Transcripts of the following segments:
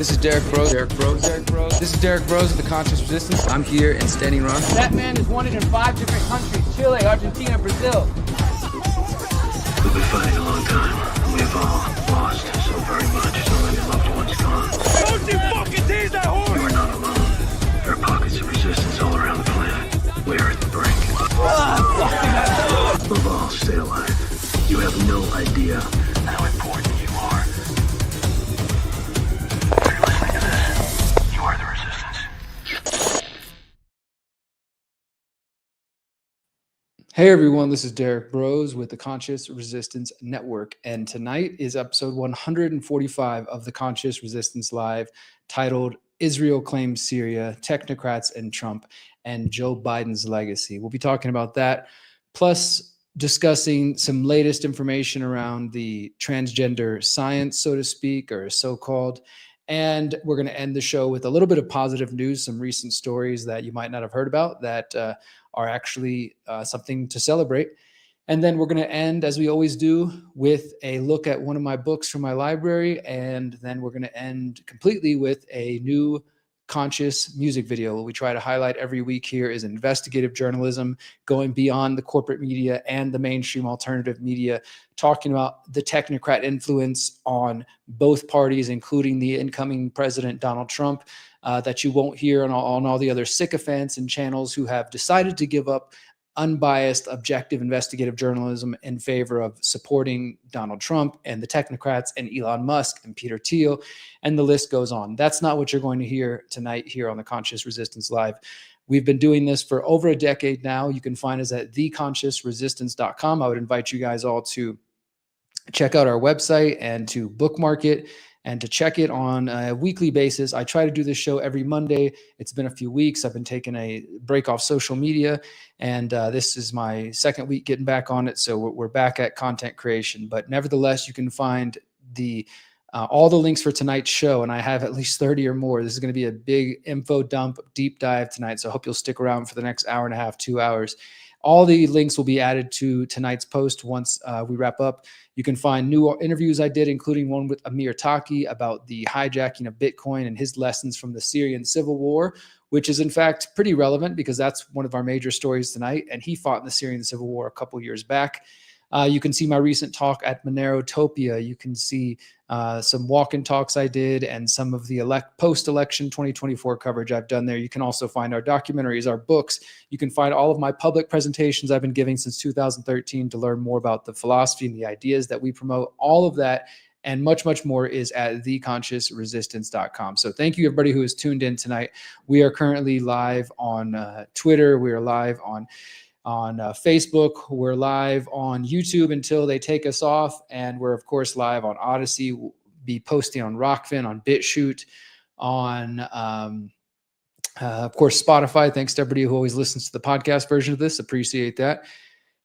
This is Derrick Broze. This is Derrick Broze of the Conscious Resistance. I'm here in Standing Rock. That man is wanted in 5 different countries: Chile, Argentina, Brazil. We've been fighting a long time. We've all lost so very much. So many loved ones gone. Don't you fucking tease that horse! You are not alone. There are pockets of resistance all around the planet. We are at the brink. Above all, stay alive. You have no idea how important you are. If you're listening to this, you are the resistance. Hey everyone, this is Derrick Broze with the Conscious Resistance Network, and tonight is episode 145 of the Conscious Resistance Live, titled Israel Claims Syria, Technocrats and Trump, and Joe Biden's Legacy. We'll be talking about that, plus discussing some latest information around the transgender science, so to speak, or so-called. And we're going to end the show with a little bit of positive news, some recent stories that you might not have heard about that are actually something to celebrate. And then we're going to end, as we always do, with a look at one of my books from my library. And then we're going to end completely with a new conscious music video. What we try to highlight every week here is investigative journalism, going beyond the corporate media and the mainstream alternative media, talking about the technocrat influence on both parties, including the incoming president, Donald Trump, that you won't hear on all the other sycophants and channels who have decided to give up unbiased, objective, investigative journalism in favor of supporting Donald Trump and the technocrats and Elon Musk and Peter Thiel, and the list goes on. That's not what you're going to hear tonight here on the Conscious Resistance Live. We've been doing this for over a decade now. You can find us at theconsciousresistance.com. I would invite you guys all to check out our website and to bookmark it and to check it on a weekly basis. I try to do this show every Monday. It's been a few weeks. I've been taking a break off social media, and this is my second week getting back on it. So we're back at content creation. But nevertheless, you can find the all the links for tonight's show, and I have at least 30 or more. This is going to be a big info dump, deep dive tonight. So I hope you'll stick around for the next hour and a half, 2 hours. All the links will be added to tonight's post once we wrap up. You can find new interviews I did, including one with Amir Taki about the hijacking of Bitcoin and his lessons from the Syrian civil war, which is in fact pretty relevant because that's one of our major stories tonight. And he fought in the Syrian civil war a couple years back. You can see my recent talk at Monerotopia. You can see some walk-in talks I did and some of the post-election 2024 coverage I've done there. You can also find our documentaries, our books. You can find all of my public presentations I've been giving since 2013 to learn more about the philosophy and the ideas that we promote. All of that and much, much more is at theconsciousresistance.com. So thank you, everybody who has tuned in tonight. We are currently live on Twitter. We are live on Facebook. We're live on YouTube until they take us off. And we're, of course, live on Odyssey. We'll be posting on Rockfin, on BitChute, on, of course, Spotify. Thanks to everybody who always listens to the podcast version of this. Appreciate that.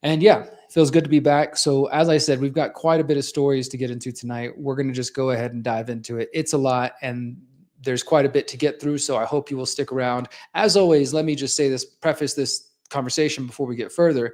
And yeah, feels good to be back. So as I said, we've got quite a bit of stories to get into tonight. We're going to just go ahead and dive into it. It's a lot, and there's quite a bit to get through. So I hope you will stick around. As always, let me just say this, preface this conversation before we get further.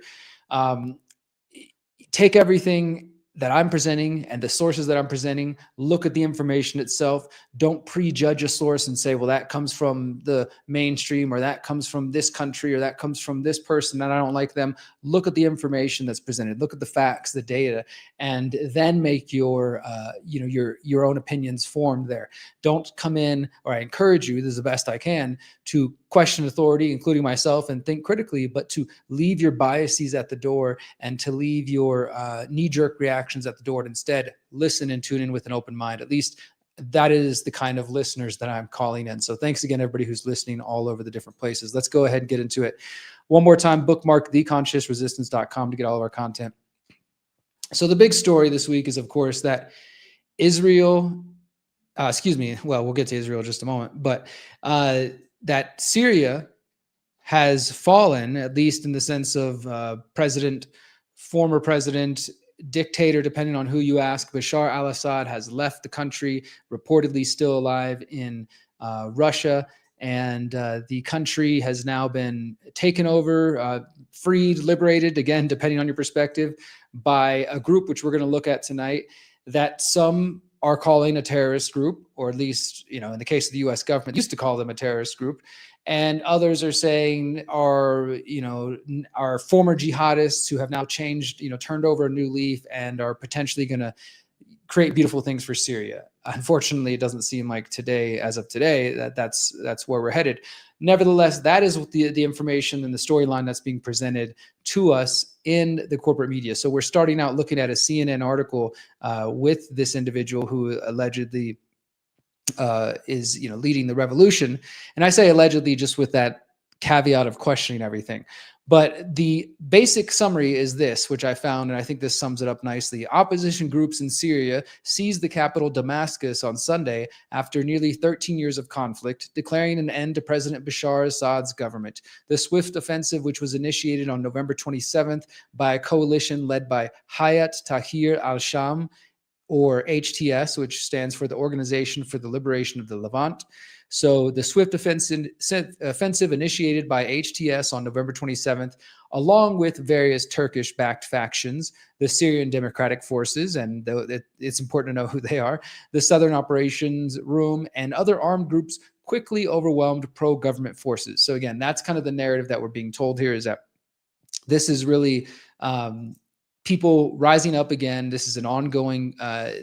Take everything that I'm presenting and the sources that I'm presenting, look at the information itself. Don't prejudge a source and say, well, that comes from the mainstream, or that comes from this country, or that comes from this person and I don't like them. Look at the information that's presented, look at the facts, the data, and then make your own opinions formed there. Don't come in, or I encourage you, this is the best I can, to question authority, including myself, and think critically, but to leave your biases at the door and to leave your knee-jerk reactions at the door, and instead listen and tune in with an open mind. At least that is the kind of listeners that I'm calling in. So thanks again, everybody who's listening all over the different places. Let's go ahead and get into it. One more time, bookmark theconsciousresistance.com to get all of our content. So the big story this week is, of course, that Israel, we'll get to Israel in just a moment, but that Syria has fallen, at least in the sense of former president, dictator, depending on who you ask. Bashar al-Assad has left the country, reportedly still alive in Russia, and the country has now been taken over, freed, liberated, again, depending on your perspective, by a group which we're going to look at tonight, that some are calling a terrorist group, or at least, in the case of the U.S. government, used to call them a terrorist group. And others are saying are former jihadists who have now changed, turned over a new leaf and are potentially going to create beautiful things for Syria. Unfortunately, it doesn't seem like as of today, that's where we're headed. Nevertheless, that is the information and the storyline that's being presented to us in the corporate media. So we're starting out looking at a CNN article with this individual who allegedly is leading the revolution. And I say allegedly just with that caveat of questioning everything. But the basic summary is this, which I found, and I think this sums it up nicely. Opposition groups in Syria seized the capital Damascus on Sunday after nearly 13 years of conflict, declaring an end to President Bashar Assad's government. The swift offensive, which was initiated on November 27th by a coalition led by Hayat Tahrir al-Sham, or HTS, which stands for the Organization for the Liberation of the Levant. So the swift offensive initiated by HTS on November 27th, along with various Turkish-backed factions, the Syrian Democratic Forces, and it's important to know who they are, the Southern Operations Room, and other armed groups quickly overwhelmed pro-government forces. So again, that's kind of the narrative that we're being told here, is that this is really people rising up again. This is an ongoing,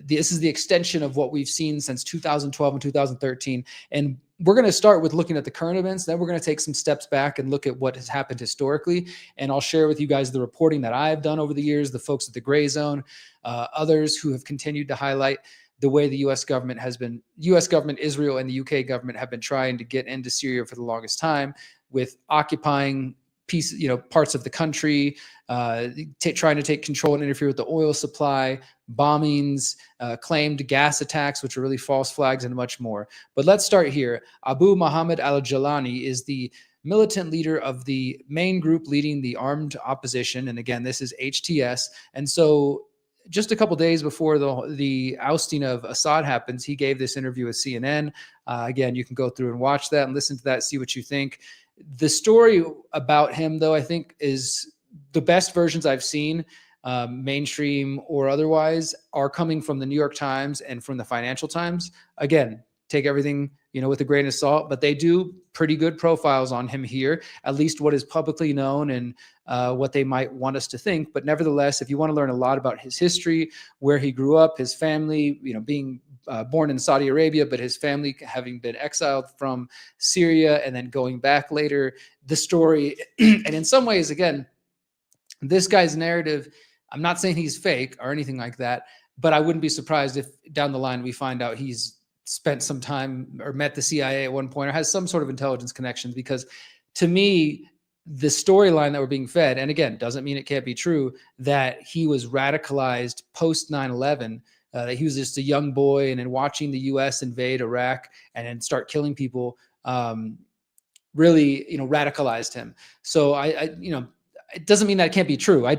this is the extension of what we've seen since 2012 and 2013. And we're going to start with looking at the current events. Then we're going to take some steps back and look at what has happened historically. And I'll share with you guys the reporting that I've done over the years, the folks at the Gray Zone, others who have continued to highlight the way the U.S. government, Israel, and the UK government have been trying to get into Syria for the longest time, with occupying parts of the country, trying to take control and interfere with the oil supply, bombings, claimed gas attacks, which are really false flags, and much more. But let's start here. Abu Muhammad al-Jalani is the militant leader of the main group leading the armed opposition. And again, this is HTS. And so just a couple days before the ousting of Assad happens, he gave this interview with CNN. Again, you can go through and watch that and listen to that, see what you think. The story about him, though, I think is the best versions I've seen, mainstream or otherwise, are coming from the New York Times and from the Financial Times. Again, take everything, with a grain of salt, but they do pretty good profiles on him here, at least what is publicly known and what they might want us to think. But nevertheless, if you want to learn a lot about his history, where he grew up, his family, being born in Saudi Arabia, but his family having been exiled from Syria and then going back later, the story, and in some ways, again, this guy's narrative, I'm not saying he's fake or anything like that, but I wouldn't be surprised if down the line we find out he's spent some time or met the CIA at one point or has some sort of intelligence connections, because to me, the storyline that we're being fed, and again, doesn't mean it can't be true, that he was radicalized post 9/11, that he was just a young boy and then watching the U.S. invade Iraq and then start killing people, really, radicalized him. So it doesn't mean that it can't be true. I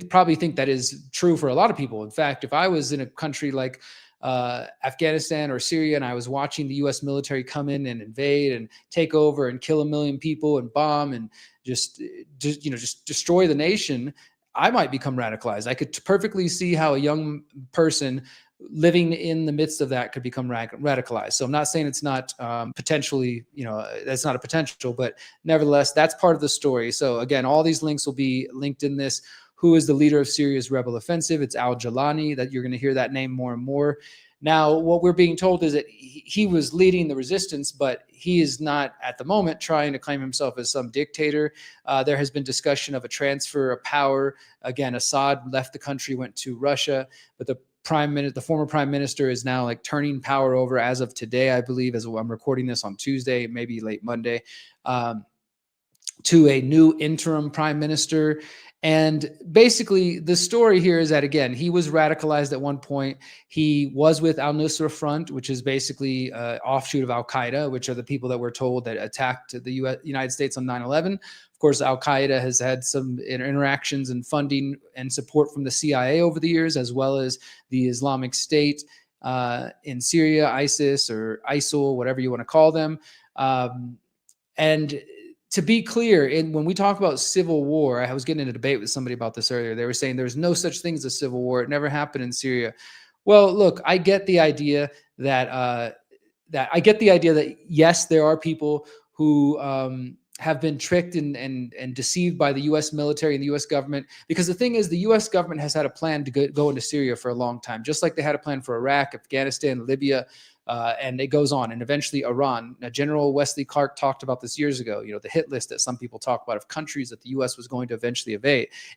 probably think that is true for a lot of people. In fact, if I was in a country like Afghanistan or Syria, and I was watching the U.S. military come in and invade and take over and kill 1 million people and bomb and just destroy the nation, I might become radicalized. I could perfectly see how a young person living in the midst of that could become radicalized. So I'm not saying it's not potentially, that's not a potential, but nevertheless, that's part of the story. So again, all these links will be linked in this. Who is the leader of Syria's rebel offensive? It's al-Jalani. That you're going to hear that name more and more. Now, what we're being told is that he was leading the resistance, but he is not at the moment trying to claim himself as some dictator. There has been discussion of a transfer of power. Again, Assad left the country, went to Russia, but the former prime minister is now turning power over as of today, I believe, as I'm recording this on Tuesday, maybe late Monday, to a new interim prime minister. And basically, the story here is that, again, he was radicalized at one point. He was with al-Nusra Front, which is basically an offshoot of al-Qaeda, which are the people that we're told that attacked the United States on 9/11. Of course, al-Qaeda has had some interactions and funding and support from the CIA over the years, as well as the Islamic State in Syria, ISIS or ISIL, whatever you want to call them. And to be clear, when we talk about civil war, I was getting in a debate with somebody about this earlier. They were saying there's no such thing as a civil war. It never happened in Syria. Well, look, I get the idea that yes, there are people who have been tricked and deceived by the U.S. military and the U.S. government. Because the thing is, the U.S. government has had a plan to go into Syria for a long time, just like they had a plan for Iraq, Afghanistan, Libya, and it goes on, and eventually Iran. Now, General Wesley Clark talked about this years ago. The hit list that some people talk about of countries that the U.S. was going to eventually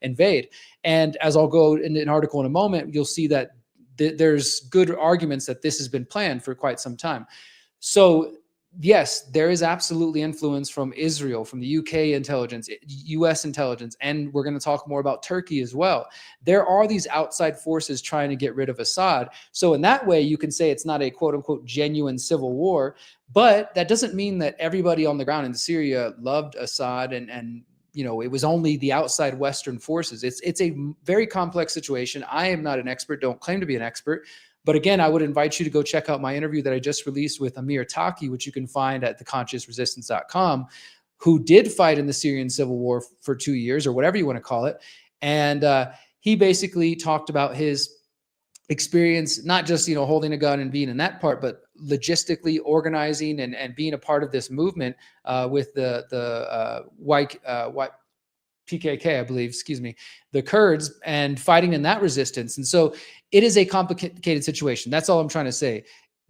invade. And as I'll go in an article in a moment, you'll see that there's good arguments that this has been planned for quite some time. So yes, there is absolutely influence from Israel, from the UK intelligence, US intelligence, and we're going to talk more about Turkey as well. There are these outside forces trying to get rid of Assad. So in that way, you can say it's not a quote unquote genuine civil war, but that doesn't mean that everybody on the ground in Syria loved Assad and it was only the outside Western forces. It's a very complex situation. I am not an expert, don't claim to be an expert. But again, I would invite you to go check out my interview that I just released with Amir Taki, which you can find at theconsciousresistance.com, who did fight in the Syrian civil war for 2 years or whatever you want to call it. And he basically talked about his experience, not just, holding a gun and being in that part, but logistically organizing and being a part of this movement with the white PKK, I believe, the Kurds, and fighting in that resistance. And so it is a complicated situation. That's all I'm trying to say.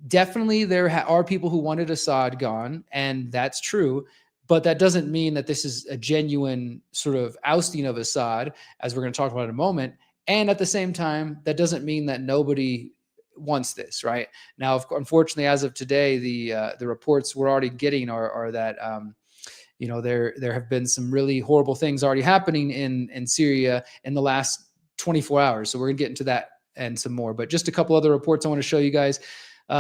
Definitely there are people who wanted Assad gone, and that's true. But that doesn't mean that this is a genuine sort of ousting of Assad, as we're going to talk about in a moment. And at the same time, that doesn't mean that nobody wants this, right? Now, unfortunately, as of today, the reports we're already getting are that there have been some really horrible things already happening in Syria in the last 24 hours. So we're going to get into that and some more. But just a couple other reports I want to show you guys.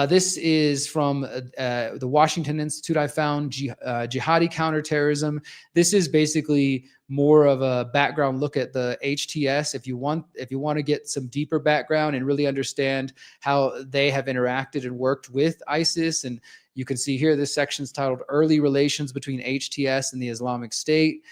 This is from the Washington Institute. I found jihadi counterterrorism. This is basically more of a background look at the HTS. If you want to get some deeper background and really understand how they have interacted and worked with ISIS, and you can see here this section is titled "Early Relations Between HTS and the Islamic State."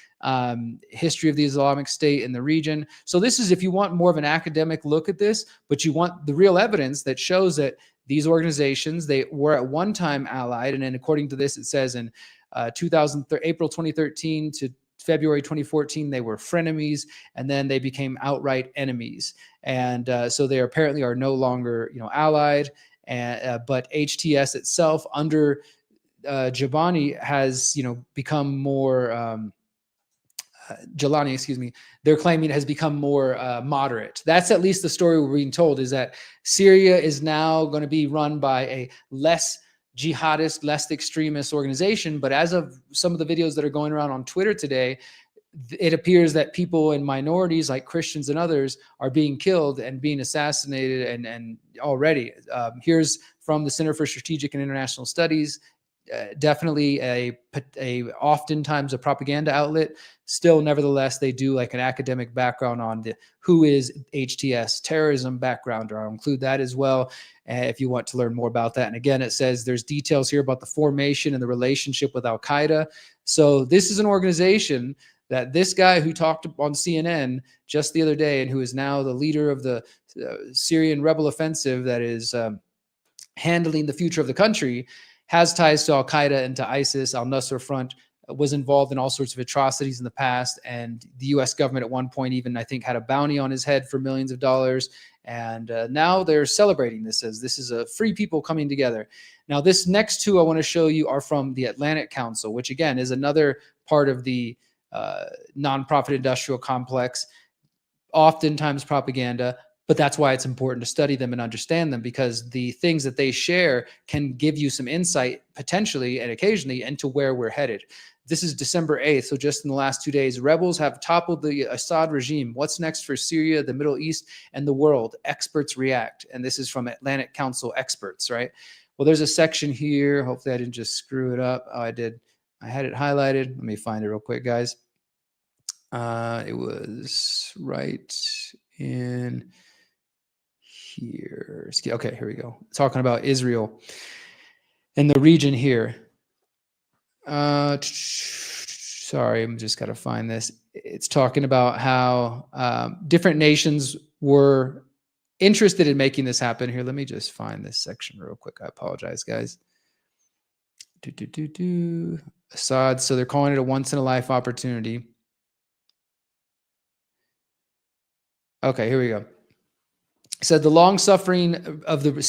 History of the Islamic State in the region. So this is if you want more of an academic look at this, but you want the real evidence that shows that these organizations, they were at one time allied. And then according to this, it says in April 2013 to February 2014, they were frenemies, and then they became outright enemies. And so they apparently are no longer, allied. But HTS itself under Jabani has, become more Jelani, they're claiming it has become more moderate. That's at least the story we're being told, is that Syria is now going to be run by a less jihadist, less extremist organization. But as of some of the videos that are going around on Twitter today, it appears that people in minorities like Christians and others are being killed and being assassinated and already. Here's from the Center for Strategic and International Studies. Definitely a oftentimes a propaganda outlet. Still, nevertheless, they do like an academic background on who is HTS, terrorism background, or I'll include that as well if you want to learn more about that. And again, it says there's details here about the formation and the relationship with Al Qaeda. So this is an organization that this guy who talked on CNN just the other day, and who is now the leader of the Syrian rebel offensive that is handling the future of the country, has ties to Al Qaeda and to ISIS. Al Nusra Front was involved in all sorts of atrocities in the past. And the US government at one point even, I think, had a bounty on his head for millions of dollars. And now they're celebrating this as this is a free people coming together. Now, this next two I want to show you are from the Atlantic Council, which again is another part of the nonprofit industrial complex, oftentimes propaganda. But that's why it's important to study them and understand them, because the things that they share can give you some insight potentially and occasionally into where we're headed. This is December 8th. So just in the last 2 days, rebels have toppled the Assad regime. What's next for Syria, the Middle East, and the world? Experts react. And this is from Atlantic Council experts, right? Well, there's a section here. Hopefully I didn't just screw it up. Oh, I did. I had it highlighted. Let me find it real quick, guys. It was right in here. Okay, here we go. Talking about Israel and the region here. Sorry, I'm just got to find this. It's talking about how different nations were interested in making this happen. Here, let me just find this section real quick. I apologize, guys. Assad. So they're calling it a once-in-a-life opportunity. Okay, here we go. Said the long suffering of the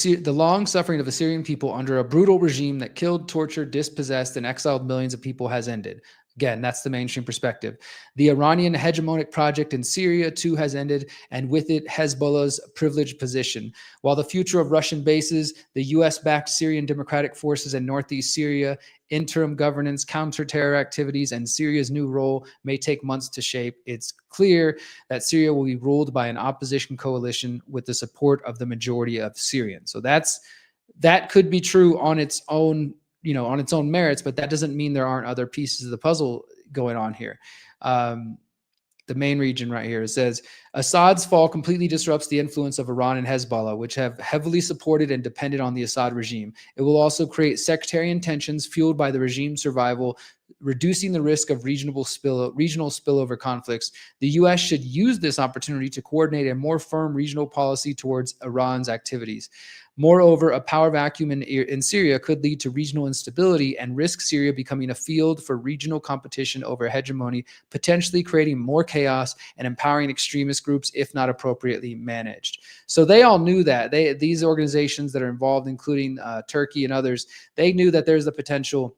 Syrian people under a brutal regime that killed, tortured, dispossessed, and exiled millions of people has ended. Again, that's the mainstream perspective. The Iranian hegemonic project in Syria too has ended, and with it, Hezbollah's privileged position. While the future of Russian bases, the U.S.-backed Syrian Democratic Forces in northeast Syria, interim governance, counter-terror activities, and Syria's new role may take months to shape, it's clear that Syria will be ruled by an opposition coalition with the support of the majority of Syrians. So that could be true on its own, on its own merits, but that doesn't mean there aren't other pieces of the puzzle going on here. The main region right here, it says, Assad's fall completely disrupts the influence of Iran and Hezbollah, which have heavily supported and depended on the Assad regime. It will also create sectarian tensions fueled by the regime's survival, reducing the risk of regional spillover conflicts. The U.S. should use this opportunity to coordinate a more firm regional policy towards Iran's activities. Moreover, a power vacuum in Syria could lead to regional instability and risk Syria becoming a field for regional competition over hegemony, potentially creating more chaos and empowering extremist groups if not appropriately managed. So they all knew that. These organizations that are involved, including Turkey and others, they knew that there's the potential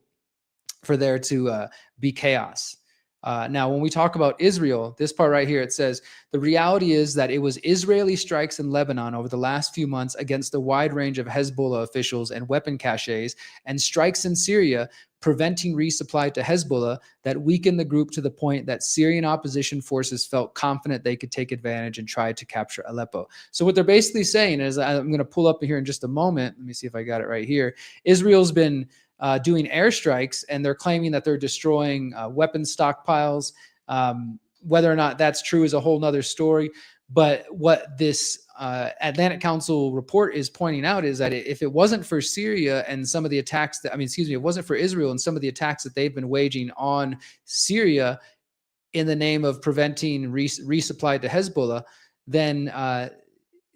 for there to be chaos. Now, when we talk about Israel, this part right here, it says, the reality is that it was Israeli strikes in Lebanon over the last few months against a wide range of Hezbollah officials and weapon caches, and strikes in Syria preventing resupply to Hezbollah that weakened the group to the point that Syrian opposition forces felt confident they could take advantage and try to capture Aleppo. So what they're basically saying is, I'm going to pull up here in just a moment. Let me see if I got it right here. Israel's been doing airstrikes, and they're claiming that they're destroying weapon stockpiles. Whether or not that's true is a whole nother story. But what this Atlantic Council report is pointing out is that if it wasn't for Syria and some of the attacks it wasn't for Israel and some of the attacks that they've been waging on Syria in the name of preventing resupply to Hezbollah, then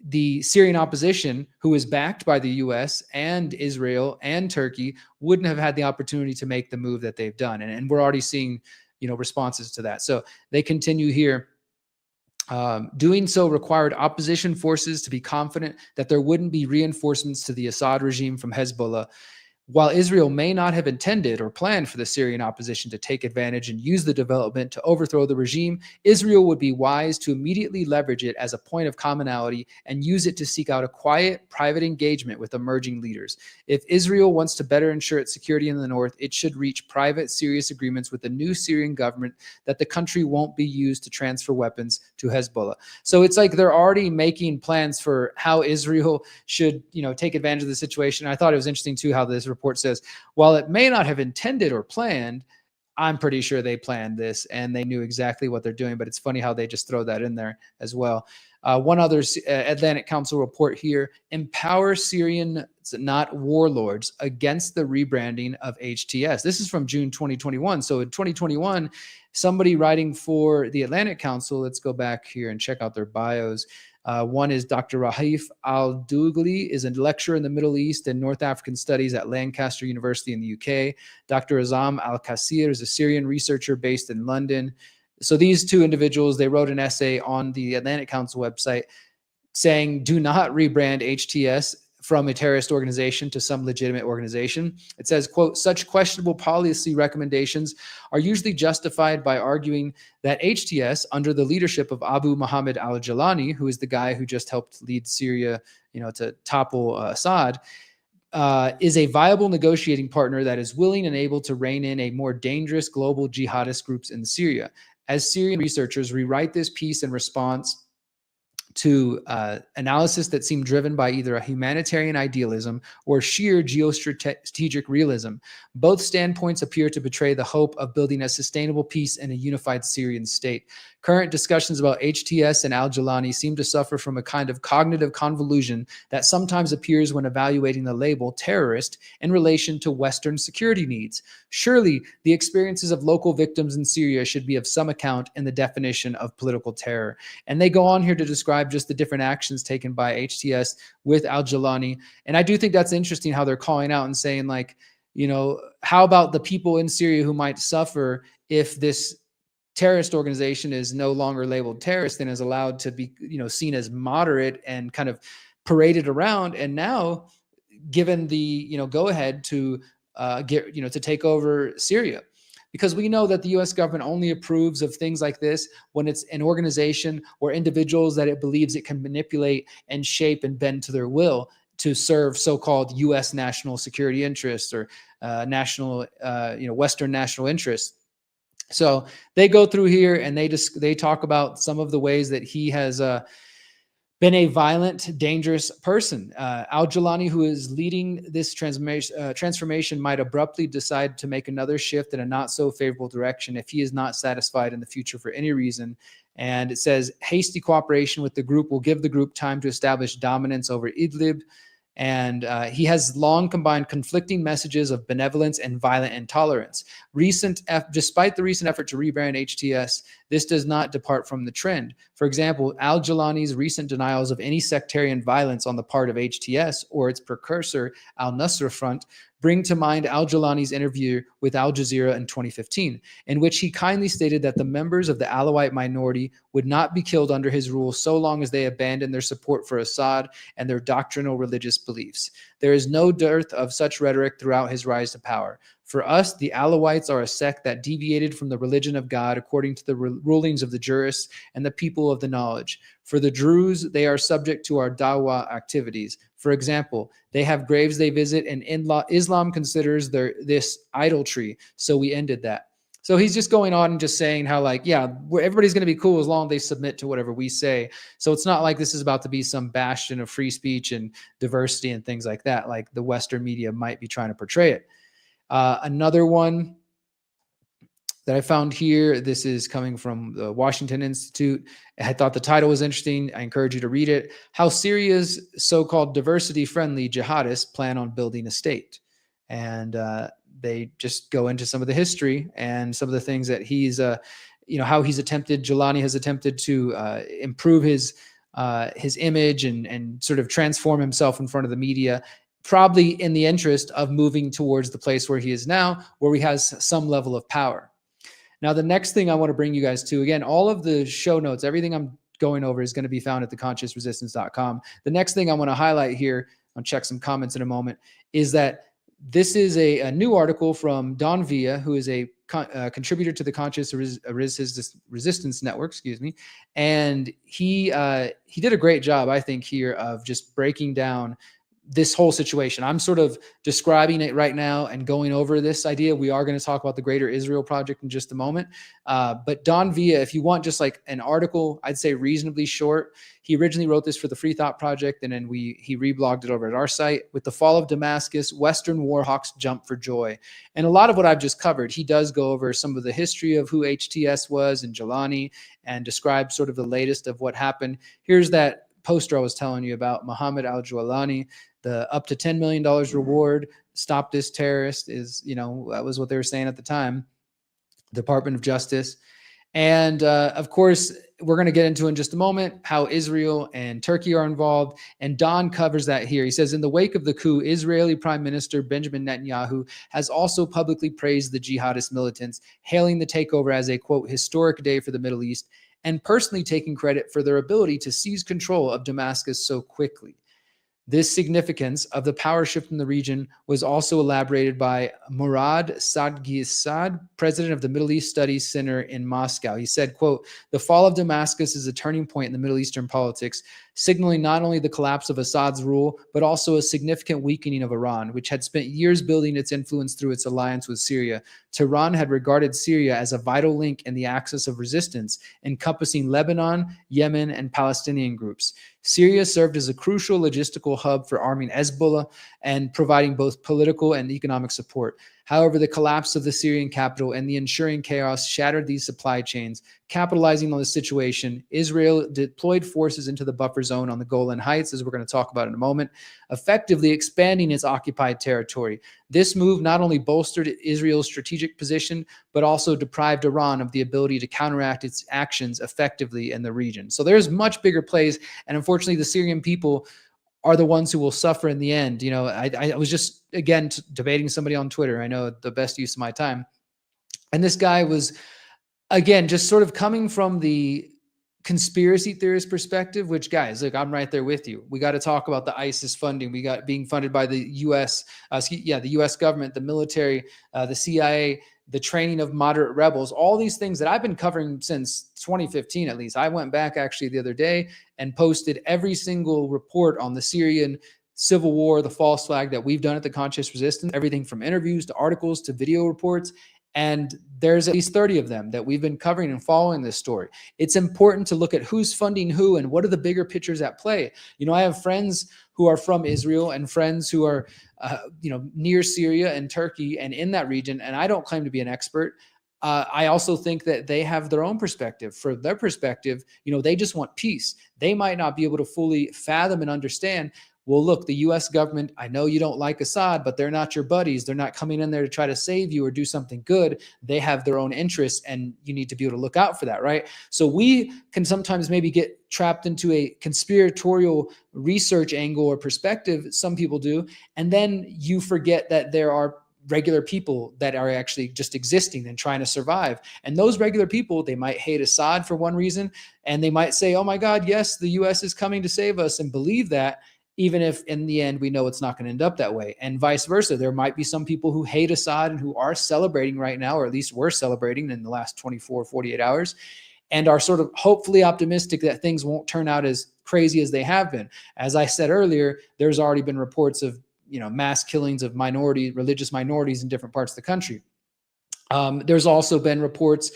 the Syrian opposition, who is backed by the U.S. and Israel and Turkey, wouldn't have had the opportunity to make the move that they've done. And we're already seeing, responses to that. So they continue here. Doing so required opposition forces to be confident that there wouldn't be reinforcements to the Assad regime from Hezbollah. While Israel may not have intended or planned for the Syrian opposition to take advantage and use the development to overthrow the regime, Israel would be wise to immediately leverage it as a point of commonality and use it to seek out a quiet, private engagement with emerging leaders. If Israel wants to better ensure its security in the north, it should reach private, serious agreements with the new Syrian government that the country won't be used to transfer weapons to Hezbollah. So it's like they're already making plans for how Israel should, take advantage of the situation. I thought it was interesting too how this report says, while it may not have intended or planned, I'm pretty sure they planned this and they knew exactly what they're doing. But it's funny how they just throw that in there as well. One other Atlantic Council report here: empower Syrians, not warlords, against the rebranding of HTS. This is from June 2021. So in 2021, somebody writing for the Atlantic Council, let's go back here and check out their bios. One is Dr. Rahif Al-Dougli, is a lecturer in the Middle East and North African Studies at Lancaster University in the UK. Dr. Azam Al-Qasir is a Syrian researcher based in London. So these two individuals, they wrote an essay on the Atlantic Council website saying, do not rebrand HTS from a terrorist organization to some legitimate organization. It says, quote, such questionable policy recommendations are usually justified by arguing that HTS, under the leadership of Abu Muhammad al-Jalani, who is the guy who just helped lead Syria, to topple Assad, is a viable negotiating partner that is willing and able to rein in a more dangerous global jihadist groups in Syria. As Syrian researchers rewrite this piece in response to analysis that seemed driven by either a humanitarian idealism or sheer geostrategic realism. Both standpoints appear to betray the hope of building a sustainable peace in a unified Syrian state. Current discussions about HTS and al-Jalani seem to suffer from a kind of cognitive convolution that sometimes appears when evaluating the label terrorist in relation to Western security needs. Surely, the experiences of local victims in Syria should be of some account in the definition of political terror. And they go on here to describe describe just the different actions taken by HTS with al-Jawlani. And I do think that's interesting how they're calling out and saying, like, you know, how about the people in Syria who might suffer if this terrorist organization is no longer labeled terrorist and is allowed to be, you know, seen as moderate and kind of paraded around, and now given the, you know, go ahead to get, you know, to take over Syria. Because we know that the US government only approves of things like this when it's an organization or individuals that it believes it can manipulate and shape and bend to their will to serve so-called US national security interests or national, you know, Western national interests. So they go through here and they talk about some of the ways that he has been a violent, dangerous person. Al-Jawlani, who is leading this transformation, might abruptly decide to make another shift in a not so favorable direction if he is not satisfied in the future for any reason. And it says, hasty cooperation with the group will give the group time to establish dominance over Idlib. And he has long combined conflicting messages of benevolence and violent intolerance. Despite the recent effort to rebrand HTS, this does not depart from the trend. For example, al-Jawlani's recent denials of any sectarian violence on the part of HTS or its precursor, al-Nusra Front, bring to mind al-Jawlani's interview with Al Jazeera in 2015, in which he kindly stated that the members of the Alawite minority would not be killed under his rule so long as they abandoned their support for Assad and their doctrinal religious beliefs. There is no dearth of such rhetoric throughout his rise to power. For us, the Alawites are a sect that deviated from the religion of God according to the rulings of the jurists and the people of the knowledge. For the Druze, they are subject to our dawah activities. For example, they have graves they visit, and Islam considers this idolatry, so we ended that. So he's just going on and just saying how, like, yeah, everybody's going to be cool as long as they submit to whatever we say. So it's not like this is about to be some bastion of free speech and diversity and things like that, like the Western media might be trying to portray it. Another one that I found here, this is coming from the Washington Institute. I thought the title was interesting. I encourage you to read it. How Syria's so-called diversity-friendly jihadists plan on building a state. And they just go into some of the history and some of the things that he's, you know, how he's attempted, Jawlani has attempted to improve his image and sort of transform himself in front of the media, probably in the interest of moving towards the place where he is now, where he has some level of power. Now, the next thing I want to bring you guys to, again, all of the show notes, everything I'm going over is going to be found at theconsciousresistance.com. The next thing I want to highlight here, I'll check some comments in a moment, is that this is a new article from Don Villa, who is a contributor to the Conscious Resistance Network, and he did a great job, I think, here of just breaking down this whole situation. I'm sort of describing it right now and going over this idea. We are going to talk about the Greater Israel Project in just a moment. But Don Villa, if you want just like an article, I'd say reasonably short. He originally wrote this for the Free Thought Project, and then he reblogged it over at our site. With the fall of Damascus, Western war hawks jump for joy. And a lot of what I've just covered, he does go over some of the history of who HTS was and Jawlani and describe sort of the latest of what happened. Here's that poster I was telling you about, Muhammad al-Jawlani. The up to $10 million reward, stop this terrorist, is, you know, that was what they were saying at the time, Department of Justice. And of course, we're going to get into in just a moment how Israel and Turkey are involved. And Don covers that here. He says, in the wake of the coup, Israeli Prime Minister Benjamin Netanyahu has also publicly praised the jihadist militants, hailing the takeover as a, quote, historic day for the Middle East, and personally taking credit for their ability to seize control of Damascus so quickly. This significance of the power shift in the region was also elaborated by Murad Sadghisad, president of the Middle East Studies Center in Moscow. He said, quote, the fall of Damascus is a turning point in the Middle Eastern politics, signaling not only the collapse of Assad's rule, but also a significant weakening of Iran, which had spent years building its influence through its alliance with Syria. Tehran had regarded Syria as a vital link in the axis of resistance, encompassing Lebanon, Yemen, and Palestinian groups. Syria served as a crucial logistical hub for arming Hezbollah and providing both political and economic support. However, the collapse of the Syrian capital and the ensuing chaos shattered these supply chains. Capitalizing on the situation, Israel deployed forces into the buffer zone on the Golan Heights, as we're going to talk about in a moment, effectively expanding its occupied territory. This move not only bolstered Israel's strategic position, but also deprived Iran of the ability to counteract its actions effectively in the region. So there's much bigger plays, and unfortunately, the Syrian people are the ones who will suffer in the end. You know, I was just, again, debating somebody on Twitter. I know the best use of my time. And this guy was, again, just sort of coming from the conspiracy theorist perspective, which, guys, look, I'm right there with you. We got to talk about the ISIS funding. We got being funded by the U.S., the U.S. government, the military, the CIA, the training of moderate rebels, all these things that I've been covering since 2015, at least. I went back actually the other day and posted every single report on the Syrian civil war, the false flag that we've done at the Conscious Resistance, everything from interviews to articles to video reports. And there's at least 30 of them that we've been covering and following this story. It's important to look at who's funding who and what are the bigger pictures at play. You know, I have friends who are from Israel and friends who are, near Syria and Turkey and in that region. And I don't claim to be an expert. I also think that they have their own perspective. For their perspective, they just want peace. They might not be able to fully fathom and understand, well, look, the U.S. government, I know you don't like Assad, but they're not your buddies. They're not coming in there to try to save you or do something good. They have their own interests, and you need to be able to look out for that, right? So we can sometimes maybe get trapped into a conspiratorial research angle or perspective. Some people do. And then you forget that there are regular people that are actually just existing and trying to survive. And those regular people, they might hate Assad for one reason, and they might say, oh my God, yes, the U.S. is coming to save us, and believe that, even if in the end we know it's not going to end up that way. And vice versa. There might be some people who hate Assad and who are celebrating right now, or at least were celebrating in the last 24, 48 hours, and are sort of hopefully optimistic that things won't turn out as crazy as they have been. As I said earlier, there's already been reports of mass killings of religious minorities in different parts of the country. There's also been reports.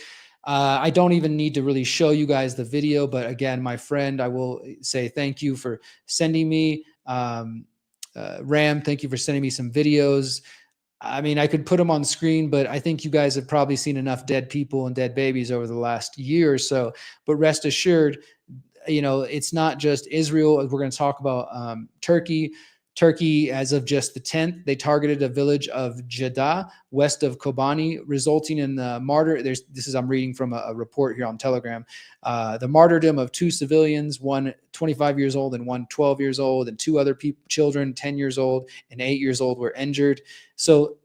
I don't even need to really show you guys the video, but again, my friend, I will say thank you for sending me, Ram, thank you for sending me some videos. I mean, I could put them on screen, but I think you guys have probably seen enough dead people and dead babies over the last year or so. But rest assured, it's not just Israel. We're going to talk about Turkey. Turkey, as of just the 10th, they targeted a village of Jeddah, west of Kobani, resulting in the I'm reading from a report here on Telegram, the martyrdom of 2 civilians, one 25 years old and one 12 years old, and 2 other children, 10 years old and 8 years old, were injured. So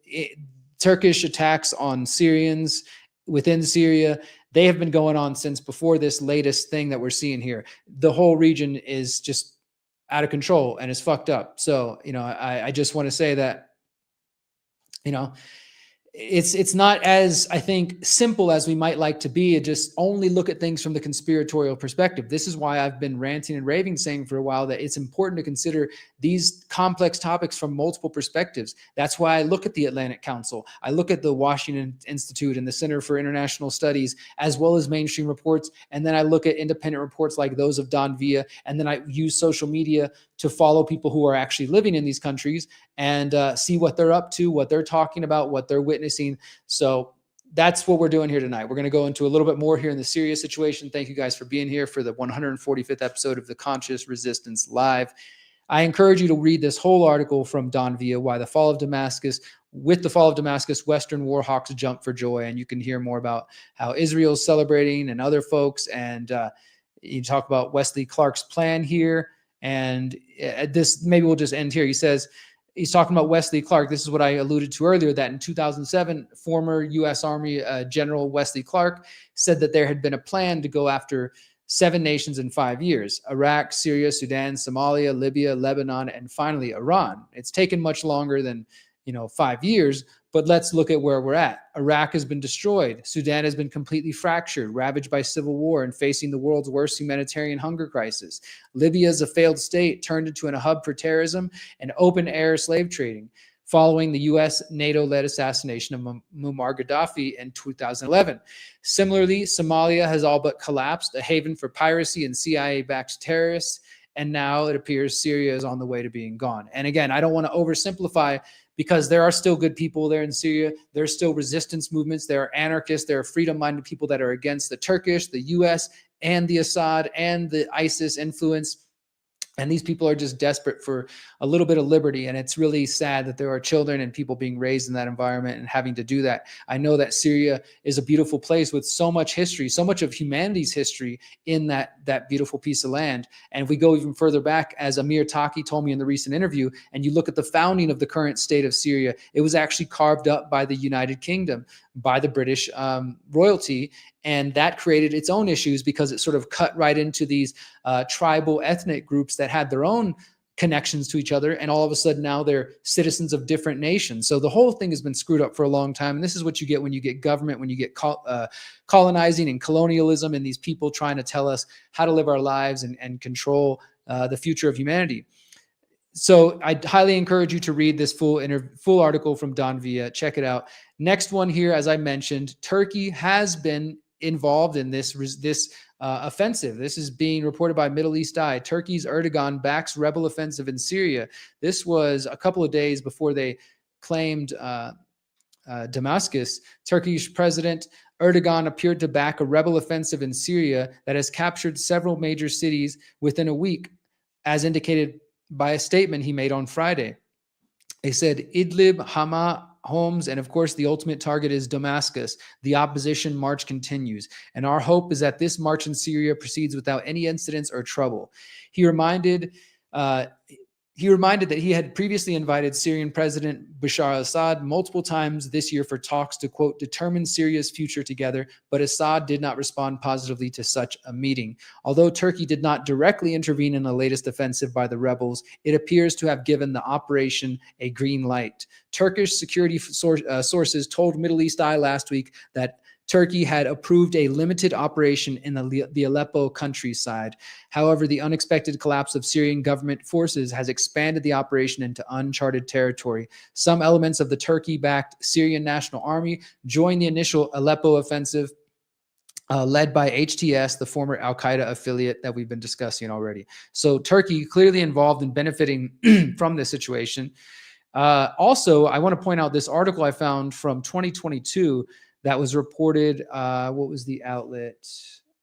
Turkish attacks on Syrians within Syria, they have been going on since before this latest thing that we're seeing here. The whole region is just out of control and it's fucked up. So, I just want to say that, it's not as, I think, simple as we might like to be. Just only look at things from the conspiratorial perspective. This is why I've been ranting and raving, saying for a while that it's important to consider these complex topics from multiple perspectives. That's why I look at the Atlantic Council. I look at the Washington Institute and the Center for International Studies, as well as mainstream reports. And then I look at independent reports like those of Don Villa. And then I use social media to follow people who are actually living in these countries and see what they're up to, what they're talking about, what they're witnessing. So that's what we're doing here tonight. We're going to go into a little bit more here in the Syria situation. Thank you guys for being here for the 145th episode of the Conscious Resistance Live. I encourage you to read this whole article from Don Villa, Why the Fall of Damascus, with the fall of Damascus, Western war hawks jump for joy. And you can hear more about how Israel's celebrating and other folks. And you talk about Wesley Clark's plan here. And this, maybe we'll just end here. He's talking about Wesley Clark. This is what I alluded to earlier, that in 2007, former U.S. Army General Wesley Clark said that there had been a plan to go after 7 nations in 5 years: Iraq, Syria, Sudan, Somalia, Libya, Lebanon, and finally Iran. It's taken much longer than 5 years, but let's look at where we're at. Iraq has been destroyed. Sudan has been completely fractured, ravaged by civil war, and facing the world's worst humanitarian hunger crisis. Libya is a failed state, turned into a hub for terrorism and open-air slave trading, following the U.S. NATO-led assassination of Muammar Gaddafi in 2011. Similarly, Somalia has all but collapsed, a haven for piracy and CIA-backed terrorists. And now it appears Syria is on the way to being gone. And again, I don't want to oversimplify, because there are still good people there in Syria. There are still resistance movements. There are anarchists. There are freedom-minded people that are against the Turkish, the US, and the Assad and the ISIS influence. And these people are just desperate for a little bit of liberty. And it's really sad that there are children and people being raised in that environment and having to do that. I know that Syria is a beautiful place with so much history, so much of humanity's history in that beautiful piece of land. And if we go even further back, as Amir Taki told me in the recent interview, and you look at the founding of the current state of Syria, it was actually carved up by the United Kingdom, by the British royalty. And that created its own issues because it sort of cut right into these tribal ethnic groups that had their own connections to each other. And all of a sudden now they're citizens of different nations. So the whole thing has been screwed up for a long time. And this is what you get when you get government, when you get colonizing and colonialism, and these people trying to tell us how to live our lives and control the future of humanity. So I highly encourage you to read this full article from Don Villa. Check it out. Next one here, as I mentioned, Turkey has been involved in this offensive. This is being reported by Middle East Eye. Turkey's Erdogan backs rebel offensive in Syria. This was a couple of days before they claimed Damascus. Turkish President Erdogan appeared to back a rebel offensive in Syria that has captured several major cities within a week, as indicated by a statement he made on Friday. They said Idlib, Hama, Homs, and of course the ultimate target is Damascus. The opposition march continues, and our hope is that this march in Syria proceeds without any incidents or trouble. He reminded that he had previously invited Syrian President Bashar al-Assad multiple times this year for talks to, quote, determine Syria's future together, but Assad did not respond positively to such a meeting. Although Turkey did not directly intervene in the latest offensive by the rebels, it appears to have given the operation a green light. Turkish security sources told Middle East Eye last week that Turkey had approved a limited operation in the Aleppo countryside. However, the unexpected collapse of Syrian government forces has expanded the operation into uncharted territory. Some elements of the Turkey-backed Syrian National Army joined the initial Aleppo offensive, led by HTS, the former al-Qaeda affiliate that we've been discussing already. So Turkey clearly involved in benefiting from this situation. Also, I want to point out this article I found from 2022 that was reported. What was the outlet?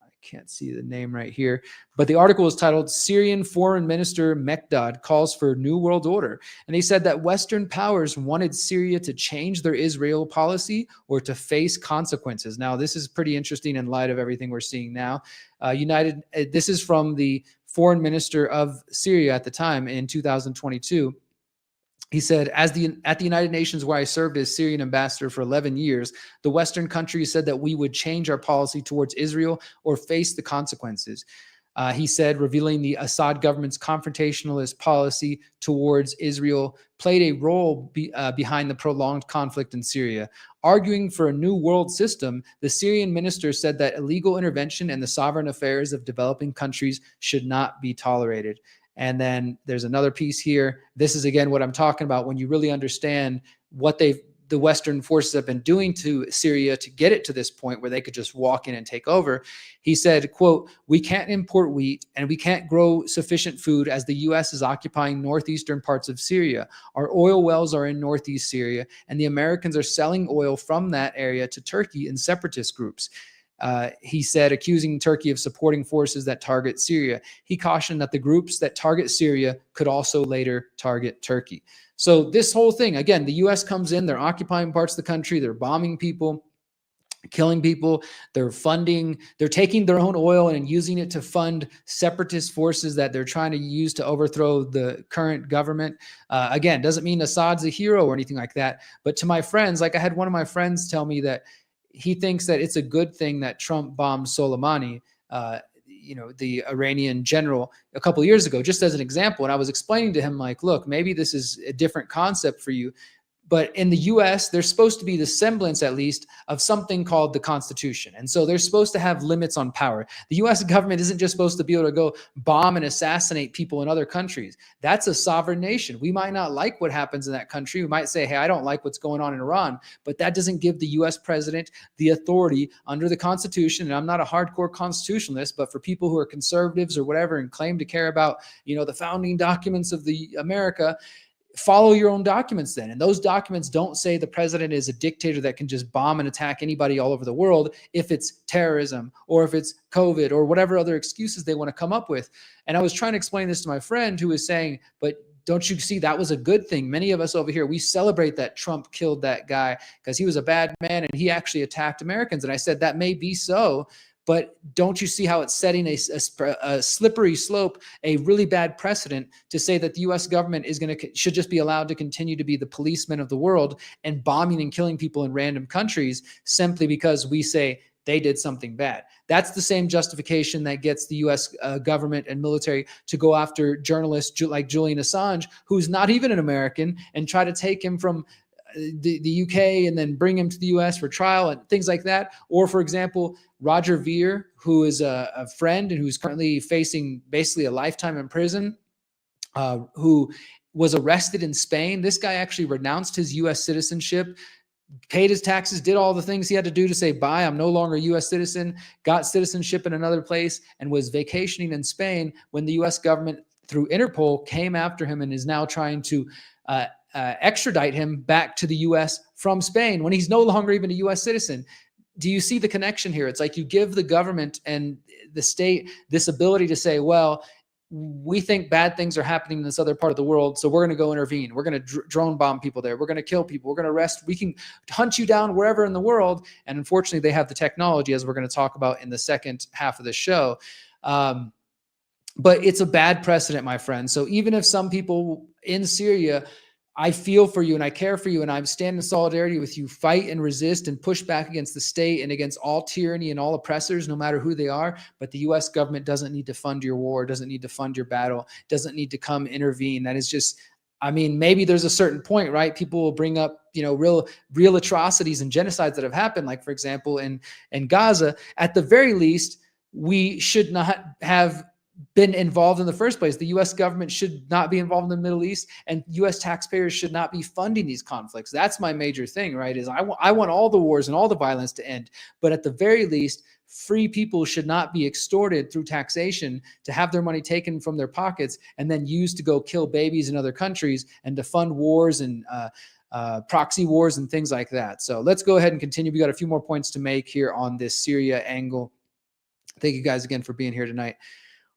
I can't see the name right here, but the article was titled Syrian Foreign Minister Mekdad Calls for New World Order. And he said that Western powers wanted Syria to change their Israel policy or to face consequences. Now, this is pretty interesting in light of everything we're seeing now. This is from the foreign minister of Syria at the time in 2022. He said, at the United Nations, where I served as Syrian ambassador for 11 years, the Western countries said that we would change our policy towards Israel or face the consequences. He said, revealing the Assad government's confrontationalist policy towards Israel played a role behind the prolonged conflict in Syria. Arguing for a new world system, the Syrian minister said that illegal intervention in the sovereign affairs of developing countries should not be tolerated. And then there's another piece here. This is, again, what I'm talking about when you really understand what the Western forces have been doing to Syria to get it to this point where they could just walk in and take over. He said, quote, we can't import wheat and we can't grow sufficient food as the U.S. is occupying northeastern parts of Syria. Our oil wells are in northeast Syria, and the Americans are selling oil from that area to Turkey and separatist groups. He said, accusing Turkey of supporting forces that target Syria. He cautioned that the groups that target Syria could also later target Turkey. So this whole thing, again, the U.S. comes in, they're occupying parts of the country, they're bombing people, killing people, they're taking their own oil and using it to fund separatist forces that they're trying to use to overthrow the current government. Again, doesn't mean Assad's a hero or anything like that. But to my friends, like I had one of my friends tell me that he thinks that it's a good thing that Trump bombed Soleimani, the Iranian general, a couple of years ago, just as an example. And I was explaining to him, like, look, maybe this is a different concept for you. But in the U.S., there's supposed to be the semblance, at least, of something called the Constitution. And so they're supposed to have limits on power. The U.S. government isn't just supposed to be able to go bomb and assassinate people in other countries. That's a sovereign nation. We might not like what happens in that country. We might say, hey, I don't like what's going on in Iran. But that doesn't give the U.S. president the authority under the Constitution. And I'm not a hardcore constitutionalist, but for people who are conservatives or whatever and claim to care about, the founding documents of the America, follow your own documents then. And those documents don't say the president is a dictator that can just bomb and attack anybody all over the world if it's terrorism or if it's COVID or whatever other excuses they want to come up with. And I was trying to explain this to my friend who was saying, but don't you see that was a good thing? Many of us over here, we celebrate that Trump killed that guy because he was a bad man and he actually attacked Americans. And I said, that may be so, but don't you see how it's setting a slippery slope, a really bad precedent to say that the U.S. government should just be allowed to continue to be the policeman of the world and bombing and killing people in random countries simply because we say they did something bad. That's the same justification that gets the U.S. Government and military to go after journalists like Julian Assange, who's not even an American, and try to take him from the UK and then bring him to the US for trial and things like that. Or, for example, Roger Ver, who is a friend and who's currently facing basically a lifetime in prison, who was arrested in Spain. This guy actually renounced his US citizenship, paid his taxes, did all the things he had to do to say, bye, I'm no longer a U.S. citizen, got citizenship in another place, and was vacationing in Spain when the U.S. government, through Interpol, came after him and is now trying to extradite him back to the U.S. from Spain when he's no longer even a U.S. citizen. Do you see the connection here? It's like you give the government and the state this ability to say, well, we think bad things are happening in this other part of the world, so we're going to go intervene. We're going to drone bomb people there. We're going to kill people. We're going to arrest. We can hunt you down wherever in the world. And unfortunately, they have the technology, as we're going to talk about in the second half of the show. But it's a bad precedent, my friend. So even if some people in Syria, I feel for you and I care for you and I stand in solidarity with you, fight and resist and push back against the state and against all tyranny and all oppressors, no matter who they are. But the U.S. government doesn't need to fund your war, doesn't need to fund your battle, doesn't need to come intervene. That is just, I mean, maybe there's a certain point, right? People will bring up, real atrocities and genocides that have happened. Like, for example, in Gaza, at the very least, we should not have been involved in the first place. The U.S. government should not be involved in the Middle East, and U.S. taxpayers should not be funding these conflicts. That's my major thing, right? Is I want all the wars and all the violence to end, but at the very least, free people should not be extorted through taxation to have their money taken from their pockets and then used to go kill babies in other countries and to fund wars and proxy wars and things like that. So let's go ahead and continue. We got a few more points to make here on this Syria angle. Thank you guys again for being here tonight.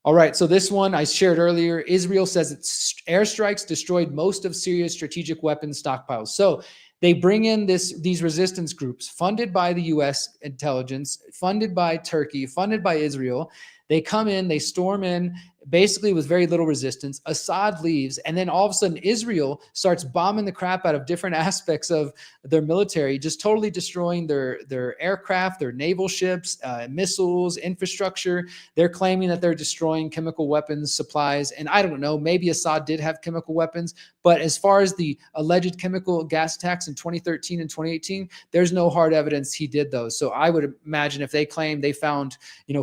All right, so this one I shared earlier. Israel says its airstrikes destroyed most of Syria's strategic weapons stockpiles. So they bring in these resistance groups funded by the U.S. intelligence, funded by Turkey, funded by Israel. They come in, they storm in, basically with very little resistance. Assad leaves, and then all of a sudden Israel starts bombing the crap out of different aspects of their military, just totally destroying their aircraft, their naval ships, missiles, infrastructure. They're claiming that they're destroying chemical weapons supplies, and I don't know, maybe Assad did have chemical weapons, but as far as the alleged chemical gas attacks in 2013 and 2018, there's no hard evidence he did those. So I would imagine if they claim they found,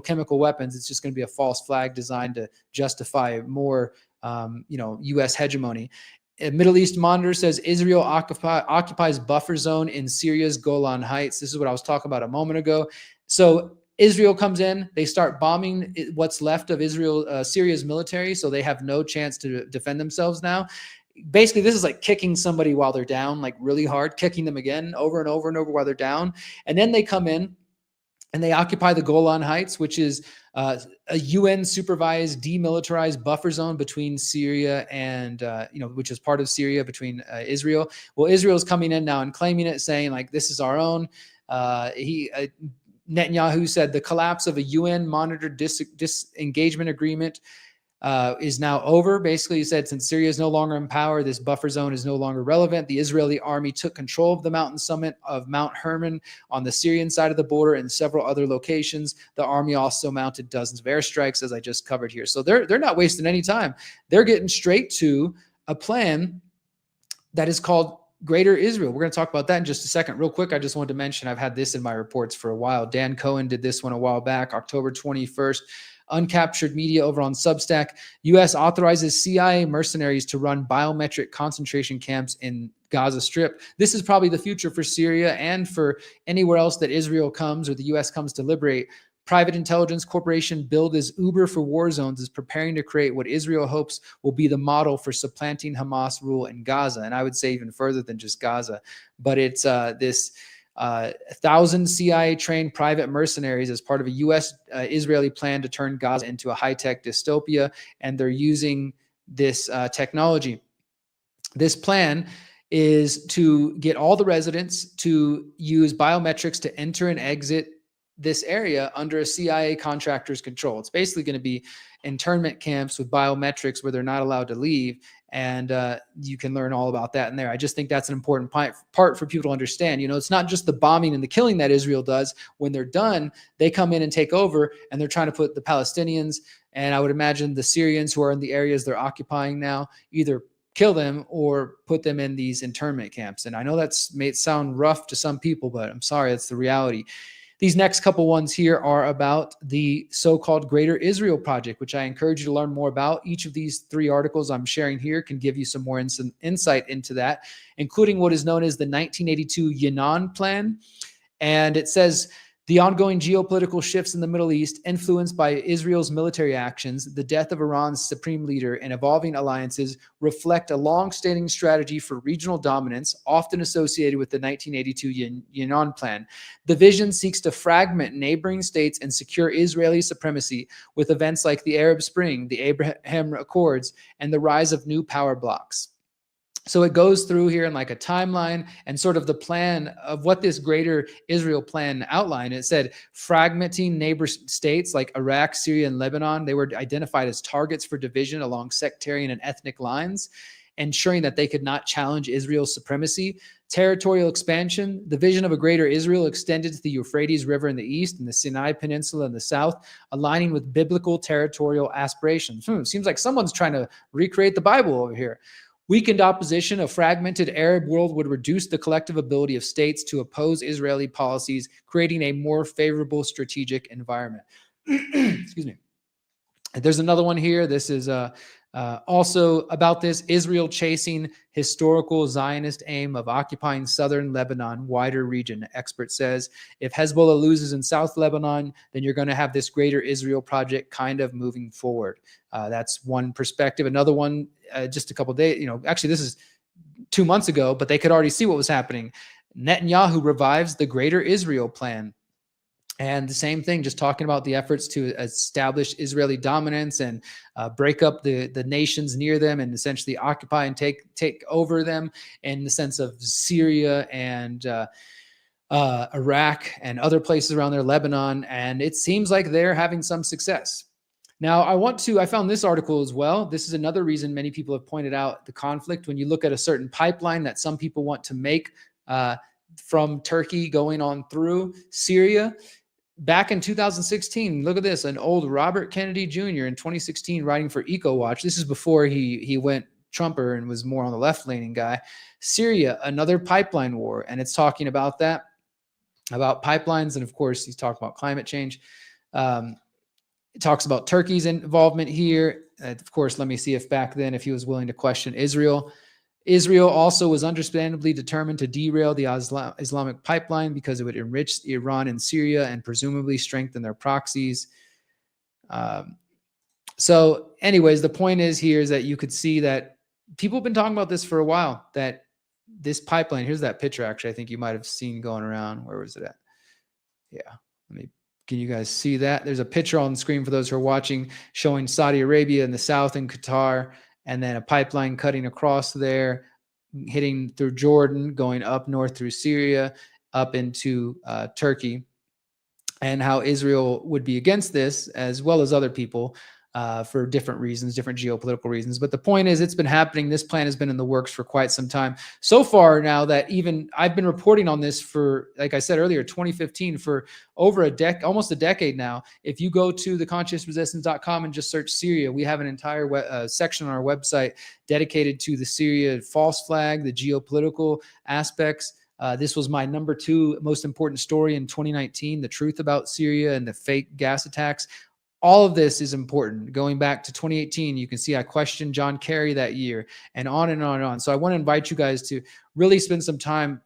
chemical weapons, it's just going to be a false flag designed to justify more, U.S. hegemony. Middle East Monitor says Israel occupies buffer zone in Syria's Golan Heights. This is what I was talking about a moment ago. So Israel comes in, they start bombing what's left of Syria's military, so they have no chance to defend themselves now. Basically, this is like kicking somebody while they're down, like really hard, kicking them again over and over and over while they're down. And then they come in and they occupy the Golan Heights, which is a UN-supervised, demilitarized buffer zone between Syria and, which is part of Syria between Israel. Well, Israel's coming in now and claiming it, saying, like, this is our own. Netanyahu said the collapse of a UN-monitored disengagement agreement is now over. Basically, he said, since Syria is no longer in power, this buffer zone is no longer relevant. The Israeli army took control of the mountain summit of Mount Hermon on the Syrian side of the border and several other locations. The army also mounted dozens of airstrikes, as I just covered here. So they're not wasting any time. They're getting straight to a plan that is called Greater Israel. We're going to talk about that in just a second. Real quick, I just wanted to mention, I've had this in my reports for a while. Dan Cohen did this one a while back, October 21st. Uncaptured media over on Substack. U.S. authorizes CIA mercenaries to run biometric concentration camps in Gaza Strip. This is probably the future for Syria and for anywhere else that Israel comes or the U.S. comes to liberate. private intelligence corporation billed as Uber for war zones is preparing to create what Israel hopes will be the model for supplanting Hamas rule in Gaza. And I would say even further than just Gaza, but it's this 1,000 CIA-trained private mercenaries as part of a U.S.-Israeli plan to turn Gaza into a high-tech dystopia, and they're using this technology. This plan is to get all the residents to use biometrics to enter and exit this area under a CIA contractor's control. It's basically going to be internment camps with biometrics where they're not allowed to leave. And you can learn all about that in there. I just think that's an important part for people to understand. You know, it's not just the bombing and the killing that Israel does. When they're done, they come in and take over, and they're trying to put the Palestinians, and I would imagine the Syrians who are in the areas they're occupying now, either kill them or put them in these internment camps. And I know that's may sound rough to some people, but I'm sorry, that's the reality. These next couple ones here are about the so-called Greater Israel Project, which I encourage you to learn more about. Each of these 3 articles I'm sharing here can give you some more insight into that, including what is known as the 1982 Yinon Plan. And it says, the ongoing geopolitical shifts in the Middle East, influenced by Israel's military actions, the death of Iran's supreme leader, and evolving alliances, reflect a long-standing strategy for regional dominance, often associated with the 1982 Yinon Plan. The vision seeks to fragment neighboring states and secure Israeli supremacy with events like the Arab Spring, the Abraham Accords, and the rise of new power blocs. So it goes through here in like a timeline and sort of the plan of what this Greater Israel Plan outlined. It said fragmenting neighbor states like Iraq, Syria, and Lebanon. They were identified as targets for division along sectarian and ethnic lines, ensuring that they could not challenge Israel's supremacy. Territorial expansion. The vision of a Greater Israel extended to the Euphrates River in the east and the Sinai Peninsula in the south, aligning with biblical territorial aspirations. It seems like someone's trying to recreate the Bible over here. Weakened opposition, a fragmented Arab world would reduce the collective ability of states to oppose Israeli policies, creating a more favorable strategic environment. Excuse me. There's another one here. This is also about this. Israel chasing historical Zionist aim of occupying southern Lebanon, wider region. Expert says if Hezbollah loses in South Lebanon, then you're going to have this Greater Israel Project kind of moving forward. That's one perspective. Another one, just a couple of days, actually this is 2 months ago, but they could already see what was happening. Netanyahu revives the Greater Israel Plan. And the same thing, just talking about the efforts to establish Israeli dominance and break up the nations near them and essentially occupy and take over them in the sense of Syria and Iraq and other places around there, Lebanon. And it seems like they're having some success. Now, I found this article as well. This is another reason many people have pointed out the conflict. When you look at a certain pipeline that some people want to make from Turkey going on through Syria, back in 2016, look at this, an old Robert Kennedy Jr. in 2016 writing for EcoWatch. This is before he went Trumper and was more on the left-leaning guy. Syria, another pipeline war. And it's talking about that, about pipelines. And of course, he's talking about climate change. It talks about Turkey's involvement here. Of course, let me see if back then, if he was willing to question Israel. Israel also was understandably determined to derail the Islamic pipeline because it would enrich Iran and Syria and presumably strengthen their proxies. So anyways, the point is here is that you could see that people have been talking about this for a while, that this pipeline, here's that picture actually, I think you might have seen going around. Where was it at? Yeah, can you guys see that? There's a picture on the screen for those who are watching showing Saudi Arabia in the south and Qatar, and then a pipeline cutting across there, hitting through Jordan, going up north through Syria, up into Turkey, and how Israel would be against this, as well as other people, for different reasons, different geopolitical reasons. But the point is, it's been happening. This plan has been in the works for quite some time. So far now that even I've been reporting on this for, like I said earlier, 2015, for over almost a decade now. If you go to theconsciousresistance.com and just search Syria, we have an entire section on our website dedicated to the Syria false flag, the geopolitical aspects. This was my number 2 most important story in 2019, the truth about Syria and the fake gas attacks. All of this is important. Going back to 2018, you can see I questioned John Kerry that year, and on and on and on. So I want to invite you guys to really spend some time.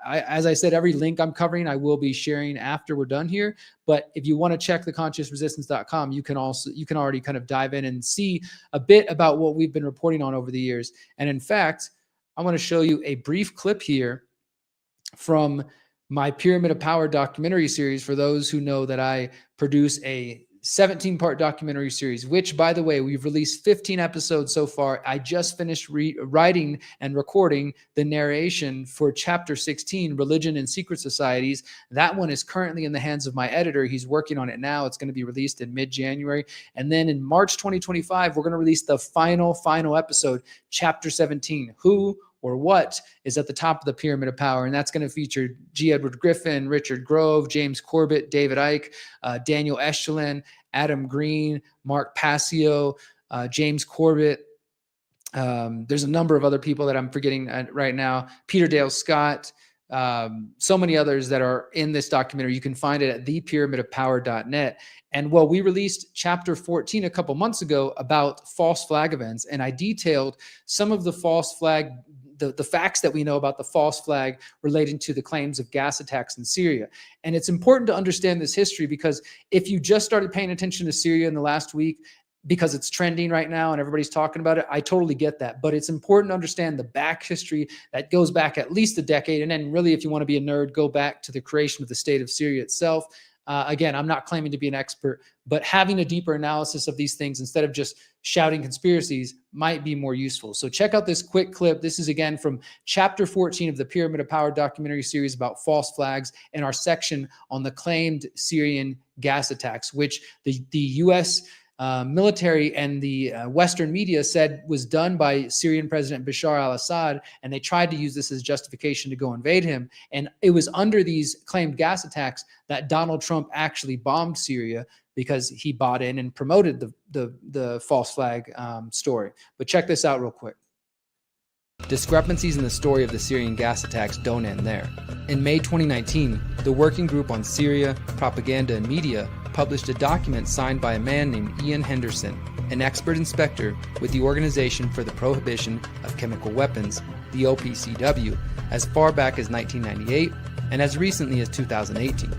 as I said, every link I'm covering, I will be sharing after we're done here. But if you want to check theconsciousresistance.com, you can already kind of dive in and see a bit about what we've been reporting on over the years. And in fact, I want to show you a brief clip here from my Pyramid of Power documentary series. For those who know that I produce a 17-part documentary series, which, by the way, we've released 15 episodes so far. I just finished writing and recording the narration for Chapter 16, Religion and Secret Societies. That one is currently in the hands of my editor. He's working on it now. It's going to be released in mid-January. And then in March 2025, we're going to release the final episode, Chapter 17, Who or What is at the top of the Pyramid of Power. And that's going to feature G. Edward Griffin, Richard Grove, James Corbett, David Icke, Daniel Eshelen, Adam Green, Mark Passio, James Corbett. There's a number of other people that I'm forgetting right now. Peter Dale Scott, so many others that are in this documentary. You can find it at thepyramidofpower.net. And well, we released Chapter 14 a couple months ago about false flag events, and I detailed some of the false flag, the facts that we know about the false flag relating to the claims of gas attacks in Syria. And it's important to understand this history, because if you just started paying attention to Syria in the last week, because it's trending right now and everybody's talking about it, I totally get that. But it's important to understand the back history that goes back at least a decade. And then really, if you want to be a nerd, go back to the creation of the state of Syria itself. Again, I'm not claiming to be an expert, but having a deeper analysis of these things instead of just shouting conspiracies might be more useful. So check out this quick clip. This is again from Chapter 14 of the Pyramid of Power documentary series about false flags, and our section on the claimed Syrian gas attacks, which the U.S. Military and the Western media said was done by Syrian President Bashar al-Assad, and they tried to use this as justification to go invade him. And it was under these claimed gas attacks that Donald Trump actually bombed Syria, because he bought in and promoted the false flag story. But check this out real quick. Discrepancies in the story of the Syrian gas attacks don't end there. In May 2019, the Working Group on Syria, Propaganda and Media published a document signed by a man named Ian Henderson, an expert inspector with the Organization for the Prohibition of Chemical Weapons, the OPCW, as far back as 1998 and as recently as 2018.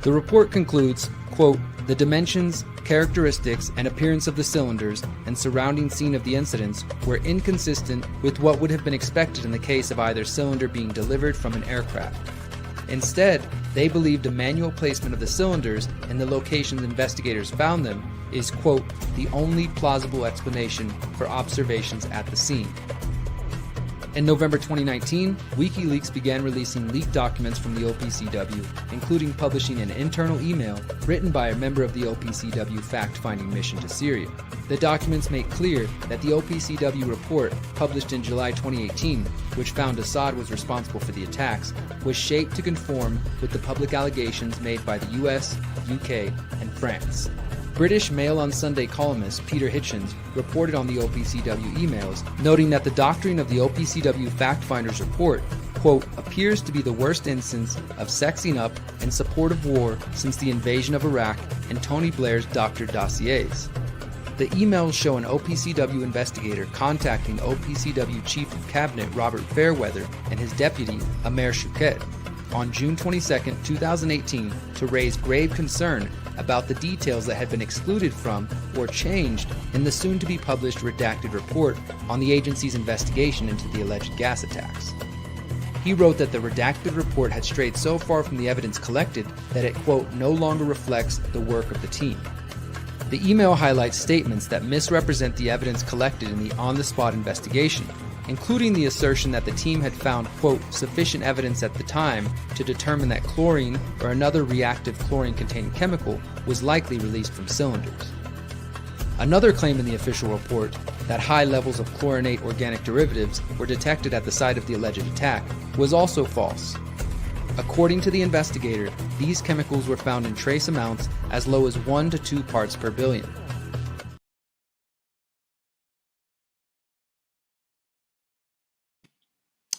The report concludes, quote, "The dimensions, characteristics, and appearance of the cylinders and surrounding scene of the incidents were inconsistent with what would have been expected in the case of either cylinder being delivered from an aircraft. Instead, they believed a manual placement of the cylinders in the locations investigators found them is, quote, the only plausible explanation for observations at the scene." In November 2019, WikiLeaks began releasing leaked documents from the OPCW, including publishing an internal email written by a member of the OPCW fact-finding mission to Syria. The documents make clear that the OPCW report, published in July 2018, which found Assad was responsible for the attacks, was shaped to conform with the public allegations made by the US, UK, and France. British Mail on Sunday columnist Peter Hitchens reported on the OPCW emails, noting that the doctrine of the OPCW fact-finders report, quote, appears to be the worst instance of sexing up in support of war since the invasion of Iraq and Tony Blair's doctored dossiers. The emails show an OPCW investigator contacting OPCW Chief of Cabinet Robert Fairweather and his deputy, Amer Shouket, on June 22, 2018, to raise grave concern about the details that had been excluded from or changed in the soon-to-be-published redacted report on the agency's investigation into the alleged gas attacks. He wrote that the redacted report had strayed so far from the evidence collected that it, quote, no longer reflects the work of the team. The email highlights statements that misrepresent the evidence collected in the on-the-spot investigation, including the assertion that the team had found, quote, sufficient evidence at the time to determine that chlorine or another reactive chlorine-containing chemical was likely released from cylinders. Another claim in the official report, that high levels of chlorinate organic derivatives were detected at the site of the alleged attack, was also false. According to the investigator, these chemicals were found in trace amounts as low as 1 to 2 parts per billion.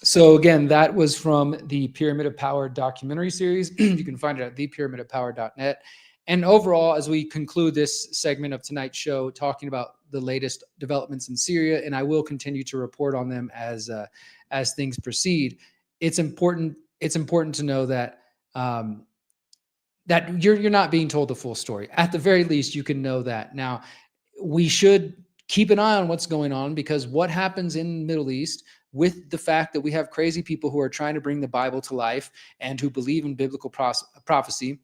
So again, that was from the Pyramid of Power documentary series. You can find it at thepyramidofpower.net. And overall, as we conclude this segment of tonight's show, talking about the latest developments in Syria, and I will continue to report on them as things proceed, it's important it's important to know that that you're not being told the full story. At the very least, you can know that. Now, we should keep an eye on what's going on, because what happens in the Middle East, with the fact that we have crazy people who are trying to bring the Bible to life and who believe in biblical prophecy,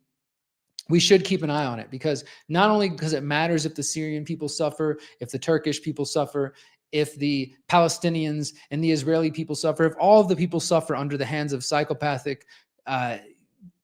we should keep an eye on it, because not only because it matters if the Syrian people suffer, if the Turkish people suffer, if the Palestinians and the Israeli people suffer, if all of the people suffer under the hands of psychopathic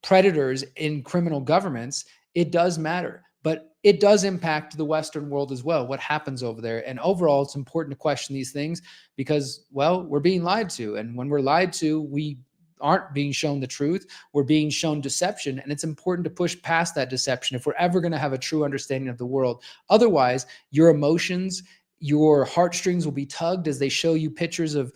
predators in criminal governments, it does matter. But it does impact the Western world as well, what happens over there. And overall, it's important to question these things because, well, we're being lied to. And when we're lied to, we aren't being shown the truth. We're being shown deception. And it's important to push past that deception if we're ever going to have a true understanding of the world. Otherwise, your emotions, your heartstrings will be tugged as they show you pictures of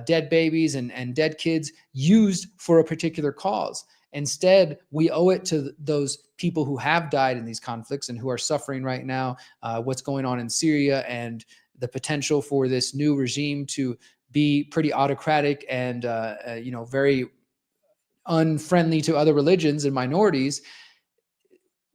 dead babies and dead kids used for a particular cause. Instead, we owe it to those people who have died in these conflicts and who are suffering right now, what's going on in Syria and the potential for this new regime to be pretty autocratic and very unfriendly to other religions and minorities.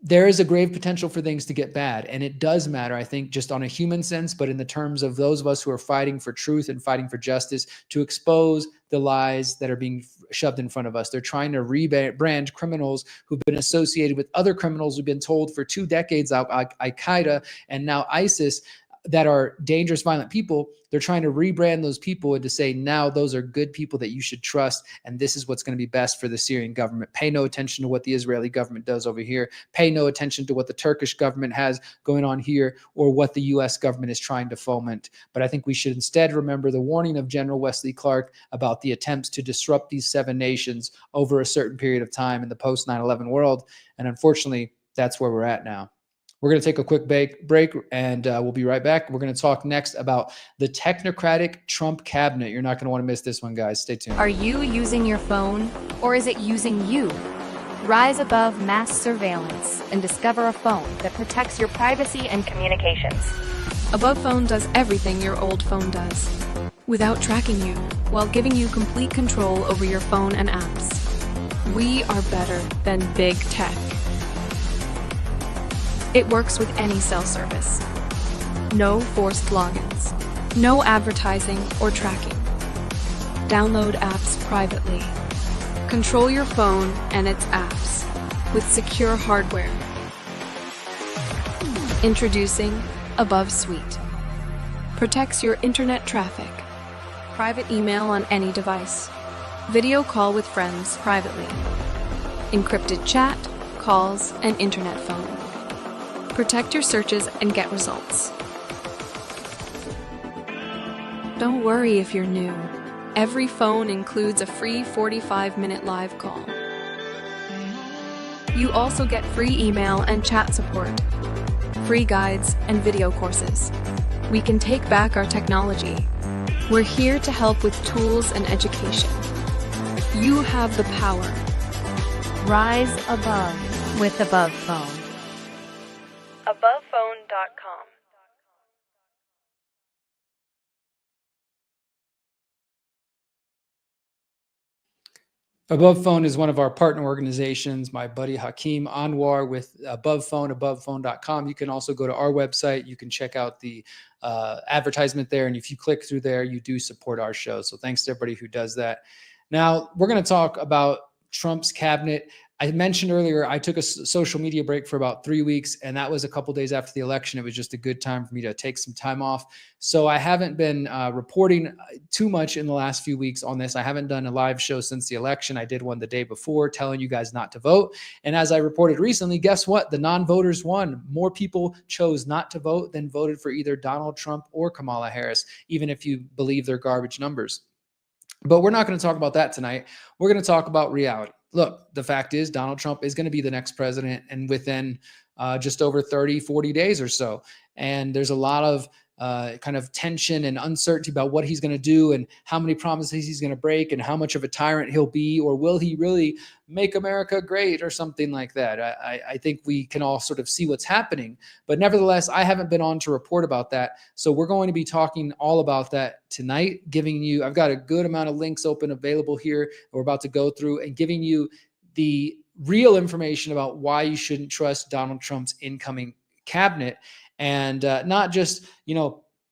There is a grave potential for things to get bad. And it does matter, I think, just on a human sense, but in the terms of those of us who are fighting for truth and fighting for justice, to expose the lies that are being shoved in front of us. They're trying to rebrand criminals who've been associated with other criminals who've been told for 2 decades, Al-Qaeda and now ISIS, that are dangerous, violent people. They're trying to rebrand those people and to say, now those are good people that you should trust. And this is what's going to be best for the Syrian government. Pay no attention to what the Israeli government does over here. Pay no attention to what the Turkish government has going on here or what the US government is trying to foment. But I think we should instead remember the warning of General Wesley Clark about the attempts to disrupt these 7 nations over a certain period of time in the post 9/11 world. And unfortunately, that's where we're at now. We're going to take a quick break, and we'll be right back. We're going to talk next about the Technocratic Trump cabinet. You're not going to want to miss this one, guys. Stay tuned. Are you using your phone, or is it using you? Rise above mass surveillance and discover a phone that protects your privacy and communications. Above Phone does everything your old phone does, without tracking you, while giving you complete control over your phone and apps. We are better than big tech. It works with any cell service. No forced logins. No advertising or tracking. Download apps privately. Control your phone and its apps with secure hardware. Introducing Above Suite. Protects your internet traffic. Private email on any device. Video call with friends privately. Encrypted chat, calls, and internet phone. Protect your searches and get results. Don't worry if you're new. Every phone includes a free 45-minute live call. You also get free email and chat support, free guides, and video courses. We can take back our technology. We're here to help with tools and education. You have the power. Rise above with Above Phone. AbovePhone.com. Above Phone is one of our partner organizations. My buddy Hakeem Anwar with Above Phone, AbovePhone.com. You can also go to our website. You can check out the advertisement there. And if you click through there, you do support our show. So thanks to everybody who does that. Now, we're going to talk about Trump's cabinet. I mentioned earlier, I took a social media break for about 3 weeks, and that was a couple days after the election. It was just a good time for me to take some time off. So I haven't been reporting too much in the last few weeks on this. I haven't done a live show since the election. I did one the day before telling you guys not to vote. And as I reported recently, guess what? The non-voters won. More people chose not to vote than voted for either Donald Trump or Kamala Harris, even if you believe their garbage numbers. But we're not going to talk about that tonight. We're going to talk about reality. Look, the fact is Donald Trump is going to be the next president, and within just over 30, 40 days or so. And there's a lot of kind of tension and uncertainty about what he's going to do and how many promises he's going to break and how much of a tyrant he'll be, or will he really make America great or something like that. I think we can all sort of see what's happening, but nevertheless, I haven't been on to report about that. So we're going to be talking all about that tonight, I've got a good amount of links open available here that we're about to go through and giving you the real information about why you shouldn't trust Donald Trump's incoming cabinet. And not just,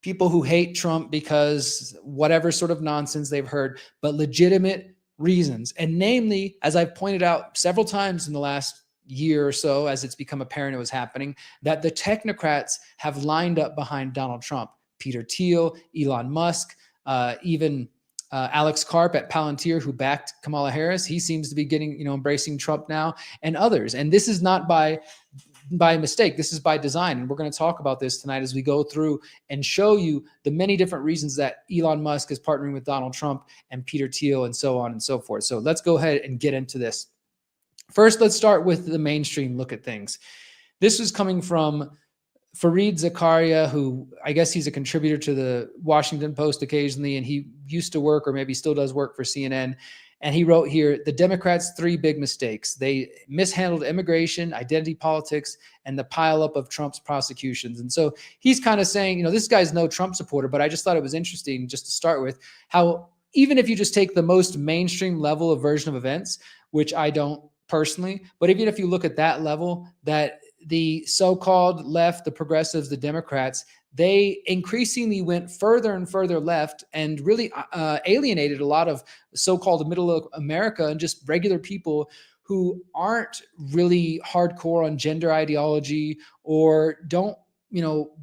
people who hate Trump because whatever sort of nonsense they've heard, but legitimate reasons. And namely, as I've pointed out several times in the last year or so, as it's become apparent it was happening, that the technocrats have lined up behind Donald Trump. Peter Thiel, Elon Musk, even Alex Karp at Palantir, who backed Kamala Harris. He seems to be embracing Trump now, and others. And this is not by mistake. This is by design. And we're going to talk about this tonight as we go through and show you the many different reasons that Elon Musk is partnering with Donald Trump and Peter Thiel and so on and so forth. So let's go ahead and get into this. First, let's start with the mainstream look at things. This is coming from Fareed Zakaria, who I guess he's a contributor to the Washington Post occasionally, and he used to work, or maybe still does work, for CNN. And he wrote here, the Democrats' three big mistakes. They mishandled immigration, identity politics, and the pileup of Trump's prosecutions. And so he's kind of saying, this guy's no Trump supporter, but I just thought it was interesting just to start with how even if you just take the most mainstream level of version of events, which I don't personally, but even if you look at that level, that the so-called left, the progressives, the Democrats, they increasingly went further and further left and really alienated a lot of so-called middle of America and just regular people who aren't really hardcore on gender ideology or don't,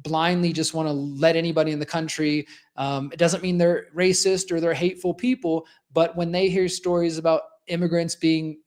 blindly just want to let anybody in the country. It doesn't mean they're racist or they're hateful people, but when they hear stories about immigrants being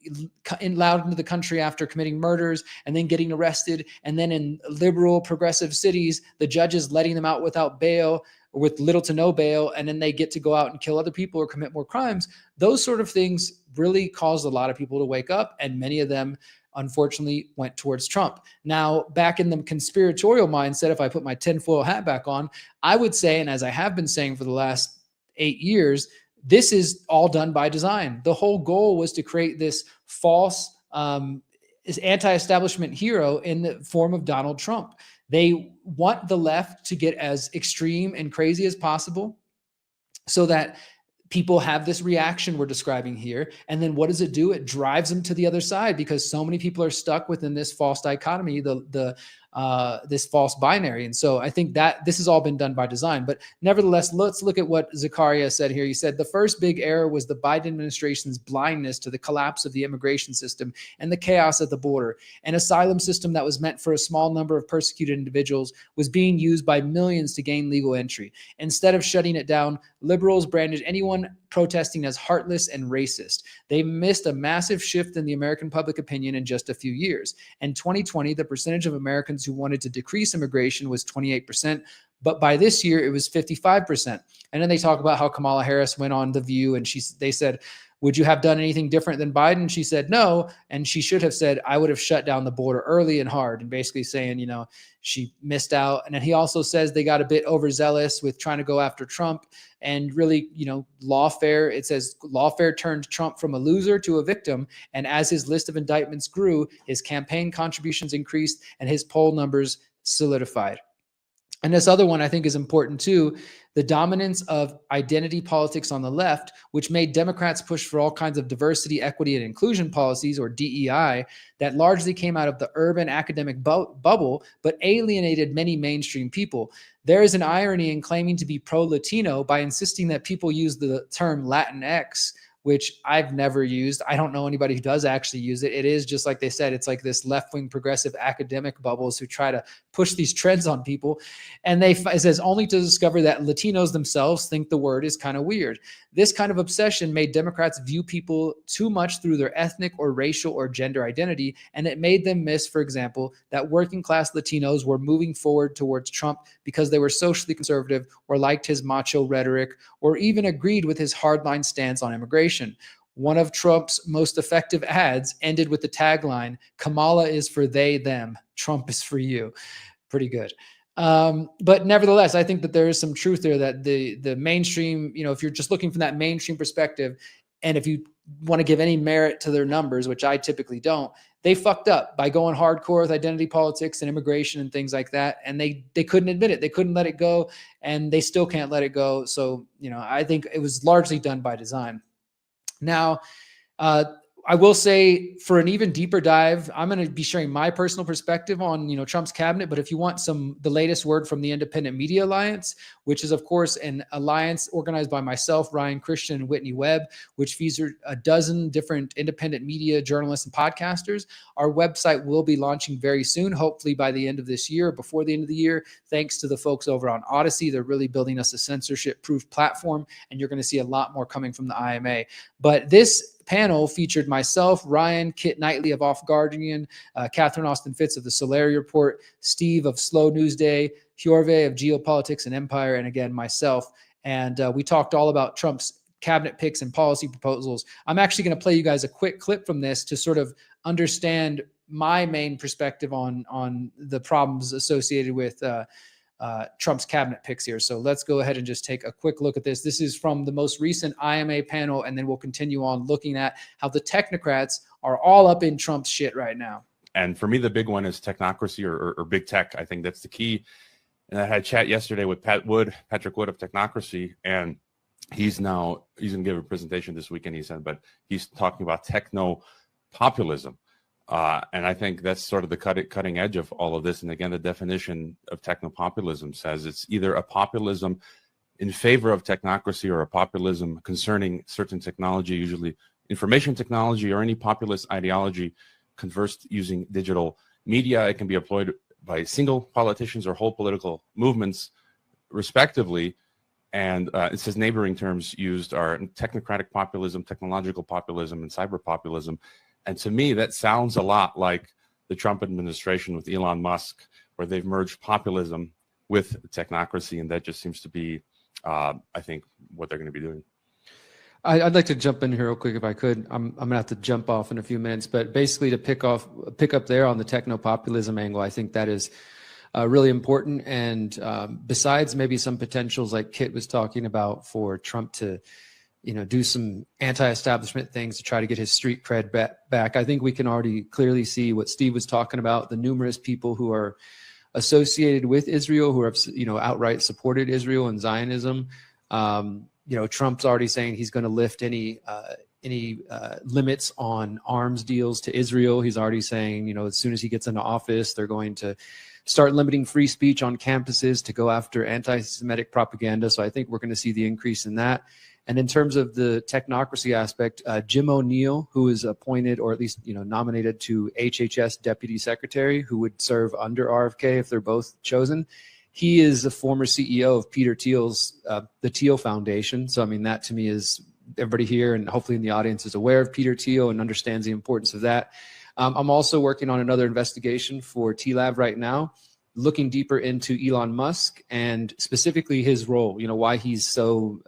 allowed into the country after committing murders and then getting arrested, and then in liberal progressive cities, the judges letting them out without bail or with little to no bail, and then they get to go out and kill other people or commit more crimes. Those sort of things really caused a lot of people to wake up, and many of them unfortunately went towards Trump. Now, back in the conspiratorial mindset, if I put my tinfoil hat back on, I would say, and as I have been saying for the last 8 years, this is all done by design. The whole goal was to create this false anti-establishment hero in the form of Donald Trump. They want the left to get as extreme and crazy as possible so that people have this reaction we're describing here. And then what does it do? It drives them to the other side because so many people are stuck within this false dichotomy, this false binary. And so I think that this has all been done by design. But nevertheless, let's look at what Zakaria said here. He said, the first big error was the Biden administration's blindness to the collapse of the immigration system and the chaos at the border. An asylum system that was meant for a small number of persecuted individuals was being used by millions to gain legal entry. Instead of shutting it down, liberals branded anyone protesting as heartless and racist. They missed a massive shift in the American public opinion in just a few years. In 2020, the percentage of Americans who wanted to decrease immigration was 28%, but by this year it was 55%. And then they talk about how Kamala Harris went on The View and they said, would you have done anything different than Biden? She said no, and she should have said, I would have shut down the border early and hard, and basically saying, she missed out. And then he also says they got a bit overzealous with trying to go after Trump and really, lawfare. It says lawfare turned Trump from a loser to a victim. And as his list of indictments grew, his campaign contributions increased and his poll numbers solidified. And this other one I think is important too, the dominance of identity politics on the left, which made Democrats push for all kinds of diversity, equity, and inclusion policies, or DEI, that largely came out of the urban academic bubble, but alienated many mainstream people. There is an irony in claiming to be pro-Latino by insisting that people use the term Latinx, which I've never used. I don't know anybody who does actually use it. It is just like they said, it's like this left-wing progressive academic bubbles who try to push these trends on people. And it says only to discover that Latinos themselves think the word is kind of weird. This kind of obsession made Democrats view people too much through their ethnic or racial or gender identity. And it made them miss, for example, that working class Latinos were moving forward towards Trump because they were socially conservative or liked his macho rhetoric or even agreed with his hardline stance on immigration. One of Trump's most effective ads ended with the tagline, Kamala is for they, them. Trump is for you. Pretty good. But nevertheless, I think that there is some truth there that the mainstream, if you're just looking from that mainstream perspective, and if you want to give any merit to their numbers, which I typically don't, they fucked up by going hardcore with identity politics and immigration and things like that. And they couldn't admit it. They couldn't let it go, and they still can't let it go. So, I think it was largely done by design. Now, I will say, for an even deeper dive, I'm going to be sharing my personal perspective on, Trump's cabinet. But if you want the latest word from the Independent Media Alliance, which is, of course, an alliance organized by myself, Ryan Christian, and Whitney Webb, which features a dozen different independent media journalists and podcasters. Our website will be launching very soon, hopefully by the end of this year, before the end of the year, thanks to the folks over on Odyssey. They're really building us a censorship-proof platform, and you're going to see a lot more coming from the IMA. But this panel featured myself, Ryan, Kit Knightley of Off Guardian, Catherine Austin Fitz of the Solari Report, Steve of Slow News Day, Hjorve of Geopolitics and Empire, and again, myself. And we talked all about Trump's cabinet picks and policy proposals. I'm actually going to play you guys a quick clip from this to sort of understand my main perspective on the problems associated with Trump's cabinet picks here. So let's go ahead and just take a quick look at this. This is from the most recent IMA panel, and then we'll continue on looking at how the technocrats are all up in Trump's shit right now. And for me, the big one is technocracy or big tech. I think that's the key. And I had a chat yesterday with Patrick Wood of Technocracy, and he's going to give a presentation this weekend, he said, but he's talking about techno-populism. And I think that's sort of the cutting edge of all of this. And again, the definition of techno-populism says it's either a populism in favor of technocracy or a populism concerning certain technology, usually information technology or any populist ideology conversed using digital media. It can be employed by single politicians or whole political movements, respectively. And it says neighboring terms used are technocratic populism, technological populism, and cyber populism. And to me, that sounds a lot like the Trump administration with Elon Musk, where they've merged populism with technocracy. And that just seems to be, I think, what they're going to be doing. I'd like to jump in here real quick if I could. I'm going to have to jump off in a few minutes. But basically, to pick up there on the techno-populism angle, I think that is really important. And besides maybe some potentials like Kit was talking about for Trump to do some anti-establishment things to try to get his street cred back. I think we can already clearly see what Steve was talking about, the numerous people who are associated with Israel, who have, outright supported Israel and Zionism. Trump's already saying he's going to lift any limits on arms deals to Israel. He's already saying, as soon as he gets into office, they're going to start limiting free speech on campuses to go after anti-Semitic propaganda. So I think we're going to see the increase in that. And in terms of the technocracy aspect, Jim O'Neill, who is appointed or at least nominated to HHS Deputy Secretary, who would serve under RFK if they're both chosen, he is a former CEO of Peter Thiel's the Thiel Foundation. So I mean, that to me is everybody here and hopefully in the audience is aware of Peter Thiel and understands the importance of that. I'm also working on another investigation for TLAV right now, looking deeper into Elon Musk and specifically his role. Why he's so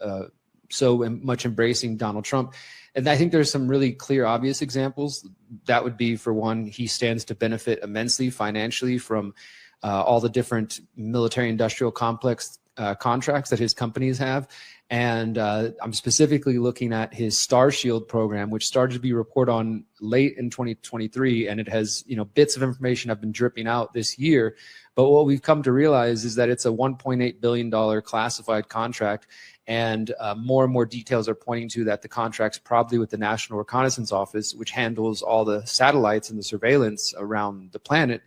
much embracing Donald Trump. And I think there's some really clear, obvious examples. That would be, for one, he stands to benefit immensely financially from all the different military-industrial complex contracts that his companies have. And I'm specifically looking at his Star Shield program, which started to be reported on late in 2023. And it has, bits of information have been dripping out this year. But what we've come to realize is that it's a $1.8 billion classified contract. And more and more details are pointing to that the contract's probably with the National Reconnaissance Office, which handles all the satellites and the surveillance around the planet.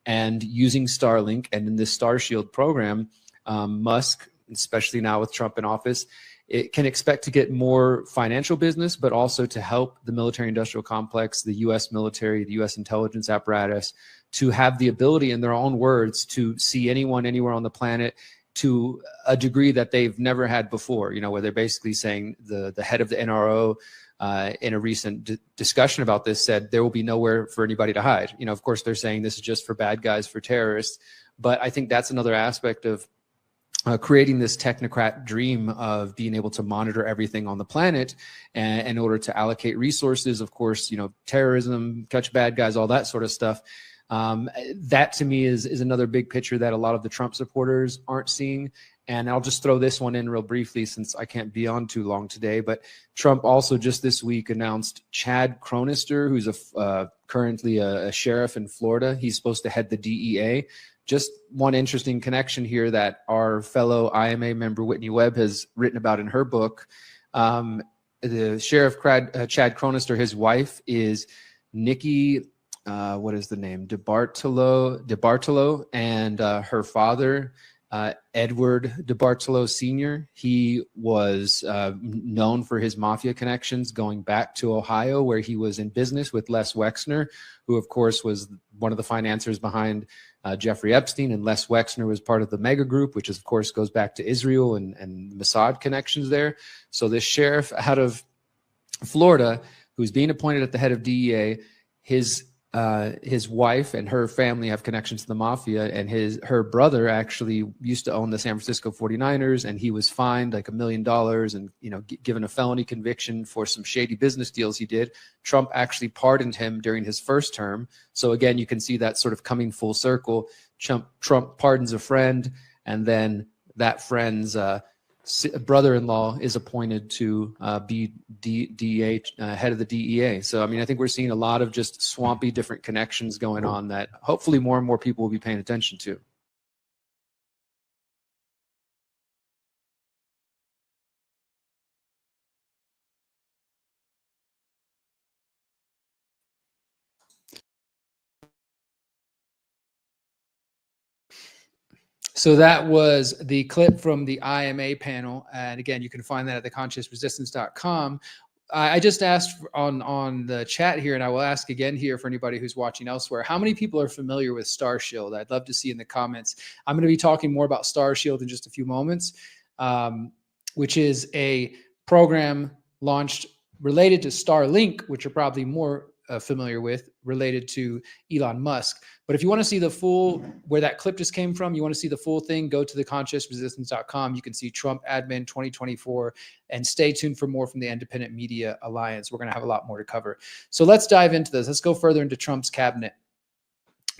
And using Starlink and in this Star Shield program, Musk, especially now with Trump in office, it can expect to get more financial business, but also to help the military-industrial complex, the U.S. military, the U.S. intelligence apparatus, to have the ability, in their own words, to see anyone anywhere on the planet to a degree that they've never had before, where they're basically saying the head of the NRO in a recent discussion about this said there will be nowhere for anybody to hide. Of course, they're saying this is just for bad guys, for terrorists. But I think that's another aspect of creating this technocrat dream of being able to monitor everything on the planet and in order to allocate resources, of course, terrorism, catch bad guys, all that sort of stuff. That to me is another big picture that a lot of the Trump supporters aren't seeing. And I'll just throw this one in real briefly since I can't be on too long today. But Trump also just this week announced Chad Cronister, who's currently a sheriff in Florida. He's supposed to head the DEA. Just one interesting connection here that our fellow IMA member Whitney Webb has written about in her book. The sheriff Chad Cronister, his wife is Nikki, what is the name? DeBartolo, and her father, Edward DeBartolo Sr. He was known for his mafia connections going back to Ohio, where he was in business with Les Wexner, who of course was one of the financiers behind Jeffrey Epstein, and Les Wexner was part of the mega group, which of course goes back to Israel and Mossad connections there. So this sheriff out of Florida, who's being appointed at the head of DEA, his wife and her family have connections to the mafia, and her brother actually used to own the San Francisco 49ers, and he was fined like $1 million and given a felony conviction for some shady business deals he did. Trump actually pardoned him during his first term. So again, you can see that sort of coming full circle. Trump pardons a friend, and then that friend's brother-in-law is appointed to be DEA, head of the DEA. So, I mean, I think we're seeing a lot of just swampy different connections going on that hopefully more and more people will be paying attention to. So that was the clip from the IMA panel. And again, you can find that at theconsciousresistance.com. I just asked on the chat here, and I will ask again here for anybody who's watching elsewhere, how many people are familiar with StarShield? I'd love to see in the comments. I'm going to be talking more about StarShield in just a few moments, which is a program launched related to Starlink, which you're probably more familiar with, related to Elon Musk. But if you want to see the full, where that clip just came from, you want to see the full thing, go to theconsciousresistance.com. You can see Trump admin 2024, and stay tuned for more from the Independent Media Alliance. We're going to have a lot more to cover. So let's dive into this. Let's go further into Trump's cabinet.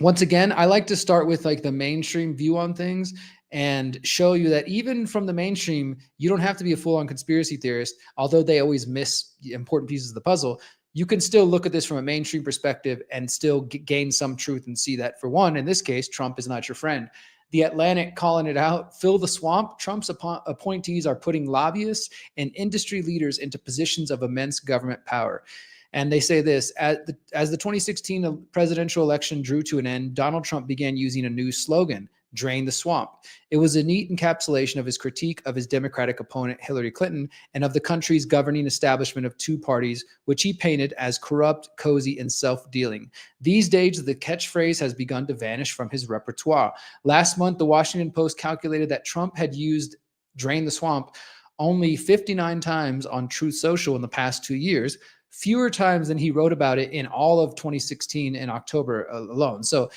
Once again, I like to start with like the mainstream view on things and show you that even from the mainstream, you don't have to be a full-on conspiracy theorist, although they always miss important pieces of the puzzle. You can still look at this from a mainstream perspective and still gain some truth and see that, for one, in this case, Trump is not your friend. The Atlantic calling it out, fill the swamp. Trump's appointees are putting lobbyists and industry leaders into positions of immense government power. And they say this, as the 2016 presidential election drew to an end, Donald Trump began using a new slogan, drain the swamp. It was a neat encapsulation of his critique of his Democratic opponent, Hillary Clinton, and of the country's governing establishment of two parties, which he painted as corrupt, cozy, and self-dealing. These days, the catchphrase has begun to vanish from his repertoire. Last month, the Washington Post calculated that Trump had used drain the swamp only 59 times on Truth Social in the past 2 years, fewer times than he wrote about it in all of 2016 in October alone. So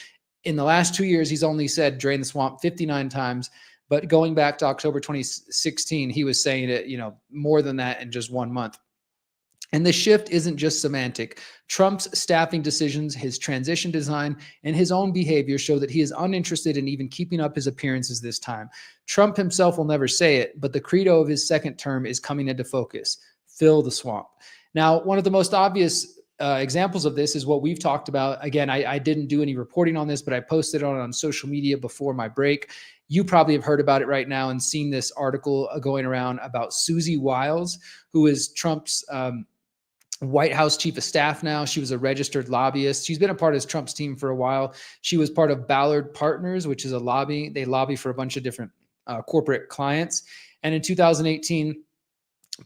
in the last 2 years, he's only said drain the swamp 59 times. But going back to October 2016, he was saying it, more than that in just 1 month. And the shift isn't just semantic. Trump's staffing decisions, his transition design, and his own behavior show that he is uninterested in even keeping up his appearances this time. Trump himself will never say it, but the credo of his second term is coming into focus. Fill the swamp. Now, one of the most obvious examples of this is what we've talked about. Again, I didn't do any reporting on this, but I posted it on social media before my break. You probably have heard about it right now and seen this article going around about Susie Wiles, who is Trump's White House chief of staff now. She was a registered lobbyist. She's been a part of Trump's team for a while. She was part of Ballard Partners, which is a lobby. They lobby for a bunch of different corporate clients. And in 2018,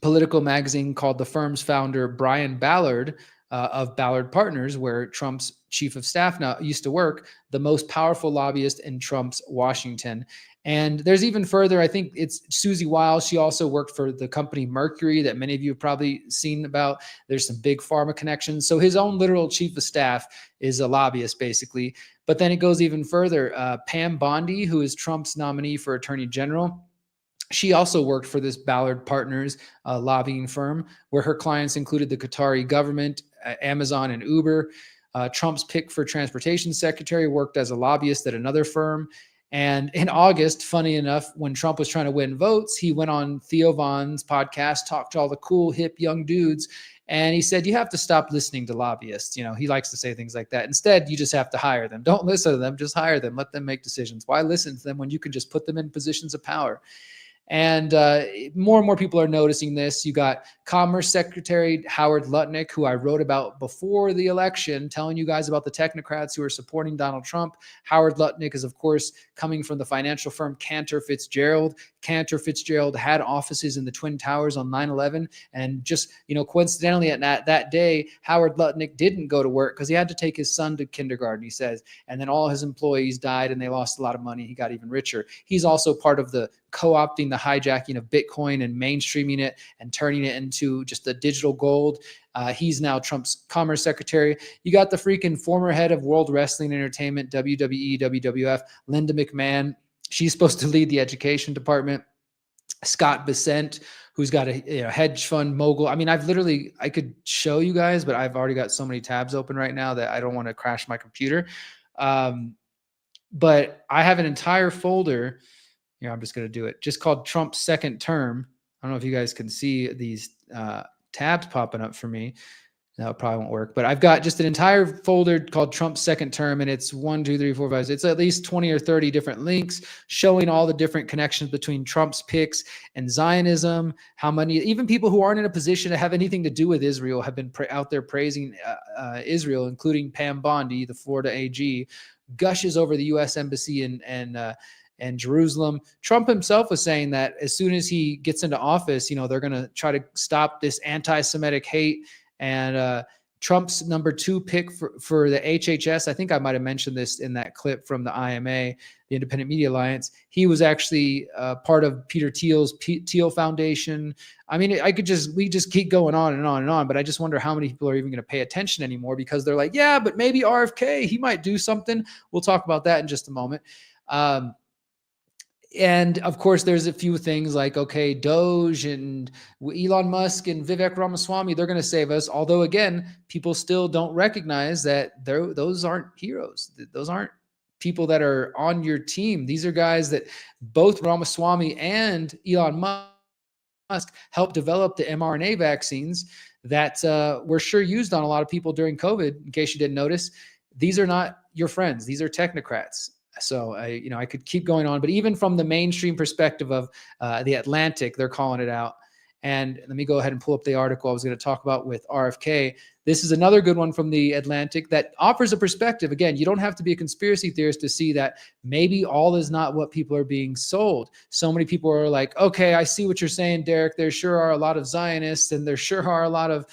Political magazine called the firm's founder, Brian Ballard, of Ballard Partners, where Trump's chief of staff now used to work, the most powerful lobbyist in Trump's Washington. And there's even further, I think it's Susie Wiles. She also worked for the company Mercury that many of you have probably seen about. There's some big pharma connections. So his own literal chief of staff is a lobbyist, basically. But then it goes even further. Pam Bondi, who is Trump's nominee for Attorney General, she also worked for this Ballard Partners lobbying firm, where her clients included the Qatari government, Amazon, and Uber. Trump's pick for transportation secretary, worked as a lobbyist at another firm. And in August, funny enough, when Trump was trying to win votes, he went on Theo Von's podcast, talked to all the cool, hip, young dudes. And he said, you have to stop listening to lobbyists. You know, he likes to say things like that. Instead, you just have to hire them. Don't listen to them, just hire them. Let them make decisions. Why listen to them when you can just put them in positions of power? And more and more people are noticing this. You got Commerce Secretary Howard Lutnick, who I wrote about before the election, telling you guys about the technocrats who are supporting Donald Trump. Howard Lutnick is, of course, coming from the financial firm Cantor Fitzgerald. Cantor Fitzgerald had offices in the Twin Towers on 9/11. And just, coincidentally at that day, Howard Lutnick didn't go to work because he had to take his son to kindergarten, he says. And then all his employees died and they lost a lot of money. He got even richer. He's also part of the co-opting the hijacking of Bitcoin and mainstreaming it and turning it into just a digital gold. He's now Trump's commerce secretary. You got the freaking former head of World Wrestling Entertainment, WWE, WWF, Linda McMahon. She's supposed to lead the education department. Scott Bessent, who's got a hedge fund mogul. I mean, I could show you guys, but I've already got so many tabs open right now that I don't want to crash my computer. But I have an entire folder. I'm just going to do it. Just called Trump's second term. I don't know if you guys can see these tabs popping up for me. No, it probably won't work. But I've got just an entire folder called Trump's second term, and it's 1, 2, 3, 4, 5. It's at least 20 or 30 different links showing all the different connections between Trump's picks and Zionism. How many, even people who aren't in a position to have anything to do with Israel, have been out there praising Israel, including Pam Bondi, the Florida AG, gushes over the U.S. Embassy and Jerusalem. Trump himself was saying that as soon as he gets into office, they're going to try to stop this anti-Semitic hate. And Trump's number 2 pick for the HHS, I think I might have mentioned this in that clip from the IMA, the Independent Media Alliance. He was actually part of Peter Thiel's Thiel Foundation. I mean, we just keep going on and on and on, but I just wonder how many people are even going to pay attention anymore, because they're like, yeah, but maybe RFK, he might do something. We'll talk about that in just a moment. And of course, there's a few things like, okay, Doge and Elon Musk and Vivek Ramaswamy, they're going to save us. Although, again, people still don't recognize that those aren't heroes. Those aren't people that are on your team. These are guys that both Ramaswamy and Elon Musk helped develop the mRNA vaccines that were sure used on a lot of people during COVID, in case you didn't notice. These are not your friends. These are technocrats. So I could keep going on, but even from the mainstream perspective of the Atlantic, they're calling it out. And let me go ahead and pull up the article I was going to talk about with RFK. This is another good one from the Atlantic that offers a perspective. Again, you don't have to be a conspiracy theorist to see that maybe all is not what people are being sold. So many people are like, okay, I see what you're saying, Derrick. There sure are a lot of Zionists, and there sure are a lot of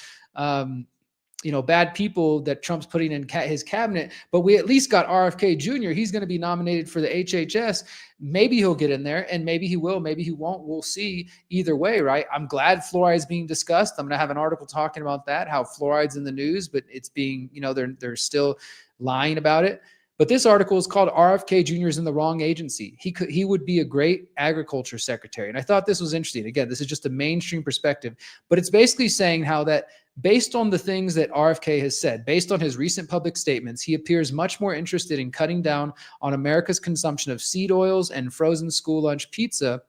bad people that Trump's putting in his cabinet, but we at least got RFK Jr. He's going to be nominated for the HHS. Maybe he'll get in there, and maybe he will, maybe he won't. We'll see either way, right? I'm glad fluoride is being discussed. I'm going to have an article talking about that, how fluoride's in the news, but it's being, they're still lying about it. But this article is called RFK Jr. is in the wrong agency. He would be a great agriculture secretary. And I thought this was interesting. Again, this is just a mainstream perspective, but it's basically saying how that based on the things that RFK has said, based on his recent public statements, he appears much more interested in cutting down on America's consumption of seed oils and frozen school lunch pizza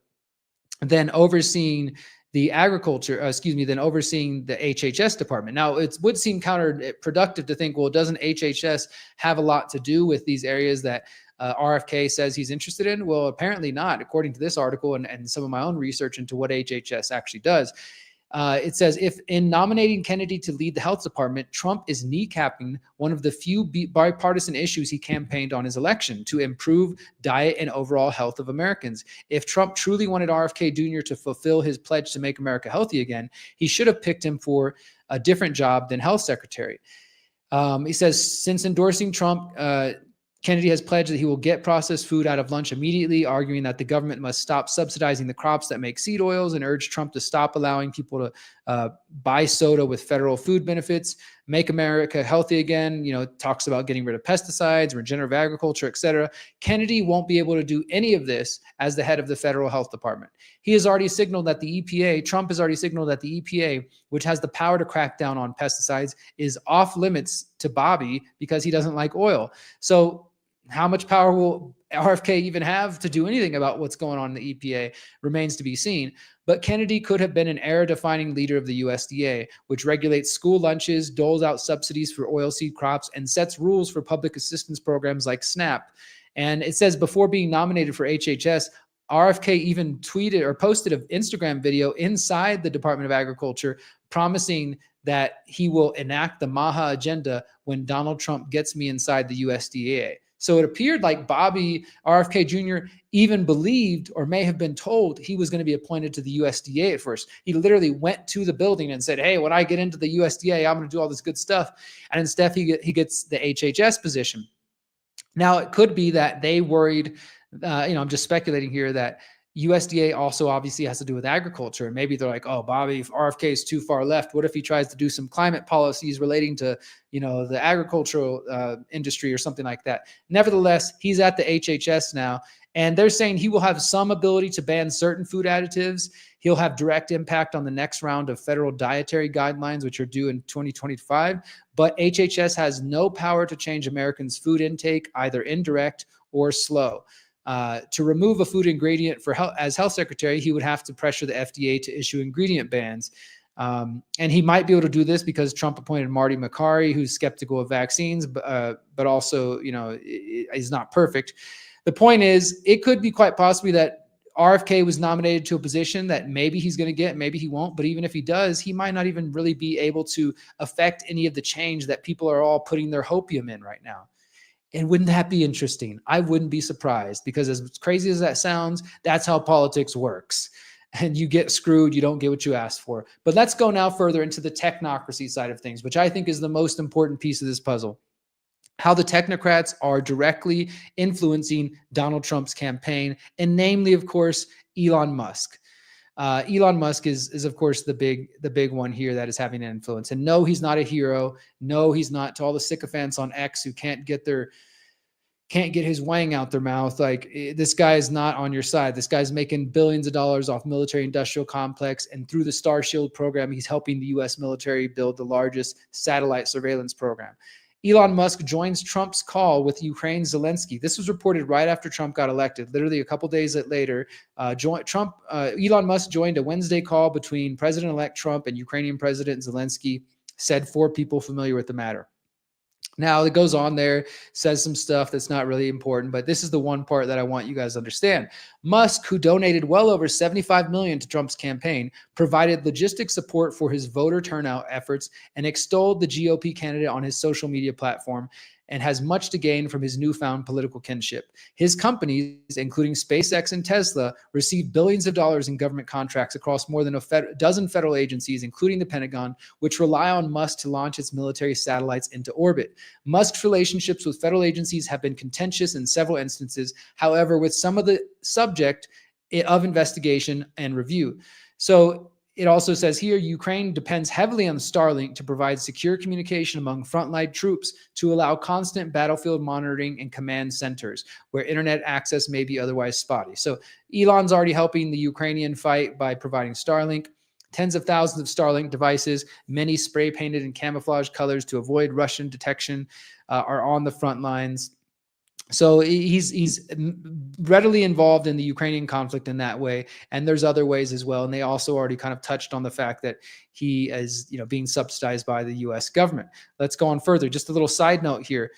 than overseeing the than overseeing the HHS department. Now, it would seem counterproductive to think, well, doesn't HHS have a lot to do with these areas that RFK says he's interested in? Well, apparently not, according to this article and some of my own research into what HHS actually does. It says, if in nominating Kennedy to lead the health department, Trump is kneecapping one of the few bipartisan issues he campaigned on his election, to improve diet and overall health of Americans. If Trump truly wanted RFK Jr. to fulfill his pledge to make America healthy again, he should have picked him for a different job than health secretary. He says, since endorsing Trump, Kennedy has pledged that he will get processed food out of lunch immediately, arguing that the government must stop subsidizing the crops that make seed oils, and urged Trump to stop allowing people to buy soda with federal food benefits. make America healthy again, talks about getting rid of pesticides, regenerative agriculture, et cetera. Kennedy won't be able to do any of this as the head of the federal health department. He has already signaled that the EPA, Trump has already signaled that the EPA, which has the power to crack down on pesticides, is off limits to Bobby because he doesn't like oil. So how much power will RFK even have to do anything about what's going on in the EPA remains to be seen. But Kennedy could have been an era-defining leader of the USDA, which regulates school lunches, doles out subsidies for oilseed crops, and sets rules for public assistance programs like SNAP. And it says before being nominated for HHS, RFK even tweeted or posted an Instagram video inside the Department of Agriculture promising that he will enact the MAHA agenda when Donald Trump gets me inside the USDA. So it appeared like Bobby RFK Jr. even believed or may have been told he was going to be appointed to the USDA at first. He literally went to the building and said, hey, when I get into the USDA, I'm going to do all this good stuff. And instead he gets the HHS position. Now, it could be that they worried, I'm just speculating here, that USDA also obviously has to do with agriculture. And maybe they're like, oh, Bobby, if RFK is too far left, what if he tries to do some climate policies relating to, the agricultural industry or something like that? Nevertheless, he's at the HHS now, and they're saying he will have some ability to ban certain food additives. He'll have direct impact on the next round of federal dietary guidelines, which are due in 2025. But HHS has no power to change Americans' food intake, either indirect or slow. To remove a food ingredient as health secretary, he would have to pressure the FDA to issue ingredient bans. And he might be able to do this because Trump appointed Marty McCary, who's skeptical of vaccines, but also, is not perfect. The point is, it could be quite possibly that RFK was nominated to a position that maybe he's going to get, maybe he won't. But even if he does, he might not even really be able to affect any of the change that people are all putting their hopium in right now. And wouldn't that be interesting? I wouldn't be surprised, because as crazy as that sounds, that's how politics works. And you get screwed. You don't get what you asked for. But let's go now further into the technocracy side of things, which I think is the most important piece of this puzzle. How the technocrats are directly influencing Donald Trump's campaign, and namely, of course, Elon Musk. Elon Musk is of course the big one here that is having an influence. And no, he's not a hero. No, he's not, to all the sycophants on X who can't get his wang out their mouth. Like, this guy is not on your side. This guy's making billions of dollars off military industrial complex, and through the Star Shield program, he's helping the US military build the largest satellite surveillance program. Elon Musk joins Trump's call with Ukraine's Zelensky. This was reported right after Trump got elected. Literally a couple days later, Elon Musk joined a Wednesday call between President-elect Trump and Ukrainian President Zelensky, said 4 people familiar with the matter. Now, it goes on there, says some stuff that's not really important, but this is the one part that I want you guys to understand. Musk, who donated well over $75 million to Trump's campaign, provided logistic support for his voter turnout efforts and extolled the GOP candidate on his social media platform, and has much to gain from his newfound political kinship. His companies, including SpaceX and Tesla, received billions of dollars in government contracts across more than a dozen federal agencies, including the Pentagon, which rely on Musk to launch its military satellites into orbit. Musk's relationships with federal agencies have been contentious in several instances, however, with some of the subject of investigation and review. So it also says here, Ukraine depends heavily on Starlink to provide secure communication among frontline troops to allow constant battlefield monitoring and command centers where internet access may be otherwise spotty. So Elon's already helping the Ukrainian fight by providing Starlink. Tens of thousands of Starlink devices, many spray painted in camouflage colors to avoid Russian detection, are on the front lines. So he's readily involved in the Ukrainian conflict in that way. And there's other ways as well. And they also already kind of touched on the fact that he is, being subsidized by the US government. Let's go on further. Just a little side note here.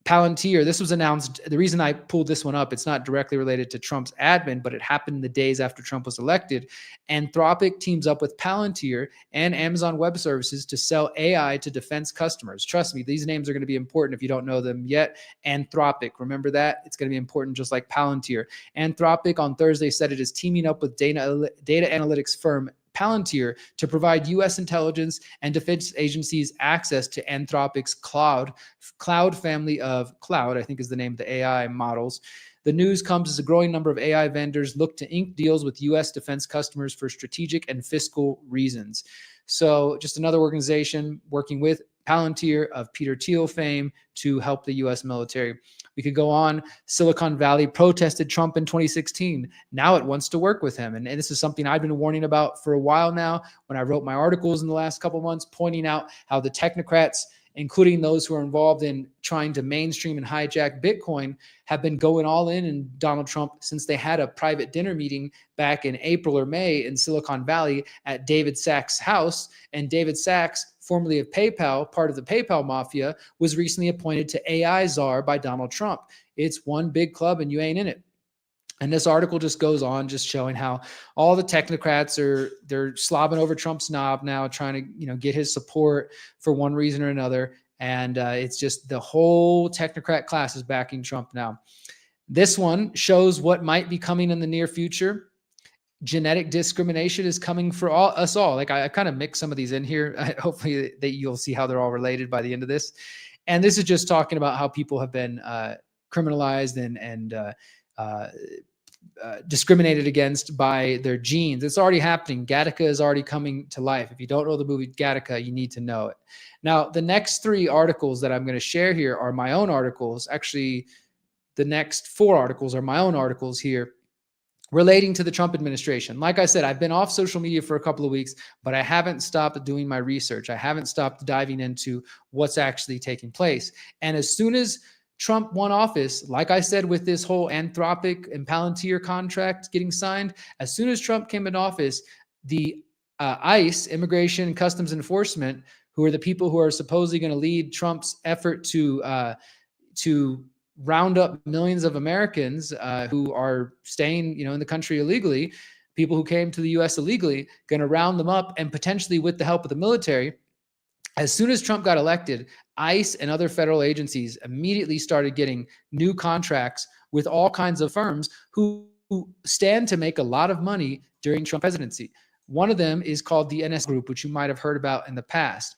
Palantir, this was announced. The reason I pulled this one up, it's not directly related to Trump's admin, but it happened the days after Trump was elected. Anthropic teams up with Palantir and Amazon Web Services to sell AI to defense customers. Trust me, these names are going to be important if you don't know them yet. Anthropic, remember that? It's going to be important just like Palantir. Anthropic on Thursday said it is teaming up with data analytics firm Palantir to provide U.S. intelligence and defense agencies access to Anthropic's cloud family of cloud, I think is the name of the AI models. The news comes as a growing number of AI vendors look to ink deals with U.S. defense customers for strategic and fiscal reasons. So just another organization working with Palantir of Peter Thiel fame to help the US military. We could go on. Silicon Valley protested Trump in 2016. Now it wants to work with him. And this is something I've been warning about for a while now when I wrote my articles in the last couple of months, pointing out how the technocrats, including those who are involved in trying to mainstream and hijack Bitcoin, have been going all in Donald Trump since they had a private dinner meeting back in April or May in Silicon Valley at David Sachs' house. And David Sachs, formerly of PayPal, part of the PayPal mafia, was recently appointed to AI czar by Donald Trump. It's one big club and you ain't in it. And this article just goes on, just showing how all the technocrats they're slobbing over Trump's knob now, trying to get his support for one reason or another. And it's just the whole technocrat class is backing Trump now. This one shows what might be coming in the near future. Genetic discrimination is coming for us all. Like I kind of mixed some of these in here. Hopefully that you'll see how they're all related by the end of this. And this is just talking about how people have been criminalized and discriminated against by their genes. It's already happening. Gattaca is already coming to life. If you don't know the movie Gattaca, you need to know it. Now, the next 3 articles that I'm going to share here are my own articles. Actually, the next 4 articles are my own articles here relating to the Trump administration. Like I said, I've been off social media for a couple of weeks, but I haven't stopped doing my research. I haven't stopped diving into what's actually taking place. And as soon as Trump won office, like I said, with this whole Anthropic and Palantir contract getting signed, as soon as Trump came in office, the ICE, Immigration and Customs Enforcement, who are the people who are supposedly going to lead Trump's effort to round up millions of Americans who are staying, in the country illegally, people who came to the U.S. illegally, going to round them up and potentially with the help of the military. As soon as Trump got elected, ICE and other federal agencies immediately started getting new contracts with all kinds of firms who stand to make a lot of money during Trump presidency. One of them is called the NS Group, which you might have heard about in the past.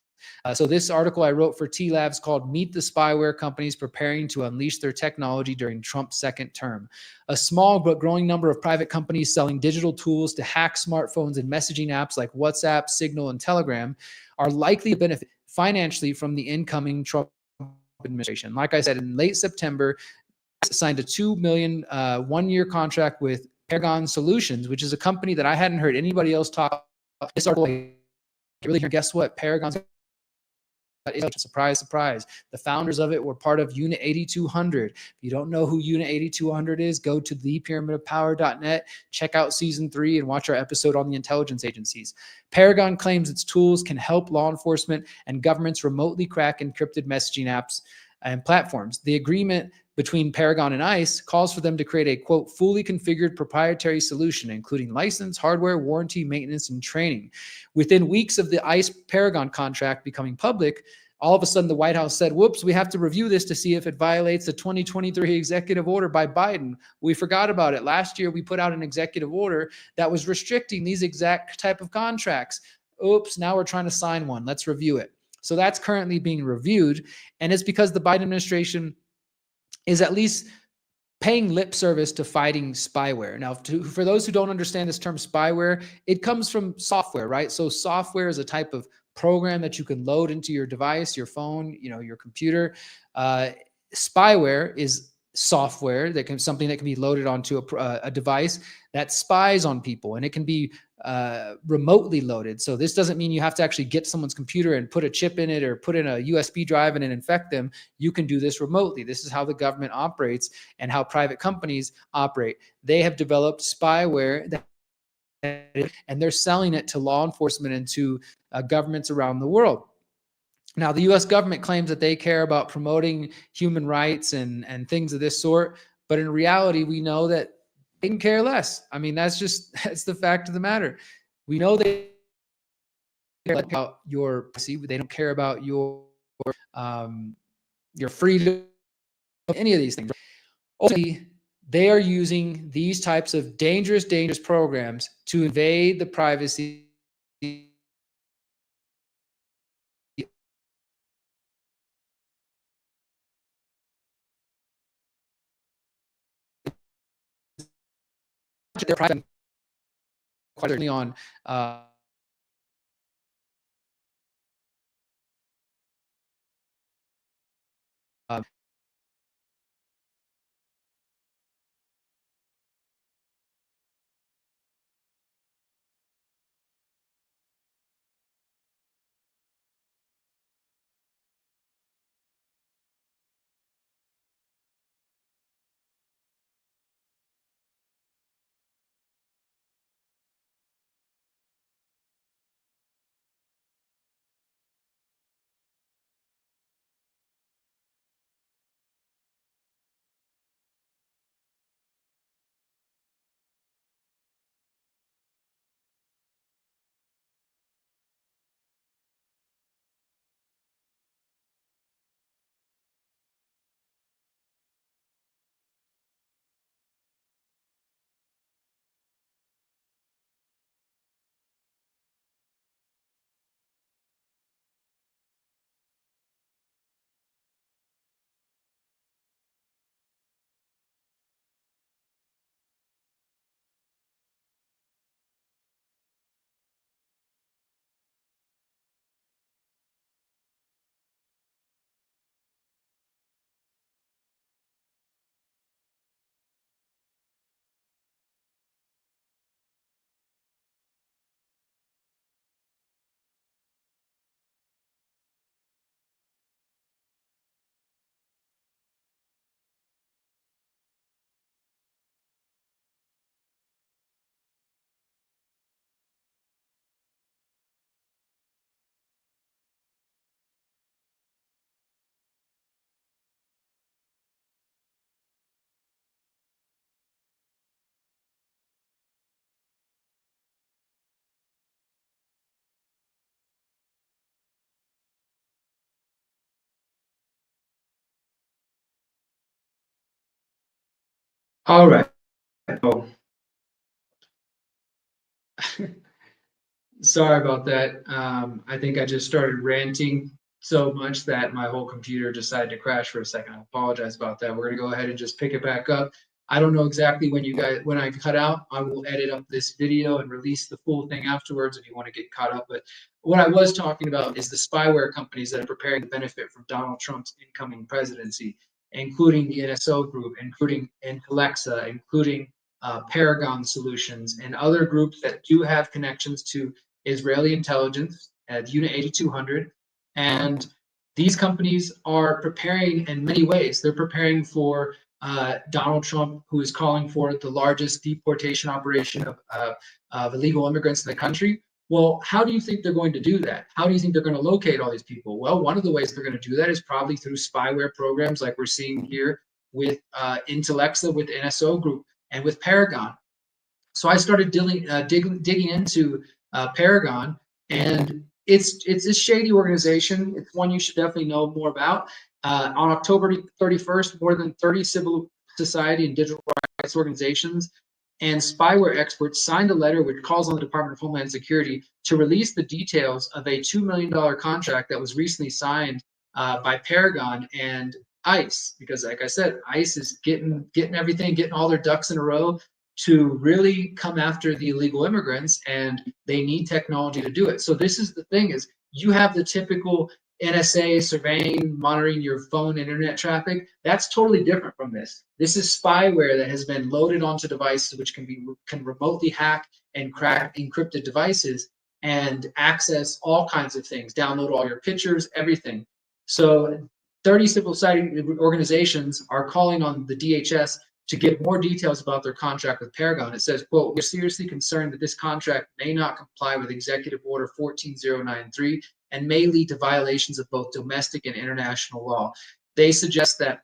So this article I wrote for T-Labs called Meet the Spyware Companies Preparing to Unleash Their Technology During Trump's Second Term. A small but growing number of private companies selling digital tools to hack smartphones and messaging apps like WhatsApp, Signal, and Telegram are likely to benefit financially from the incoming Trump administration. Like I said, in late September, signed a $2 million one-year contract with Paragon Solutions, which is a company that I hadn't heard anybody else talk about. This article, really, guess what? Paragon's surprise, surprise. The founders of it were part of Unit 8200. If you don't know who Unit 8200 is, go to thepyramidofpower.net, check out season 3 and watch our episode on the intelligence agencies. Paragon claims its tools can help law enforcement and governments remotely crack encrypted messaging apps and platforms. The agreement between Paragon and ICE calls for them to create a, quote, fully configured proprietary solution, including license, hardware, warranty, maintenance, and training. Within weeks of the ICE Paragon contract becoming public, all of a sudden the White House said, whoops, we have to review this to see if it violates the 2023 executive order by Biden. We forgot about it. Last year, we put out an executive order that was restricting these exact type of contracts. Oops, now we're trying to sign one. Let's review it. So that's currently being reviewed. And it's because the Biden administration is at least paying lip service to fighting spyware. Now, for those who don't understand this term spyware, it comes from software, right? So software is a type of program that you can load into your device, your phone, your computer. Spyware is software something that can be loaded onto a device that spies on people, and it can be remotely loaded. So this doesn't mean you have to actually get someone's computer and put a chip in it or put in a USB drive and infect them. You can do this remotely. This is how the government operates and how private companies operate. They have developed spyware and they're selling it to law enforcement and to governments around the world. Now, the U.S. government claims that they care about promoting human rights and things of this sort, but in reality, we know that they can care less. I mean, that's the fact of the matter. We know they care about your privacy. They don't care about your freedom, any of these things. Ultimately, they are using these types of dangerous programs to invade the privacy their private on All right. Oh. Sorry about that. I think I just started ranting so much that my whole computer decided to crash for a second. I apologize about that. We're gonna go ahead and just pick it back up. I don't know exactly when I cut out. I will edit up this video and release the full thing afterwards if you want to get caught up. But what I was talking about is the spyware companies that are preparing to benefit from Donald Trump's incoming presidency, including the NSO group, including Alexa, including Paragon Solutions, and other groups that do have connections to Israeli intelligence at Unit 8200. And these companies are preparing in many ways. They're preparing for Donald Trump, who is calling for the largest deportation operation of illegal immigrants in the country. Well, how do you think they're going to do that? How do you think they're going to locate all these people? Well, one of the ways they're going to do that is probably through spyware programs like we're seeing here with Alexa, with NSO Group, and with Paragon. So I started digging into Paragon, and it's a shady organization. It's one you should definitely know more about. On October 31st, more than 30 civil society and digital rights organizations and spyware experts signed a letter which calls on the Department of Homeland Security to release the details of a $2 million contract that was recently signed by Paragon and ICE, because like I said, ICE is getting everything, getting all their ducks in a row to really come after the illegal immigrants, and they need technology to do it. So this is the thing: is you have the typical NSA surveying, monitoring your phone internet traffic. That's totally different from this. This is spyware that has been loaded onto devices which can remotely hack and crack encrypted devices and access all kinds of things, download all your pictures, everything. So 30 civil society organizations are calling on the DHS to give more details about their contract with Paragon. It says, quote, "We're seriously concerned that this contract may not comply with Executive Order 14093 and may lead to violations of both domestic and international law." They suggest that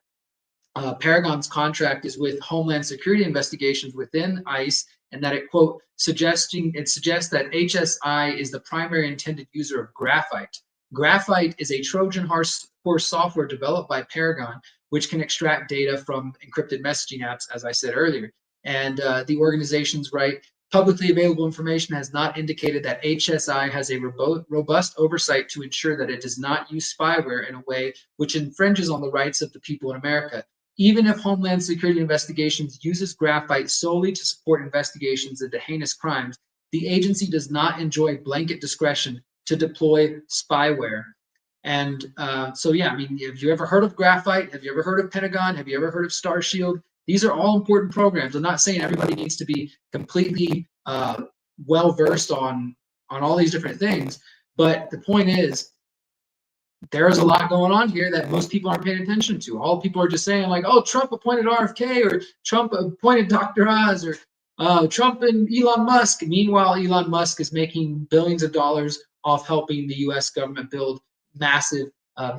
Paragon's contract is with Homeland Security investigations within ICE, and that it, quote, suggests that HSI is the primary intended user of graphite. Graphite is a Trojan horse software developed by Paragon, which can extract data from encrypted messaging apps, as I said earlier. And the organization's write, "Publicly available information has not indicated that HSI has a robust oversight to ensure that it does not use spyware in a way which infringes on the rights of the people in America. Even if Homeland Security Investigations uses graphite solely to support investigations into heinous crimes, the agency does not enjoy blanket discretion to deploy spyware." And so, yeah, I mean, have you ever heard of graphite? Have you ever heard of Pentagon? Have you ever heard of Star Shield? These are all important programs. I'm not saying everybody needs to be completely well versed on all these different things, but the point is, there's a lot going on here that most people aren't paying attention to. All people are just saying, like, "Oh, Trump appointed RFK," or "Trump appointed Dr. Oz," or "Trump and Elon Musk." Meanwhile, Elon Musk is making billions of dollars off helping the U.S. government build massive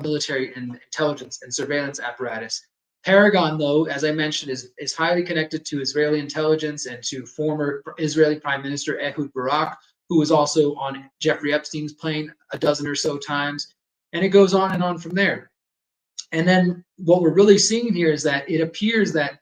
military and intelligence and surveillance apparatus. Paragon, though, as I mentioned, is highly connected to Israeli intelligence and to former Israeli Prime Minister Ehud Barak, who was also on Jeffrey Epstein's plane a dozen or so times. And it goes on and on from there. And then what we're really seeing here is that it appears that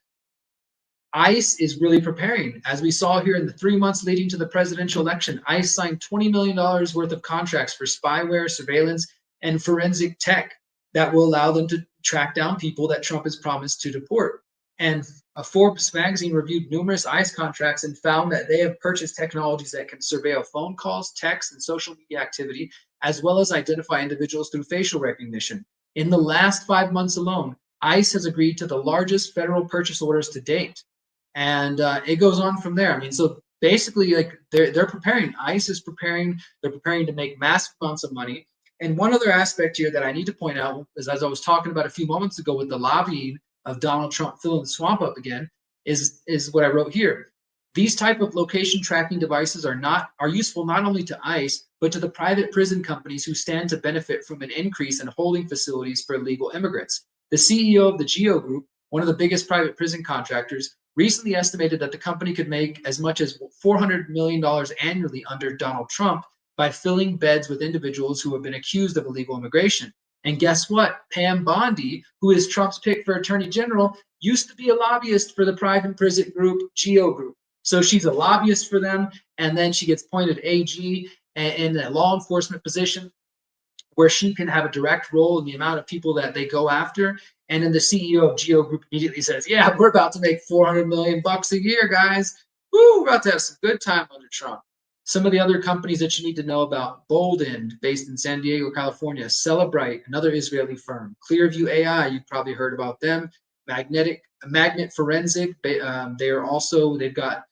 ICE is really preparing. As we saw here in the 3 months leading to the presidential election, ICE signed $20 million worth of contracts for spyware, surveillance, and forensic tech that will allow them to track down people that Trump has promised to deport. And Forbes magazine reviewed numerous ICE contracts and found that they have purchased technologies that can surveil phone calls, text, and social media activity, as well as identify individuals through facial recognition. In the last 5 months alone, ICE has agreed to the largest federal purchase orders to date. And it goes on from there. I mean, so basically, like, they're preparing. ICE is preparing. They're preparing to make massive amounts of money. And one other aspect here that I need to point out is, as I was talking about a few moments ago with the lobbying of Donald Trump filling the swamp up again, is what I wrote here. These type of location tracking devices are useful not only to ICE, but to the private prison companies who stand to benefit from an increase in holding facilities for illegal immigrants. The CEO of the GEO Group, one of the biggest private prison contractors, recently estimated that the company could make as much as $400 million annually under Donald Trump by filling beds with individuals who have been accused of illegal immigration. And guess what? Pam Bondi, who is Trump's pick for attorney general, used to be a lobbyist for the private prison group Geo Group. So she's a lobbyist for them, and then she gets appointed AG in a law enforcement position where she can have a direct role in the amount of people that they go after. And then the CEO of Geo Group immediately says, "Yeah, we're about to make $400 million a year, guys. Woo, we're about to have some good time under Trump." Some of the other companies that you need to know about: Bolden, based in San Diego, California; Cellebrite, another Israeli firm; Clearview AI, you've probably heard about them; Magnet Forensic, they've got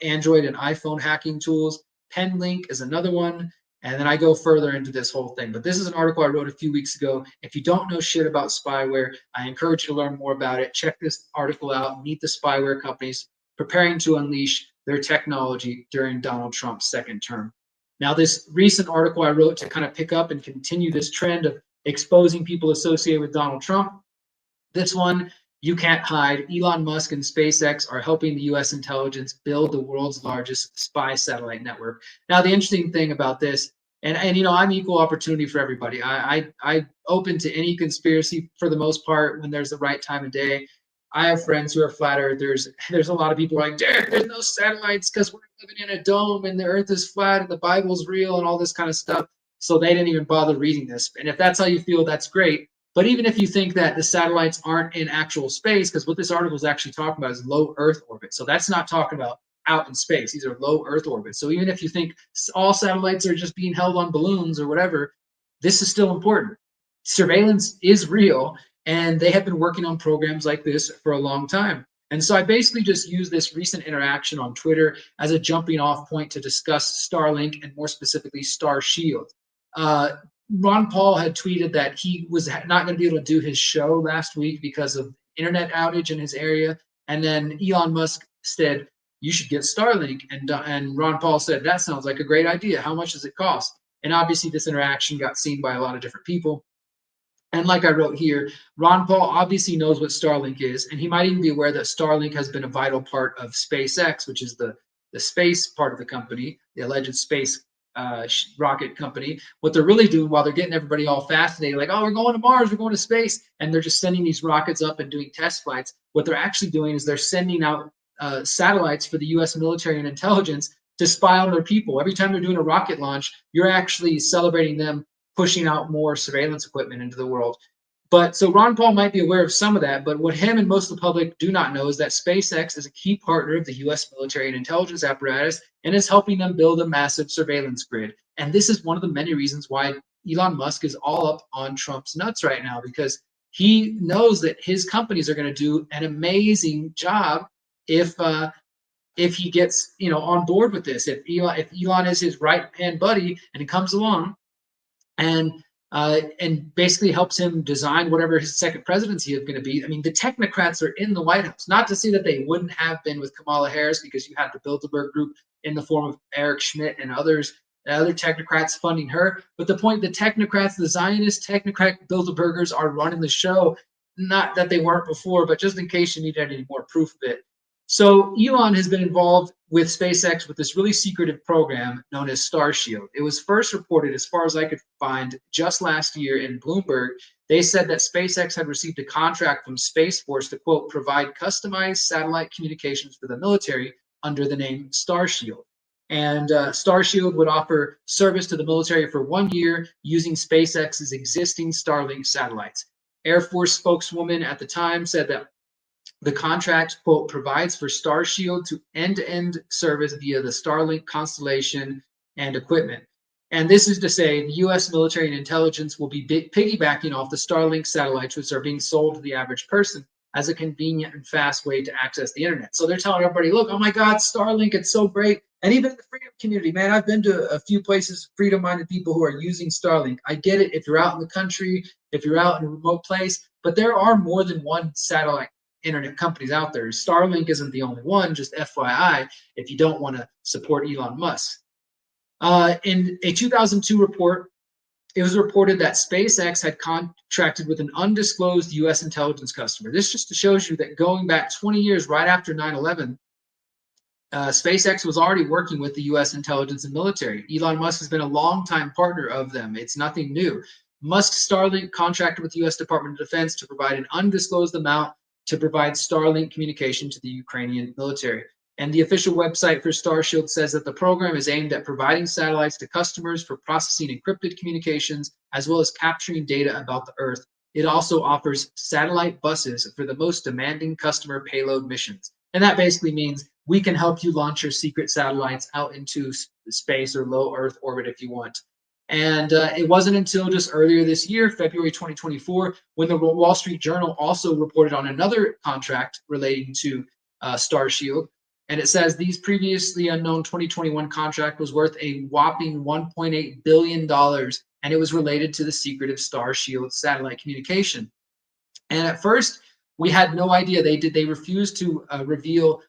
Android and iPhone hacking tools; Penlink is another one. And then I go further into this whole thing. But this is an article I wrote a few weeks ago. If you don't know shit about spyware, I encourage you to learn more about it. Check this article out. Meet the spyware companies preparing to unleash their technology during Donald Trump's second term. Now, this recent article I wrote to kind of pick up and continue this trend of exposing people associated with Donald Trump. This one, you can't hide. Elon Musk and SpaceX are helping the U.S. intelligence build the world's largest spy satellite network. Now, the interesting thing about this, and you know, I'm equal opportunity for everybody. I open to any conspiracy for the most part when there's the right time of day. I have friends who are flat earthers. There's a lot of people like, "Derrick, there's no satellites because we're living in a dome and the earth is flat and the Bible's real," and all this kind of stuff. So they didn't even bother reading this. And if that's how you feel, that's great. But even if you think that the satellites aren't in actual space, because what this article is actually talking about is low Earth orbit. So that's not talking about out in space. These are low Earth orbit. So even if you think all satellites are just being held on balloons or whatever, this is still important. Surveillance is real, and they have been working on programs like this for a long time. And so I basically just use this recent interaction on Twitter as a jumping off point to discuss Starlink and more specifically Starshield. Ron Paul had tweeted that he was not going to be able to do his show last week because of internet outage in his area. And then Elon Musk said, "You should get Starlink." And Ron Paul said, "That sounds like a great idea. How much does it cost?" And obviously this interaction got seen by a lot of different people. And like I wrote here, Ron Paul obviously knows what Starlink is, and he might even be aware that Starlink has been a vital part of SpaceX, which is the space part of the company, the alleged space rocket company. What they're really doing while they're getting everybody all fascinated, like, "Oh, we're going to Mars, we're going to space," and they're just sending these rockets up and doing test flights. What they're actually doing is they're sending out satellites for the U.S. military and intelligence to spy on their people. Every time they're doing a rocket launch, you're actually celebrating them pushing out more surveillance equipment into the world. But so Ron Paul might be aware of some of that, but what him and most of the public do not know is that SpaceX is a key partner of the U.S. military and intelligence apparatus and is helping them build a massive surveillance grid. And this is one of the many reasons why Elon Musk is all up on Trump's nuts right now, because he knows that his companies are going to do an amazing job if he gets on board with this. If Elon is his right hand buddy and he comes along and basically helps him design whatever his second presidency is going to be. I mean, the technocrats are in the White House. Not to say that they wouldn't have been with Kamala Harris, because you had the Bilderberg Group in the form of Eric Schmidt and other technocrats funding her. But the point, the technocrats, the Zionist technocrat Bilderbergers are running the show. Not that they weren't before, but just in case you need any more proof of it. So Elon has been involved with SpaceX with this really secretive program known as Starshield. It was first reported, as far as I could find, just last year in Bloomberg. They said that SpaceX had received a contract from Space Force to, quote, provide customized satellite communications for the military under the name Starshield. And Starshield would offer service to the military for 1 year using SpaceX's existing Starlink satellites. Air Force spokeswoman at the time said that the contract, quote, provides for Starshield to end-to-end service via the Starlink constellation and equipment. And this is to say the U.S. military and intelligence will be piggybacking off the Starlink satellites, which are being sold to the average person as a convenient and fast way to access the internet. So they're telling everybody, look, oh my God, Starlink, it's so great. And even in the freedom community, man, I've been to a few places, freedom-minded people who are using Starlink. I get it if you're out in the country, if you're out in a remote place, but there are more than one satellite internet companies out there. Starlink isn't the only one, just FYI, if you don't want to support Elon Musk. In a 2002 report, it was reported that SpaceX had contracted with an undisclosed U.S. intelligence customer. This just shows you that going back 20 years, right after 9/11, SpaceX was already working with the U.S. intelligence and military. Elon Musk has been a longtime partner of them. It's nothing new. Musk's Starlink contracted with the U.S. Department of Defense to provide an undisclosed amount to provide Starlink communication to the Ukrainian military. And the official website for Starshield says that the program is aimed at providing satellites to customers for processing encrypted communications, as well as capturing data about the Earth. It also offers satellite buses for the most demanding customer payload missions. And that basically means we can help you launch your secret satellites out into space or low Earth orbit if you want. And it wasn't until just earlier this year, February 2024, when the Wall Street Journal also reported on another contract relating to Starshield. And it says these previously unknown 2021 contract was worth a whopping $1.8 billion, and it was related to the secretive Starshield satellite communication. And at first, we had no idea. They refused to reveal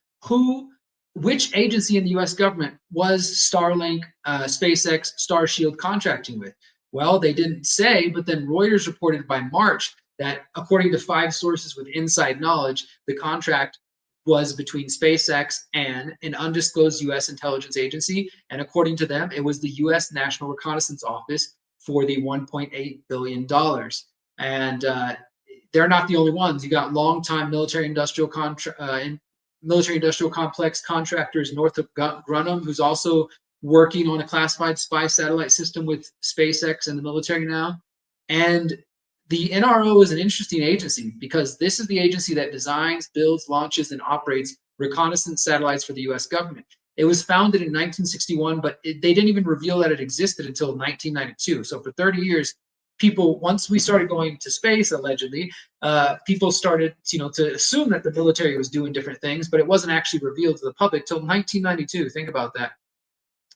which agency in the U.S. government was Starlink, SpaceX, Starshield contracting with. Well, they didn't say, but then Reuters reported by March that, according to 5 sources with inside knowledge, the contract was between SpaceX and an undisclosed U.S. intelligence agency. And according to them, it was the U.S. National Reconnaissance Office for the $1.8 billion. And they're not the only ones. You got longtime military-industrial complex contractors Northrop Grumman, who's also working on a classified spy satellite system with SpaceX and the military now. And the NRO is an interesting agency because this is the agency that designs, builds, launches, and operates reconnaissance satellites for the U.S. government. It was founded in 1961, but they didn't even reveal that it existed until 1992. So for 30 years, people, once we started going to space, allegedly, people started, to assume that the military was doing different things, but it wasn't actually revealed to the public till 1992. Think about that.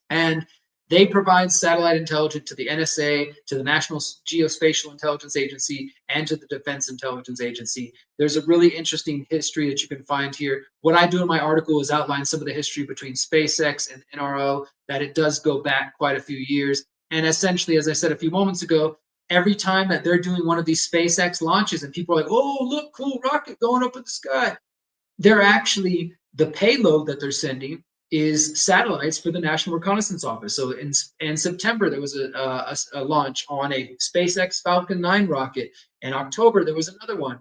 And they provide satellite intelligence to the NSA, to the National Geospatial Intelligence Agency, and to the Defense Intelligence Agency. There's a really interesting history that you can find here. What I do in my article is outline some of the history between SpaceX and NRO, that it does go back quite a few years. And essentially, as I said a few moments ago, every time that they're doing one of these SpaceX launches and people are like, oh, look, cool rocket going up in the sky, they're actually, the payload that they're sending is satellites for the National Reconnaissance Office. So in September, there was a launch on a SpaceX Falcon 9 rocket. In October, there was another one.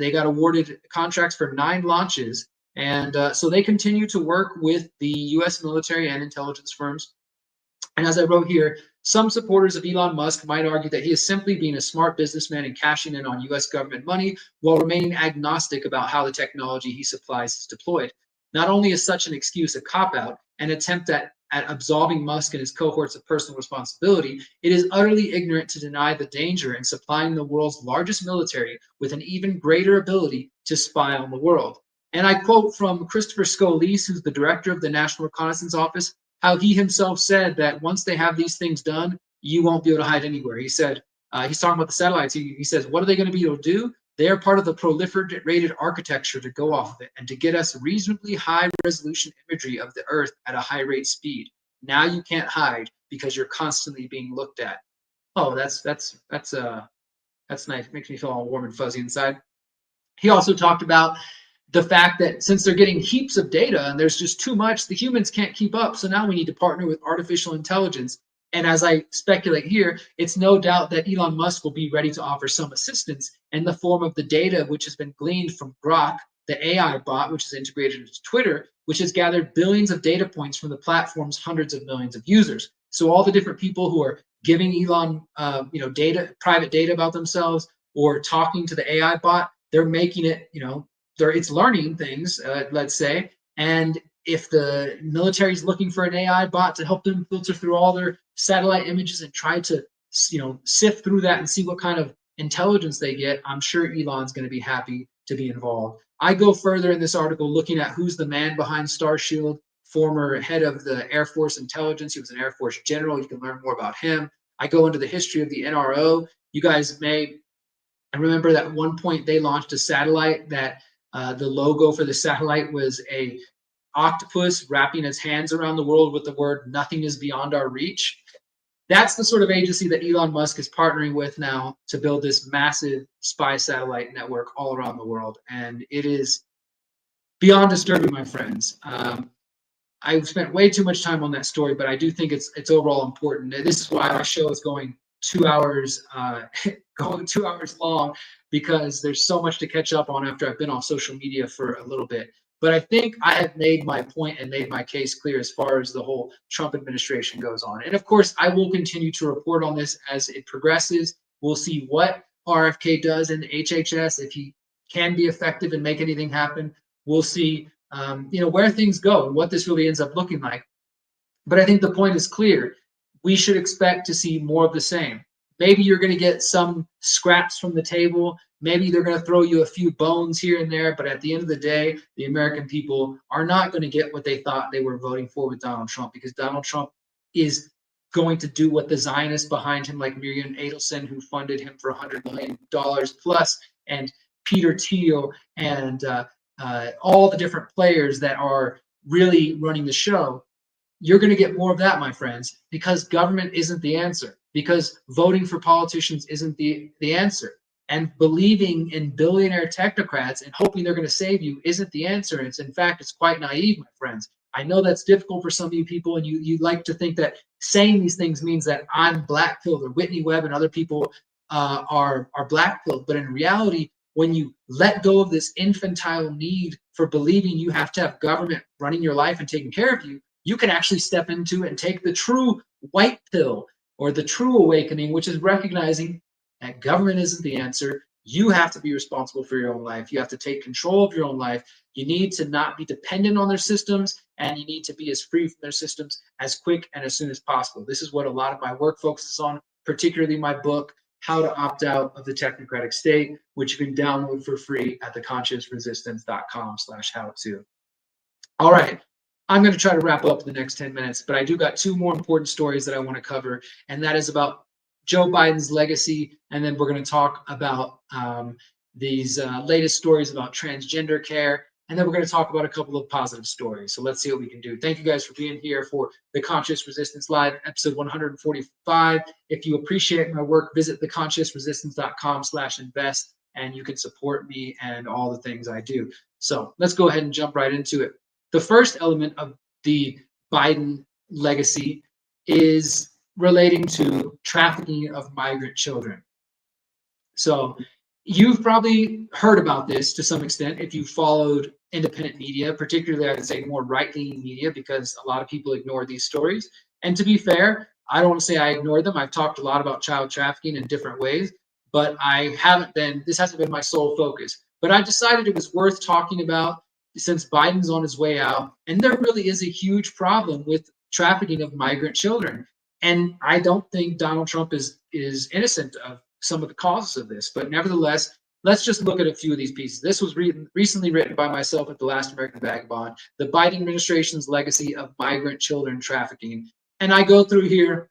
They got awarded contracts for 9 launches. And so they continue to work with the U.S. military and intelligence firms. And as I wrote here, some supporters of Elon Musk might argue that he is simply being a smart businessman and cashing in on U.S. government money while remaining agnostic about how the technology he supplies is deployed. Not only is such an excuse a cop-out, an attempt at absolving Musk and his cohorts of personal responsibility, it is utterly ignorant to deny the danger in supplying the world's largest military with an even greater ability to spy on the world. And I quote from Christopher Scalise, who's the director of the National Reconnaissance Office, how he himself said that once they have these things done, you won't be able to hide anywhere. He said, he's talking about the satellites. He says, what are they going to be able to do? They are part of the proliferated architecture to go off of it and to get us reasonably high resolution imagery of the Earth at a high rate speed. Now you can't hide because you're constantly being looked at. Oh, that's nice. It makes me feel all warm and fuzzy inside. He also talked about the fact that since they're getting heaps of data and there's just too much, the humans can't keep up. So now we need to partner with artificial intelligence. And as I speculate here, it's no doubt that Elon Musk will be ready to offer some assistance in the form of the data which has been gleaned from Grok, the AI bot, which is integrated into Twitter, which has gathered billions of data points from the platform's hundreds of millions of users. So all the different people who are giving Elon, data, private data about themselves, or talking to the AI bot, they're making it, it's learning things, let's say, and if the military is looking for an AI bot to help them filter through all their satellite images and try to, sift through that and see what kind of intelligence they get, I'm sure Elon's going to be happy to be involved. I go further in this article looking at who's the man behind Starshield, former head of the Air Force intelligence. He was an Air Force general. You can learn more about him. I go into the history of the NRO. You guys may remember that at one point they launched a satellite that the logo for the satellite was a octopus wrapping its hands around the world with the word "nothing is beyond our reach." That's the sort of agency that Elon Musk is partnering with now to build this massive spy satellite network all around the world. And it is beyond disturbing, my friends. I've spent way too much time on that story, but I do think it's overall important. This is why our show is going 2 hours, going 2 hours long, because there's so much to catch up on after I've been off social media for a little bit. But I think I have made my point and made my case clear as far as the whole Trump administration goes on. And of course, I will continue to report on this as it progresses. We'll see what RFK does in the HHS, if he can be effective and make anything happen. We'll see, where things go and what this really ends up looking like. But I think the point is clear. We should expect to see more of the same. Maybe you're going to get some scraps from the table. Maybe they're going to throw you a few bones here and there. But at the end of the day, the American people are not going to get what they thought they were voting for with Donald Trump, because Donald Trump is going to do what the Zionists behind him, like Miriam Adelson, who funded him for $100 million plus, and Peter Thiel, and all the different players that are really running the show. You're going to get more of that, my friends, because government isn't the answer, because voting for politicians isn't the answer, and believing in billionaire technocrats and hoping they're going to save you isn't the answer. In fact, it's quite naive, my friends. I know that's difficult for some of you people, and you like to think that saying these things means that I'm black-pilled, or Whitney Webb and other people are black-pilled. But in reality, when you let go of this infantile need for believing you have to have government running your life and taking care of you, you can actually step into it and take the true white pill, or the true awakening, which is recognizing that government isn't the answer. You have to be responsible for your own life. You have to take control of your own life. You need to not be dependent on their systems, and you need to be as free from their systems as quick and as soon as possible. This is what a lot of my work focuses on, particularly my book, How to Opt Out of the Technocratic State, which you can download for free at theconsciousresistance.com/how-to. All right. I'm going to try to wrap up in the next 10 minutes, but I do got two more important stories that I want to cover, and that is about Joe Biden's legacy, and then we're going to talk about these latest stories about transgender care, and then we're going to talk about a couple of positive stories. So let's see what we can do. Thank you guys for being here for the Conscious Resistance Live, episode 145. If you appreciate my work, visit theconsciousresistance.com/invest, and you can support me and all the things I do. So let's go ahead and jump right into it. The first element of the Biden legacy is relating to trafficking of migrant children. So you've probably heard about this to some extent if you followed independent media, particularly I would say more right-leaning media, because a lot of people ignore these stories. And to be fair, I don't want to say I ignore them. I've talked a lot about child trafficking in different ways, but this hasn't been my sole focus. But I decided it was worth talking about since Biden's on his way out, and there really is a huge problem with trafficking of migrant children. And I don't think Donald Trump is innocent of some of the causes of this. But nevertheless, let's just look at a few of these pieces. This was recently written by myself at The Last American Vagabond, The Biden Administration's Legacy of Migrant Children Trafficking. And I go through here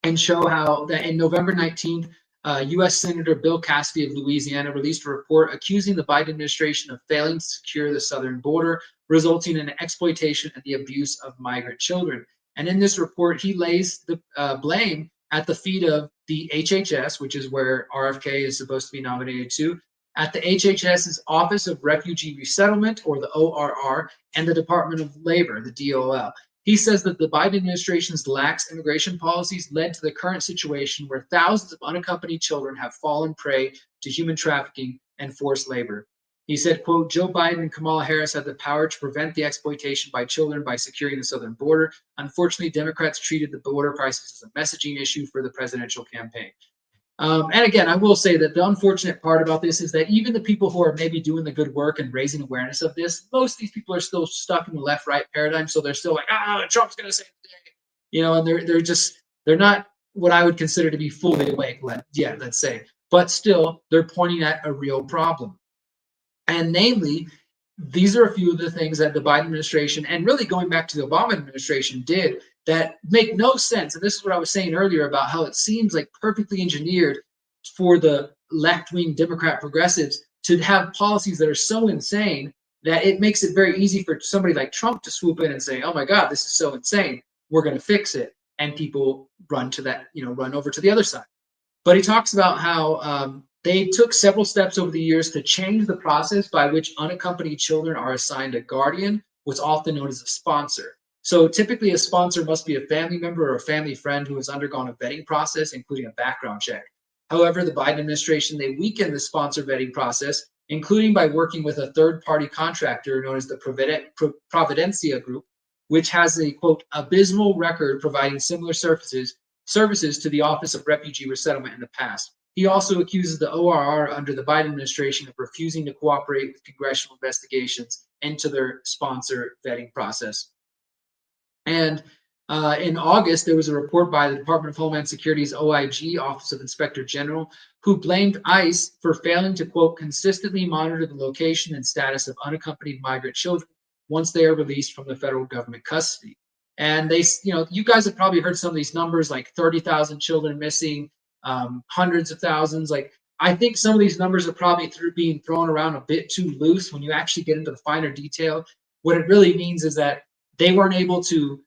and show how that in November 19th, U.S. Senator Bill Cassidy of Louisiana released a report accusing the Biden administration of failing to secure the southern border, resulting in exploitation and the abuse of migrant children. And in this report, he lays the blame at the feet of the HHS, which is where RFK is supposed to be nominated to, at the HHS's Office of Refugee Resettlement, or the ORR, and the Department of Labor, the DOL. He says that the Biden administration's lax immigration policies led to the current situation where thousands of unaccompanied children have fallen prey to human trafficking and forced labor. He said, quote, Joe Biden and Kamala Harris had the power to prevent the exploitation by children by securing the southern border. Unfortunately, Democrats treated the border crisis as a messaging issue for the presidential campaign. And again, I will say that the unfortunate part about this is that even the people who are maybe doing the good work and raising awareness of this, most of these people are still stuck in the left-right paradigm. So they're still like, Trump's going to save the day, and they're not what I would consider to be fully awake yet, let's say. But still, they're pointing at a real problem. And namely, these are a few of the things that the Biden administration, and really going back to the Obama administration, did that make no sense. And this is what I was saying earlier about how it seems like perfectly engineered for the left-wing Democrat progressives to have policies that are so insane that it makes it very easy for somebody like Trump to swoop in and say, oh my God, this is so insane, we're going to fix it. And people run to that, run over to the other side. But he talks about how they took several steps over the years to change the process by which unaccompanied children are assigned a guardian, what's often known as a sponsor. So typically a sponsor must be a family member or a family friend who has undergone a vetting process, including a background check. However, the Biden administration, they weakened the sponsor vetting process, including by working with a third-party contractor known as the Providencia Group, which has a, quote, abysmal record providing similar services to the Office of Refugee Resettlement in the past. He also accuses the ORR under the Biden administration of refusing to cooperate with congressional investigations into their sponsor vetting process. And in August, there was a report by the Department of Homeland Security's OIG, Office of Inspector General, who blamed ICE for failing to, quote, consistently monitor the location and status of unaccompanied migrant children once they are released from the federal government custody. And they, you guys have probably heard some of these numbers, like 30,000 children missing, hundreds of thousands. Like, I think some of these numbers are probably being thrown around a bit too loose when you actually get into the finer detail. What it really means is that they weren't able to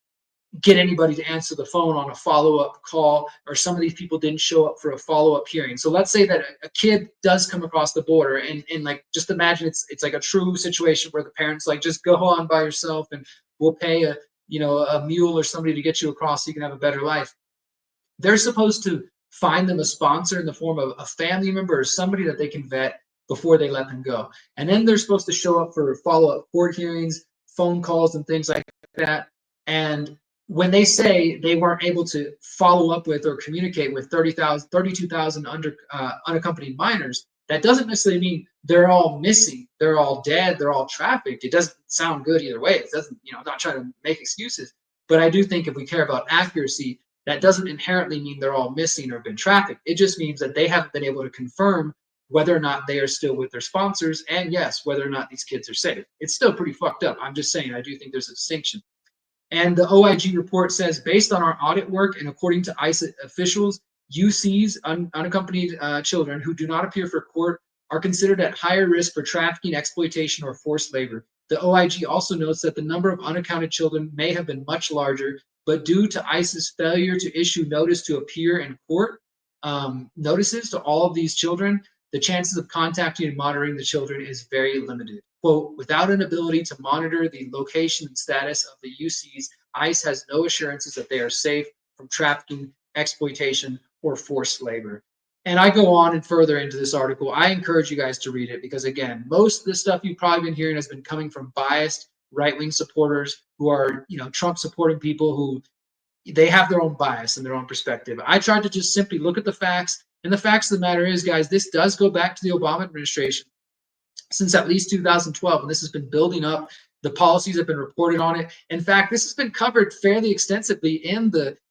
get anybody to answer the phone on a follow-up call, or some of these people didn't show up for a follow-up hearing. So let's say that a kid does come across the border, and like, just imagine it's like a true situation where the parents like, just go on by yourself and we'll pay a mule or somebody to get you across so you can have a better life. They're supposed to find them a sponsor in the form of a family member or somebody that they can vet before they let them go. And then they're supposed to show up for follow-up court hearings, phone calls, and things like that. And when they say they weren't able to follow up with or communicate with 32,000 unaccompanied minors, that doesn't necessarily mean they're all missing, they're all dead, they're all trafficked. It doesn't sound good either way. It doesn't, I'm not trying to make excuses, but I do think if we care about accuracy, that doesn't inherently mean they're all missing or been trafficked. It just means that they haven't been able to confirm whether or not they are still with their sponsors, and yes, whether or not these kids are safe. It's still pretty fucked up. I'm just saying, I do think there's a distinction. And the OIG report says, based on our audit work and according to ICE officials, UCs, unaccompanied children who do not appear for court, are considered at higher risk for trafficking, exploitation, or forced labor. The OIG also notes that the number of unaccounted children may have been much larger, but due to ICE's failure to issue notice to appear in court, notices to all of these children, the chances of contacting and monitoring the children is very limited. Quote, without an ability to monitor the location and status of the UCs, ICE has no assurances that they are safe from trafficking, exploitation, or forced labor. And I go on and further into this article. I encourage you guys to read it because, again, most of the stuff you've probably been hearing has been coming from biased right-wing supporters who are, Trump supporting people who they have their own bias and their own perspective. I tried to just simply look at the facts. And the facts of the matter is, guys, this does go back to the Obama administration since at least 2012, and this has been building up. The policies have been reported on it. In fact, this has been covered fairly extensively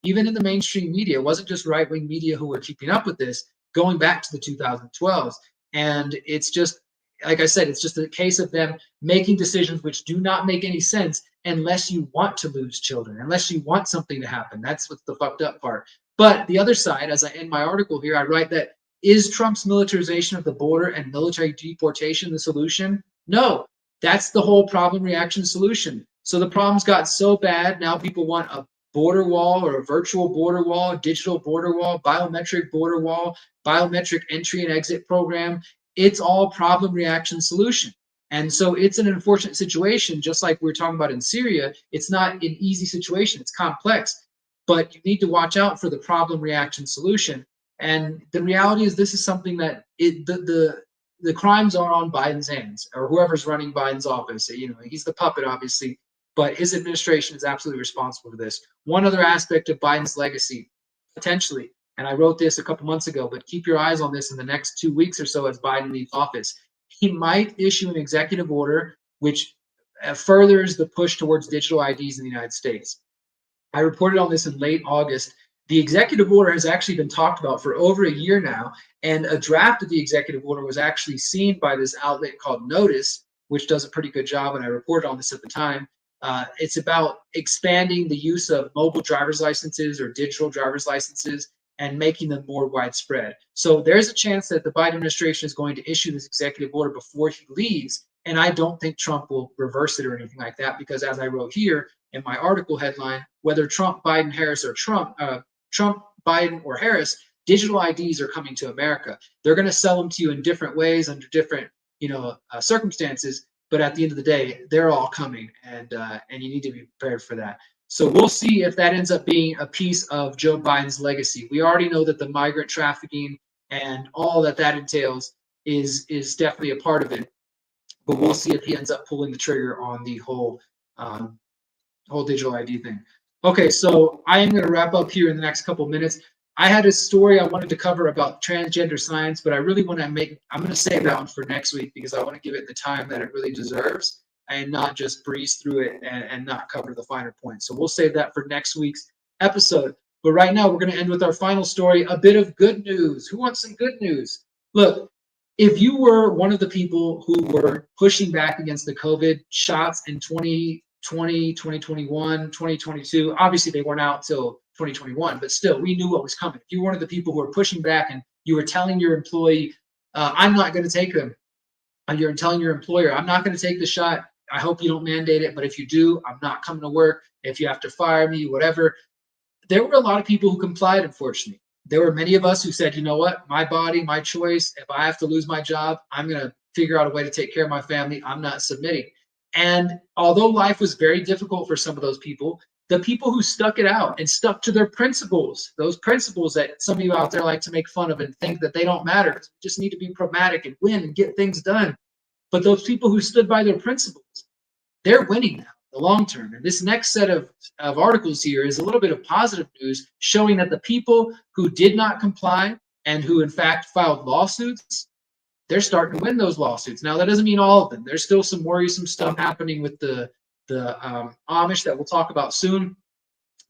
even in the mainstream media. It wasn't just right-wing media who were keeping up with this, going back to the 2012s. And it's just, like I said, it's just a case of them making decisions which do not make any sense unless you want to lose children, unless you want something to happen. That's what's the fucked up part. But the other side, as I end my article here, I write that, is Trump's militarization of the border and military deportation the solution? No, that's the whole problem reaction solution. So the problem's got so bad, now people want a border wall or a virtual border wall, digital border wall, biometric border wall, biometric entry and exit program. It's all problem reaction solution. And so it's an unfortunate situation, just like we were talking about in Syria. It's not an easy situation, it's complex, but you need to watch out for the problem reaction solution. And the reality is this is something that the crimes are on Biden's hands, or whoever's running Biden's office. He's the puppet, obviously, but his administration is absolutely responsible for this. One other aspect of Biden's legacy, potentially, and I wrote this a couple months ago, but keep your eyes on this in the next 2 weeks or so as Biden leaves office. He might issue an executive order which furthers the push towards digital IDs in the United States. I reported on this in late August. The executive order has actually been talked about for over a year now, and a draft of the executive order was actually seen by this outlet called Notice, which does a pretty good job, and I reported on this at the time. It's about expanding the use of mobile driver's licenses or digital driver's licenses and making them more widespread. So there's a chance that the Biden administration is going to issue this executive order before he leaves, and I don't think Trump will reverse it or anything like that, because as I wrote here in my article headline, whether Trump, Biden, Harris, or Trump, Biden, or Harris, digital IDs are coming to America. They're going to sell them to you in different ways under different, circumstances. But at the end of the day, they're all coming, and you need to be prepared for that. So we'll see if that ends up being a piece of Joe Biden's legacy. We already know that the migrant trafficking and all that entails is definitely a part of it. But we'll see if he ends up pulling the trigger on the whole digital ID thing. Okay, so I am going to wrap up here in the next couple minutes. I had a story I wanted to cover about transgender science, but I really want to I'm going to save that one for next week because I want to give it the time that it really deserves and not just breeze through it and not cover the finer points. So we'll save that for next week's episode. But right now, we're going to end with our final story, a bit of good news. Who wants some good news? Look, if you were one of the people who were pushing back against the COVID shots in 2020, 2021, 2022, obviously they weren't out till 2021, but still, we knew what was coming. If you were one of the people who were pushing back and you were telling your employee, I'm not going to take them, and you're telling your employer, I'm not going to take the shot. I hope you don't mandate it, but if you do, I'm not coming to work. If you have to fire me, whatever. There were a lot of people who complied, unfortunately. There were many of us who said, you know what, my body, my choice. If I have to lose my job, I'm going to figure out a way to take care of my family. I'm not submitting. And although life was very difficult for some of those people, the people who stuck it out and stuck to their principles, those principles that some of you out there like to make fun of and think that they don't matter, just need to be pragmatic and win and get things done. But those people who stood by their principles, they're winning now in the long term. And this next set of articles here is a little bit of positive news showing that the people who did not comply and who in fact filed lawsuits, they're starting to win those lawsuits. Now, that doesn't mean all of them. There's still some worrisome stuff happening with the Amish that we'll talk about soon.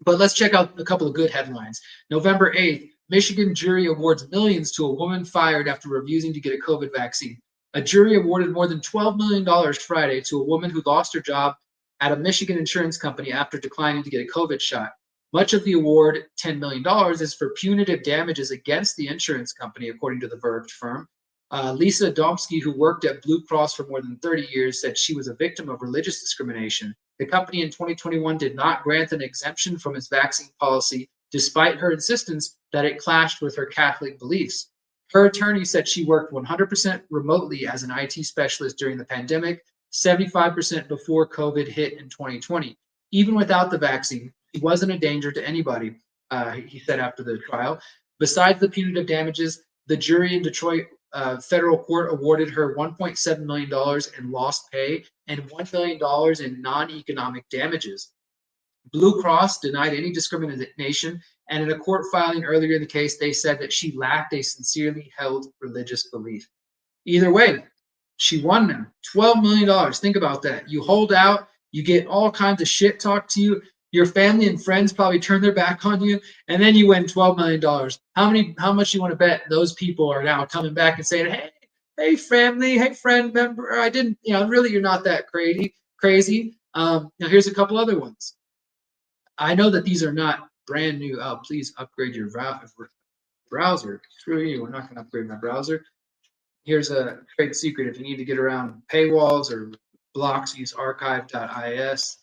But let's check out a couple of good headlines. November 8th, Michigan jury awards millions to a woman fired after refusing to get a COVID vaccine. A jury awarded more than $12 million Friday to a woman who lost her job at a Michigan insurance company after declining to get a COVID shot. Much of the award, $10 million, is for punitive damages against the insurance company, according to the verdict firm. Lisa Domsky, who worked at Blue Cross for more than 30 years, said she was a victim of religious discrimination. The company in 2021 did not grant an exemption from its vaccine policy, despite her insistence that it clashed with her Catholic beliefs. Her attorney said she worked 100% remotely as an IT specialist during the pandemic, 75% before COVID hit in 2020. Even without the vaccine, she wasn't a danger to anybody, he said after the trial. Besides the punitive damages, the jury in Detroit federal court awarded her $1.7 million in lost pay and $1 million in non-economic damages. Blue Cross denied any discrimination, and in a court filing earlier in the case, they said that she lacked a sincerely held religious belief. Either way, she won now. $12 million. Think about that. You hold out, you get all kinds of shit talked to you. Your family and friends probably turn their back on you, and then you win $12 million. How much you want to bet those people are now coming back and saying, hey, family, hey, friend member, I didn't, really, you're not that crazy. Now here's a couple other ones. I know that these are not brand new. Oh, please upgrade your browser. Screw you. We're not going to upgrade my browser. Here's a trade secret. If you need to get around paywalls or blocks, use archive.is,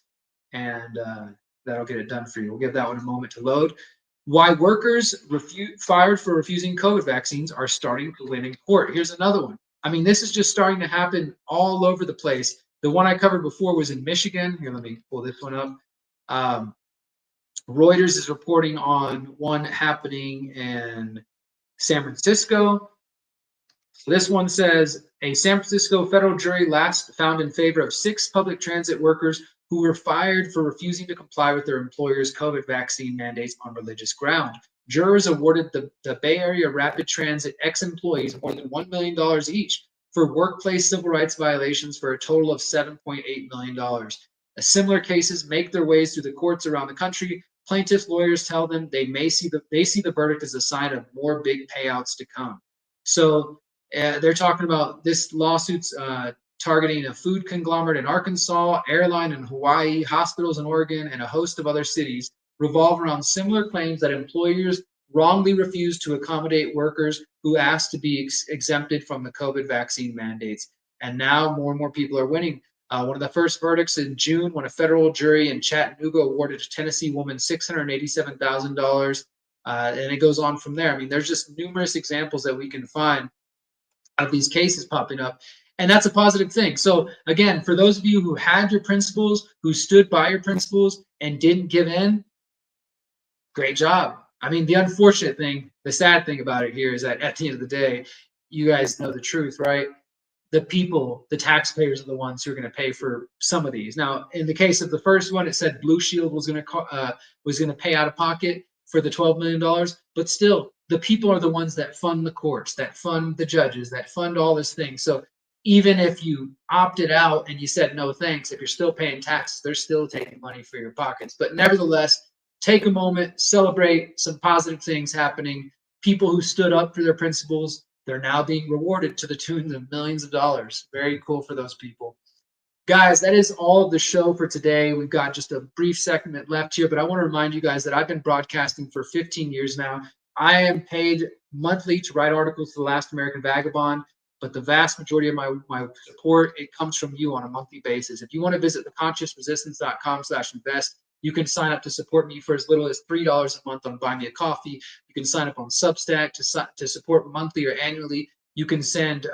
and that'll get it done for you. We'll give that one a moment to load. Why workers fired for refusing COVID vaccines are starting to win in court. Here's another one. I mean, this is just starting to happen all over the place. The one I covered before was in Michigan. Here, let me pull this one up. Reuters is reporting on one happening in San Francisco. So this one says a San Francisco federal jury last found in favor of 6 public transit workers who were fired for refusing to comply with their employer's COVID vaccine mandates on religious ground. Jurors awarded the Bay Area Rapid Transit ex-employees more than $1 million each for workplace civil rights violations for a total of $7.8 million. Similar cases make their ways through the courts around the country. Plaintiffs' lawyers tell them they see the verdict as a sign of more big payouts to come. So they're talking about this lawsuit's targeting a food conglomerate in Arkansas, airline in Hawaii, hospitals in Oregon, and a host of other cities revolve around similar claims that employers wrongly refused to accommodate workers who asked to be exempted from the COVID vaccine mandates. And now more and more people are winning. One of the first verdicts in June when a federal jury in Chattanooga awarded a Tennessee woman $687,000. And it goes on from there. I mean, there's just numerous examples that we can find of these cases popping up. And that's a positive thing. So again, for those of you who had your principles, who stood by your principles, and didn't give in, great job. I mean, the unfortunate thing, the sad thing about it here is that at the end of the day, you guys know the truth, right? The people, the taxpayers are the ones who are going to pay for some of these. Now, in the case of the first one, it said Blue Shield was going to pay out of pocket for the $12 million, but still, the people are the ones that fund the courts, that fund the judges, that fund all this thing. So even if you opted out and you said no thanks, if you're still paying taxes, they're still taking money for your pockets. But nevertheless, take a moment, celebrate some positive things happening. People who stood up for their principles, they're now being rewarded to the tune of millions of dollars. Very cool for those people. Guys, that is all of the show for today. We've got just a brief segment left here, but I want to remind you guys that I've been broadcasting for 15 years now. I am paid monthly to write articles for The Last American Vagabond, but the vast majority of my support, it comes from you on a monthly basis. If you want to visit theconsciousresistance.com/invest, you can sign up to support me for as little as $3 a month on Buy Me a Coffee. You can sign up on Substack to support monthly or annually. You can send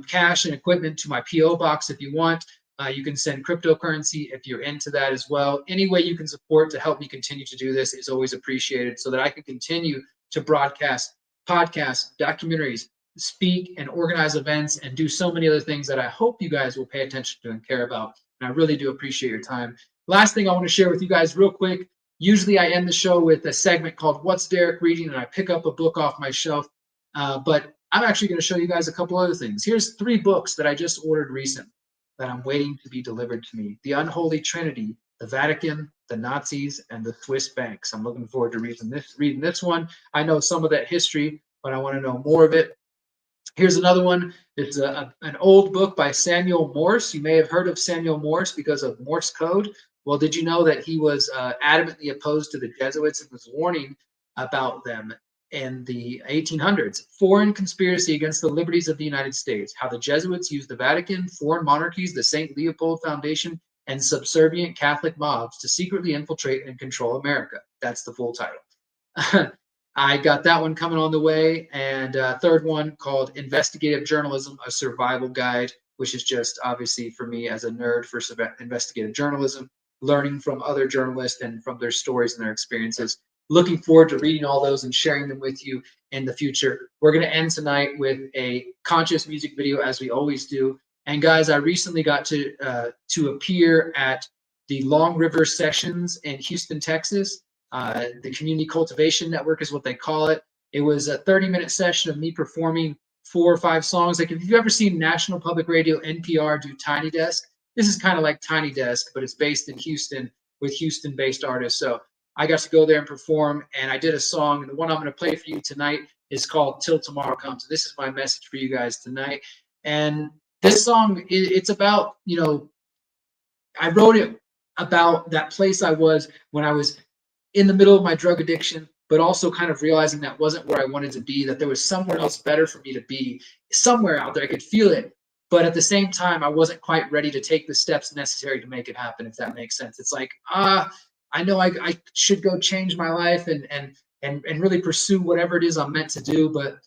cash and equipment to my P.O. box if you want. You can send cryptocurrency if you're into that as well. Any way you can support to help me continue to do this is always appreciated so that I can continue to broadcast podcasts, documentaries, speak and organize events and do so many other things that I hope you guys will pay attention to and care about. And I really do appreciate your time. Last thing I want to share with you guys real quick. Usually I end the show with a segment called What's Derrick Reading? And I pick up a book off my shelf. But I'm actually going to show you guys a couple other things. Here's 3 books that I just ordered recently that I'm waiting to be delivered to me. The Unholy Trinity, the Vatican, the Nazis, and the Swiss banks. I'm looking forward to reading this one. I know some of that history, but I want to know more of it. Here's another one. It's an old book by Samuel Morse. You may have heard of Samuel Morse because of Morse code. Well, did you know that he was adamantly opposed to the Jesuits and was warning about them in the 1800s? Foreign Conspiracy Against the Liberties of the United States, How the Jesuits Used the Vatican, Foreign Monarchies, the St. Leopold Foundation, and Subservient Catholic Mobs to Secretly Infiltrate and Control America. That's the full title. I got that one coming on the way. And a third one called Investigative Journalism, A Survival Guide, which is just obviously for me as a nerd for investigative journalism, learning from other journalists and from their stories and their experiences. Looking forward to reading all those and sharing them with you in the future. We're going to end tonight with a conscious music video, as we always do. And guys, I recently got to appear at the Long River Sessions in Houston, Texas. The Community Cultivation Network is what they call it. It was a 30-minute session of me performing 4 or 5 songs. Like if you've ever seen National Public Radio, NPR, do Tiny Desk, this is kind of like Tiny Desk, but it's based in Houston with Houston-based artists. So I got to go there and perform, and I did a song. And the one I'm going to play for you tonight is called Till Tomorrow Comes. This is my message for you guys tonight. And this song, it's about, you know, I wrote it about that place I was when I was in the middle of my drug addiction, but also kind of realizing that wasn't where I wanted to be, that there was somewhere else better for me to be, somewhere out there. I could feel it. But at the same time, I wasn't quite ready to take the steps necessary to make it happen, if that makes sense. It's like, I know I should go change my life and really pursue whatever it is I'm meant to do, but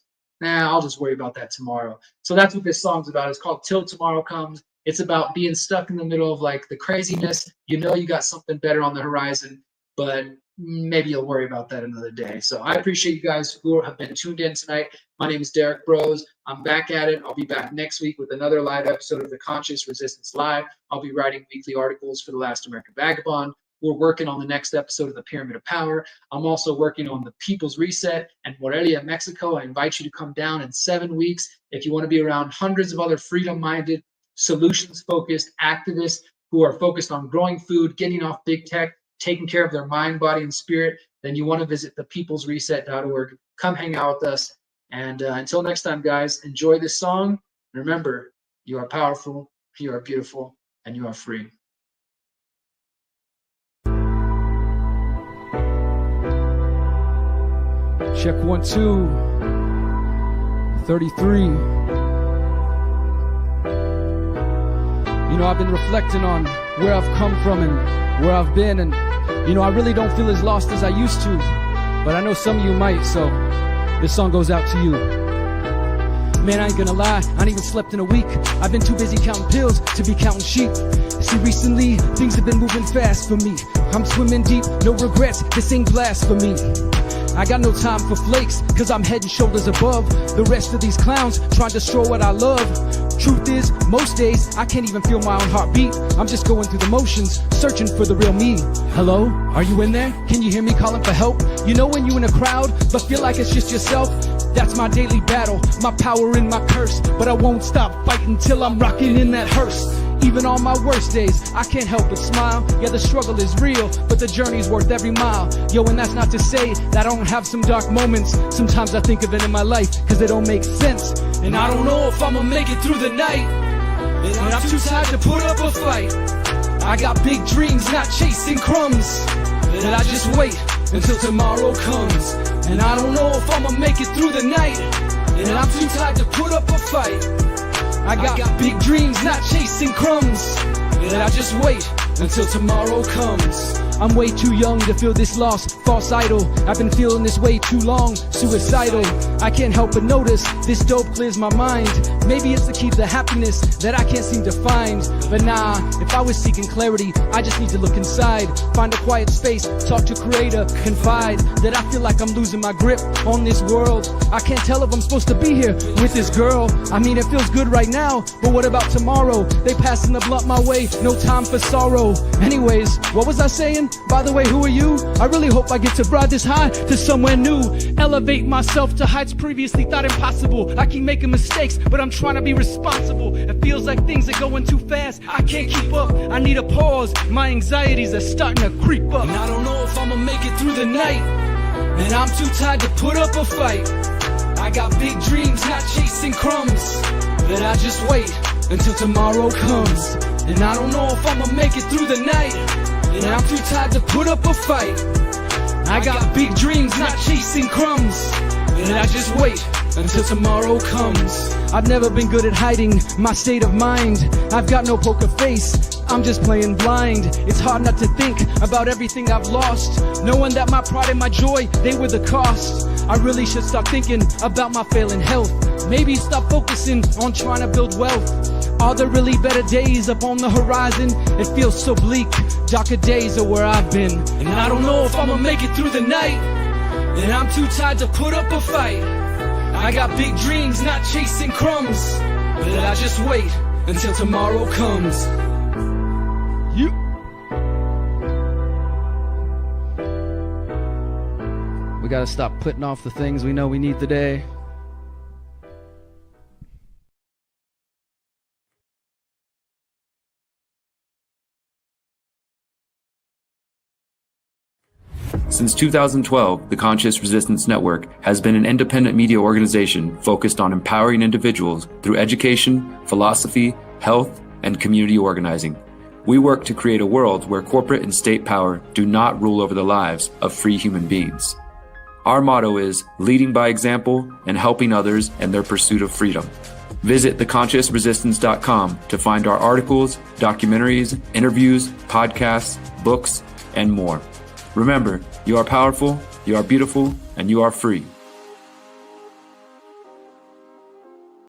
I'll just worry about that tomorrow. So that's what this song's about. It's called Till Tomorrow Comes. It's about being stuck in the middle of like the craziness. You know you got something better on the horizon, but maybe you'll worry about that another day. So I appreciate you guys who have been tuned in tonight. My name is Derrick Broze. I'm back at it. I'll be back next week with another live episode of the Conscious Resistance Live. I'll be writing weekly articles for The Last American Vagabond. We're working on the next episode of the Pyramid of Power. I'm also working on the People's Reset and Morelia, Mexico. I invite you to come down in 7 weeks if you want to be around hundreds of other freedom-minded, solutions-focused activists who are focused on growing food, getting off big tech, taking care of their mind, body, and spirit. Then you want to visit thepeoplesreset.org. Come hang out with us. And until next time, guys, enjoy this song. Remember, you are powerful, you are beautiful, and you are free. Check 1, 2, 33. You know, I've been reflecting on where I've come from and where I've been, and you know, I really don't feel as lost as I used to, but I know some of you might, so this song goes out to you. Man, I ain't gonna lie, I ain't even slept in a week. I've been too busy counting pills to be counting sheep. See, recently, things have been moving fast for me. I'm swimming deep, no regrets, this ain't blasphemy. I got no time for flakes, cause I'm head and shoulders above the rest of these clowns trying to destroy what I love. Truth is, most days, I can't even feel my own heartbeat. I'm just going through the motions, searching for the real me. Hello? Are you in there? Can you hear me calling for help? You know when you in a crowd, but feel like it's just yourself? That's my daily battle, my power and my curse. But I won't stop fighting till I'm rocking in that hearse. Even on my worst days, I can't help but smile. Yeah, the struggle is real, but the journey's worth every mile. Yo, and that's not to say that I don't have some dark moments. Sometimes I think of it in my life, cause it don't make sense. And I don't know if I'ma make it through the night. And I'm too tired to put up a fight. I got big dreams, not chasing crumbs. And I just wait until tomorrow comes. And I don't know if I'ma make it through the night. And I'm too tired to put up a fight. I got big dreams, not chasing crumbs. And I just wait until tomorrow comes. I'm way too young to feel this loss, false idol. I've been feeling this way too long, suicidal. I can't help but notice this dope clears my mind. Maybe it's to keep the happiness that I can't seem to find. But nah, if I was seeking clarity, I just need to look inside. Find a quiet space, talk to creator, confide that I feel like I'm losing my grip on this world. I can't tell if I'm supposed to be here with this girl. I mean, it feels good right now, but what about tomorrow? They passing the blunt my way, no time for sorrow. Anyways, what was I saying? By the way, who are you? I really hope I get to ride this high to somewhere new. Elevate myself to heights previously thought impossible. I keep making mistakes, but I'm trying to be responsible. It feels like things are going too fast, I can't keep up. I need a pause, my anxieties are starting to creep up. And I don't know if I'ma make it through the night. And I'm too tired to put up a fight. I got big dreams, not chasing crumbs. But I just wait until tomorrow comes. And I don't know if I'ma make it through the night. And I'm too tired to put up a fight. I got big dreams, not chasing crumbs. And I just wait until tomorrow comes. I've never been good at hiding my state of mind. I've got no poker face, I'm just playing blind. It's hard not to think about everything I've lost, knowing that my pride and my joy, they were the cost. I really should stop thinking about my failing health. Maybe stop focusing on trying to build wealth. Are there really better days up on the horizon? It feels so bleak, darker days are where I've been. And I don't know if I'ma make it through the night. And I'm too tired to put up a fight. I got big dreams, not chasing crumbs. But I just wait until tomorrow comes. We gotta stop putting off the things we know we need today. Since 2012, the Conscious Resistance Network has been an independent media organization focused on empowering individuals through education, philosophy, health, and community organizing. We work to create a world where corporate and state power do not rule over the lives of free human beings. Our motto is leading by example and helping others in their pursuit of freedom. Visit theconsciousresistance.com to find our articles, documentaries, interviews, podcasts, books, and more. Remember, you are powerful, you are beautiful, and you are free.